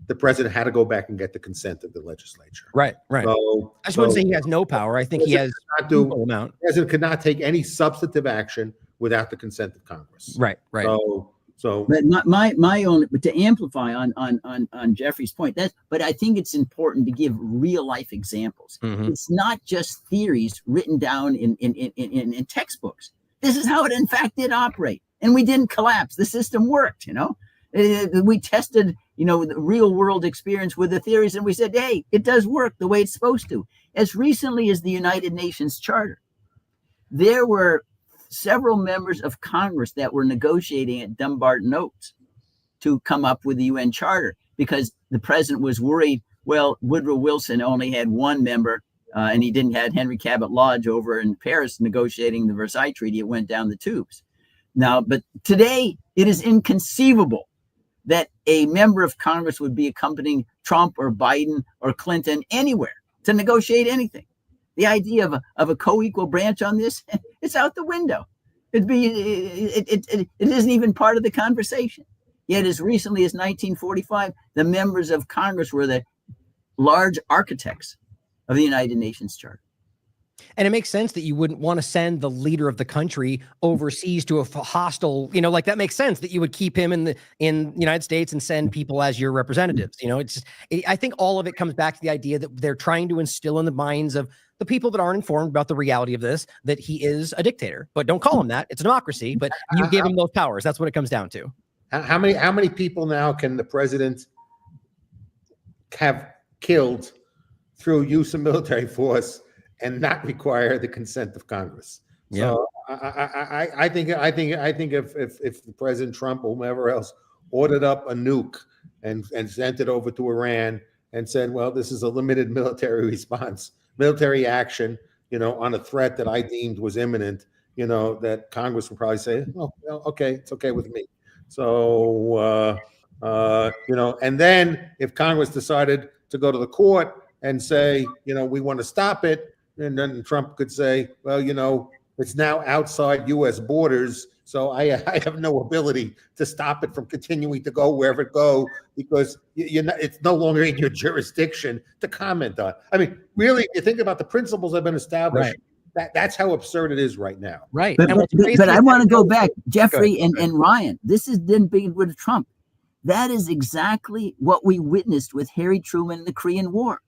the president had to go back and get the consent of the legislature. Right. So, I just wouldn't say he has no power. I think he has equal amount. The president could not take any substantive action without the consent of Congress. Right. So, but my only, but to amplify on Jeffrey's point, but I think it's important to give real life examples. It's not just theories written down in textbooks. This is how it in fact did operate, and we didn't collapse. The system worked. We tested, the real world experience with the theories, and we said, hey, it does work the way it's supposed to. As recently as the United Nations Charter, there were several members of Congress that were negotiating at Dumbarton Oaks to come up with the UN Charter because the president was worried. Well, Woodrow Wilson only had one member, and he didn't have Henry Cabot Lodge over in Paris negotiating the Versailles Treaty. It went down the tubes. Now, but today it is inconceivable that a member of Congress would be accompanying Trump or Biden or Clinton anywhere to negotiate anything. The idea of a co-equal branch on this, it's out the window. It isn't even part of the conversation. Yet as recently as 1945, the members of Congress were the large architects of the United Nations Charter. And it makes sense that you wouldn't want to send the leader of the country overseas to a hostile, like that makes sense that you would keep him in the United States and send people as your representatives. I think all of it comes back to the idea that they're trying to instill in the minds of the people that aren't informed about the reality of this, that he is a dictator. But don't call him that. It's a democracy, but you give him those powers. That's what it comes down to. How many people now can the president have killed through use of military force and not require the consent of Congress? Yeah. So I think if the President Trump or whomever else ordered up a nuke and sent it over to Iran and said, well, this is a limited military response, military action, on a threat that I deemed was imminent, that Congress would probably say, oh, well, okay, it's okay with me. So, and then if Congress decided to go to the court and say, we want to stop it, and then Trump could say, well, it's now outside U.S. borders, so I have no ability to stop it from continuing to go wherever it go, because it's no longer in your jurisdiction to comment on. I mean, really, you think about the principles that have been established. Right. That's how absurd it is right now. Right. But I want to go back, Jeffrey and Ryan. This is then big with Trump. That is exactly what we witnessed with Harry Truman in the Korean War.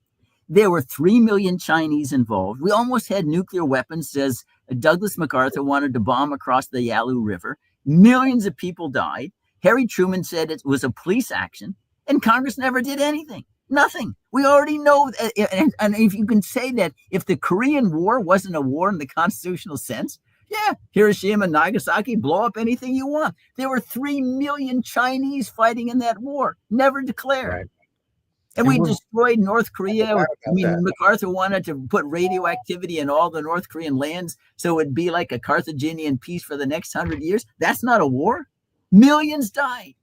There were 3 million Chinese involved. We almost had nuclear weapons, as Douglas MacArthur wanted to bomb across the Yalu River. Millions of people died. Harry Truman said it was a police action, and Congress never did anything. Nothing. We already know. And if you can say that if the Korean War wasn't a war in the constitutional sense, yeah, Hiroshima and Nagasaki, blow up anything you want. There were 3 million Chinese fighting in that war, never declared. Right. And we destroyed North Korea. MacArthur wanted to put radioactivity in all the North Korean lands so it'd be like a Carthaginian peace for the next 100 years. That's not a war. Millions died.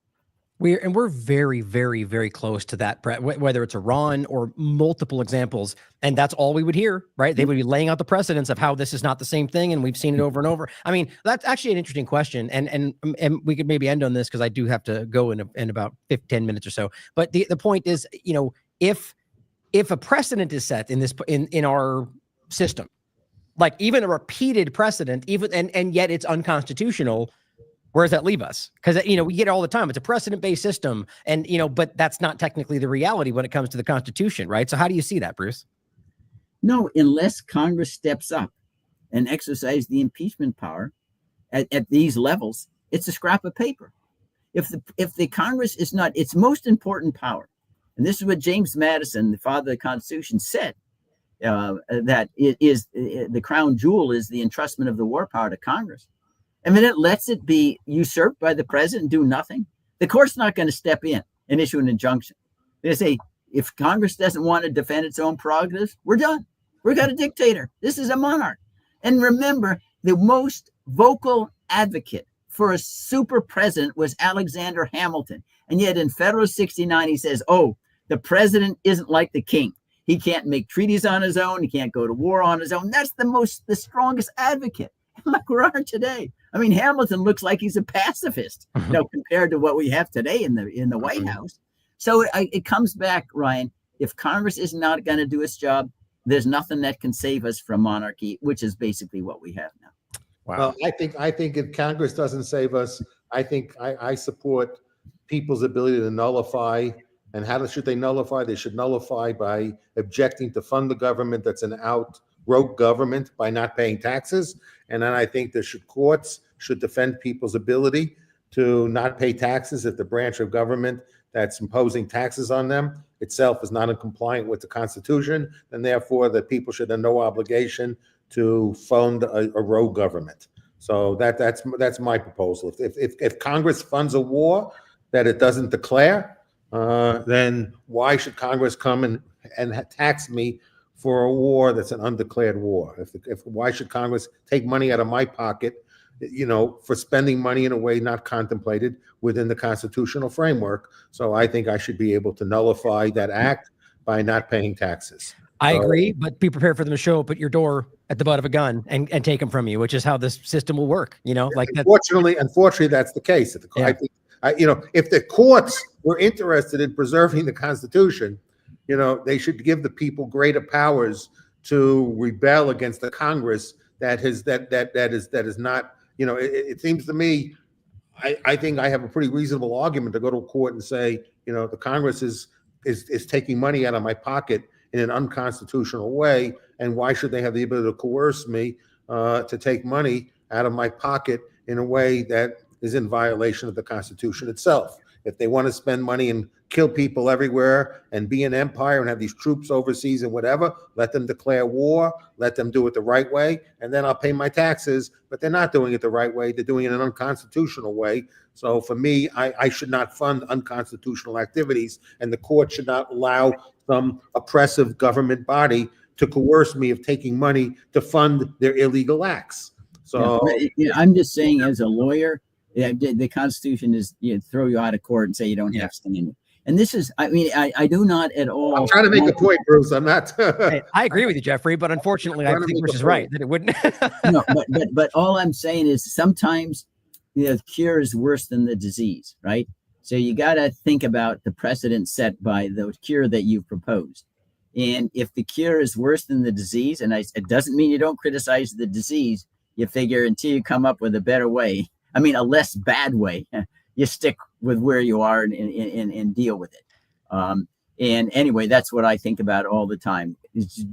We're very, very, very close to that, whether it's Iran or multiple examples. And that's all we would hear, right? They would be laying out the precedents of how this is not the same thing. And we've seen it over and over. I mean, that's actually an interesting question. And we could maybe end on this because I do have to go in about 10 minutes or so. But the point is, if a precedent is set in our system, like even a repeated precedent, and yet it's unconstitutional, where does that leave us? Because, we get it all the time. It's a precedent-based system. And, but that's not technically the reality when it comes to the Constitution, right? So how do you see that, Bruce? No, unless Congress steps up and exercise the impeachment power at these levels, it's a scrap of paper. If the Congress is not its most important power, and this is what James Madison, the father of the Constitution, said, that it is the crown jewel is the entrustment of the war power to Congress. I mean, it lets it be usurped by the president and do nothing. The court's not going to step in and issue an injunction. They say, if Congress doesn't want to defend its own prerogatives, we're done. We've got a dictator. This is a monarch. And remember, the most vocal advocate for a super president was Alexander Hamilton. And yet in Federalist 69, he says, the president isn't like the king. He can't make treaties on his own. He can't go to war on his own. That's the strongest advocate. Look where we are today. I mean, Hamilton looks like he's a pacifist, compared to what we have today in the White House. So it comes back, Ryan. If Congress is not going to do its job, there's nothing that can save us from monarchy, which is basically what we have now. Wow. Well, I think if Congress doesn't save us, I think I support people's ability to nullify. And how should they nullify? They should nullify by objecting to fund the government that's an rogue government by not paying taxes. And then I think courts should defend people's ability to not pay taxes if the branch of government that's imposing taxes on them itself is not in compliance with the Constitution, and therefore the people should have no obligation to fund a rogue government. So that's my proposal. If Congress funds a war that it doesn't declare, then why should Congress come and tax me for a war that's an undeclared war? Why should Congress take money out of my pocket, for spending money in a way not contemplated within the constitutional framework? So I think I should be able to nullify that act by not paying taxes. I agree, but be prepared for them to show up at your door at the butt of a gun and take them from you, which is how this system will work. Like that. Unfortunately, that's the case. Yeah. I think, if the courts were interested in preserving the Constitution, they should give the people greater powers to rebel against the Congress that is not. It seems to me, I think I have a pretty reasonable argument to go to a court and say, the Congress is taking money out of my pocket in an unconstitutional way, and why should they have the ability to coerce me to take money out of my pocket in a way that is in violation of the Constitution itself? If they want to spend money and kill people everywhere and be an empire and have these troops overseas and whatever, let them declare war, let them do it the right way, and then I'll pay my taxes. But they're not doing it the right way. They're doing it in an unconstitutional way. So for me, I should not fund unconstitutional activities, and the court should not allow some oppressive government body to coerce me of taking money to fund their illegal acts. So I'm just saying, as a lawyer, the Constitution is throw you out of court and say you don't have standing. And this is, I do not at all. I'm trying to make a point, Bruce. I'm not. Hey, I agree with you, Jeffrey, but unfortunately, I think Bruce is right that it wouldn't. No, but all I'm saying is sometimes the cure is worse than the disease, right? So you got to think about the precedent set by the cure that you've proposed. And if the cure is worse than the disease, and it doesn't mean you don't criticize the disease, you figure until you come up with a better way, a less bad way, you stick with where you are and deal with it. And anyway, that's what I think about all the time.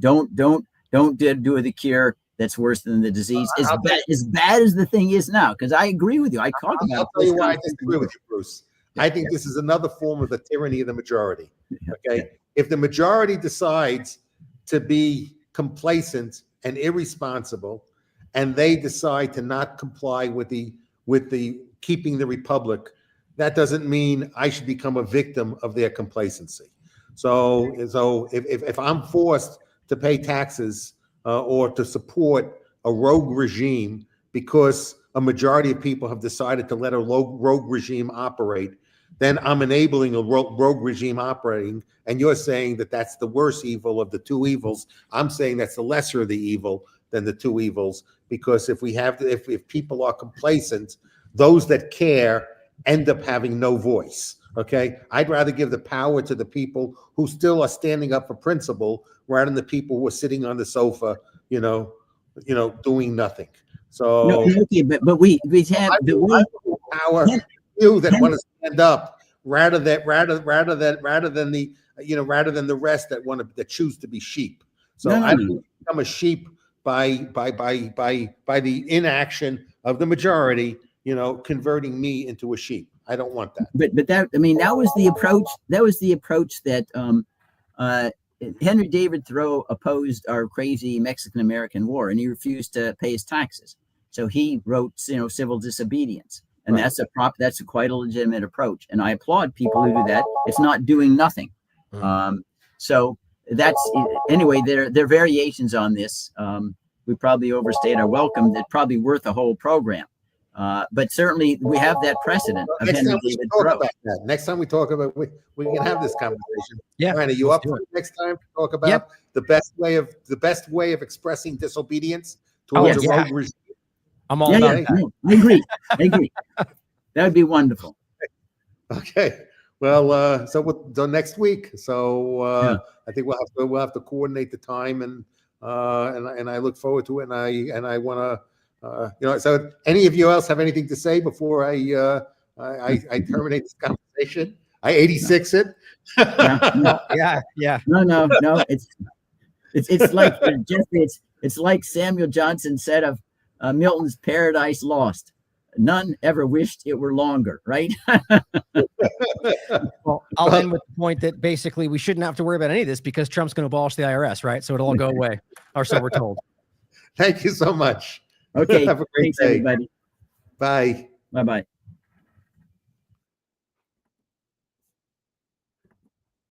Don't do the cure that's worse than the disease. As bad as the thing is now, because I agree with you. I'll tell you why I disagree with you, Bruce. I think this is another form of the tyranny of the majority. Okay, if the majority decides to be complacent and irresponsible, and they decide to not comply with the keeping the republic, that doesn't mean I should become a victim of their complacency. So if I'm forced to pay taxes or to support a rogue regime because a majority of people have decided to let a rogue regime operate, then I'm enabling a rogue regime operating. And you're saying that that's the worst evil of the two evils. I'm saying that's the lesser of the evil than the two evils, because if people are complacent, those that care end up having no voice. Okay, I'd rather give the power to the people who still are standing up for principle, rather than the people who are sitting on the sofa, doing nothing. So no, okay, but we have the power you that want to stand up, rather than the rest that choose to be sheep. So I don't become a sheep by the inaction of the majority, converting me into a sheep. I don't want that. But that was the approach. That was the approach that Henry David Thoreau opposed our crazy Mexican-American War, and he refused to pay his taxes. So he wrote, civil disobedience, and Right. that's quite a legitimate approach. And I applaud people who do that. It's not doing nothing. So that's anyway. There are variations on this. We probably overstayed our welcome. That's probably worth a whole program. But certainly we have that precedent of Henry David Thoreau. Next time we talk about, we can have this conversation. Yeah, Ryan, are you up for it next time to talk about the best way of expressing disobedience towards a rogue regime? I'm all about that. No, I agree. That would be wonderful. Okay. Well, so next week. So I think we'll have to coordinate the time, and I look forward to it. And I want to, so any of you else have anything to say before I terminate this conversation? I 86 it. Yeah. No. It's like Jeffrey. It's like Samuel Johnson said of Milton's Paradise Lost. None ever wished it were longer, right? Well, I'll end with the point that basically we shouldn't have to worry about any of this because Trump's going to abolish the IRS, right? So it'll all go away, or so we're told. Thank you so much. Okay. Have a great Thanks, day. everybody. Bye. Bye-bye.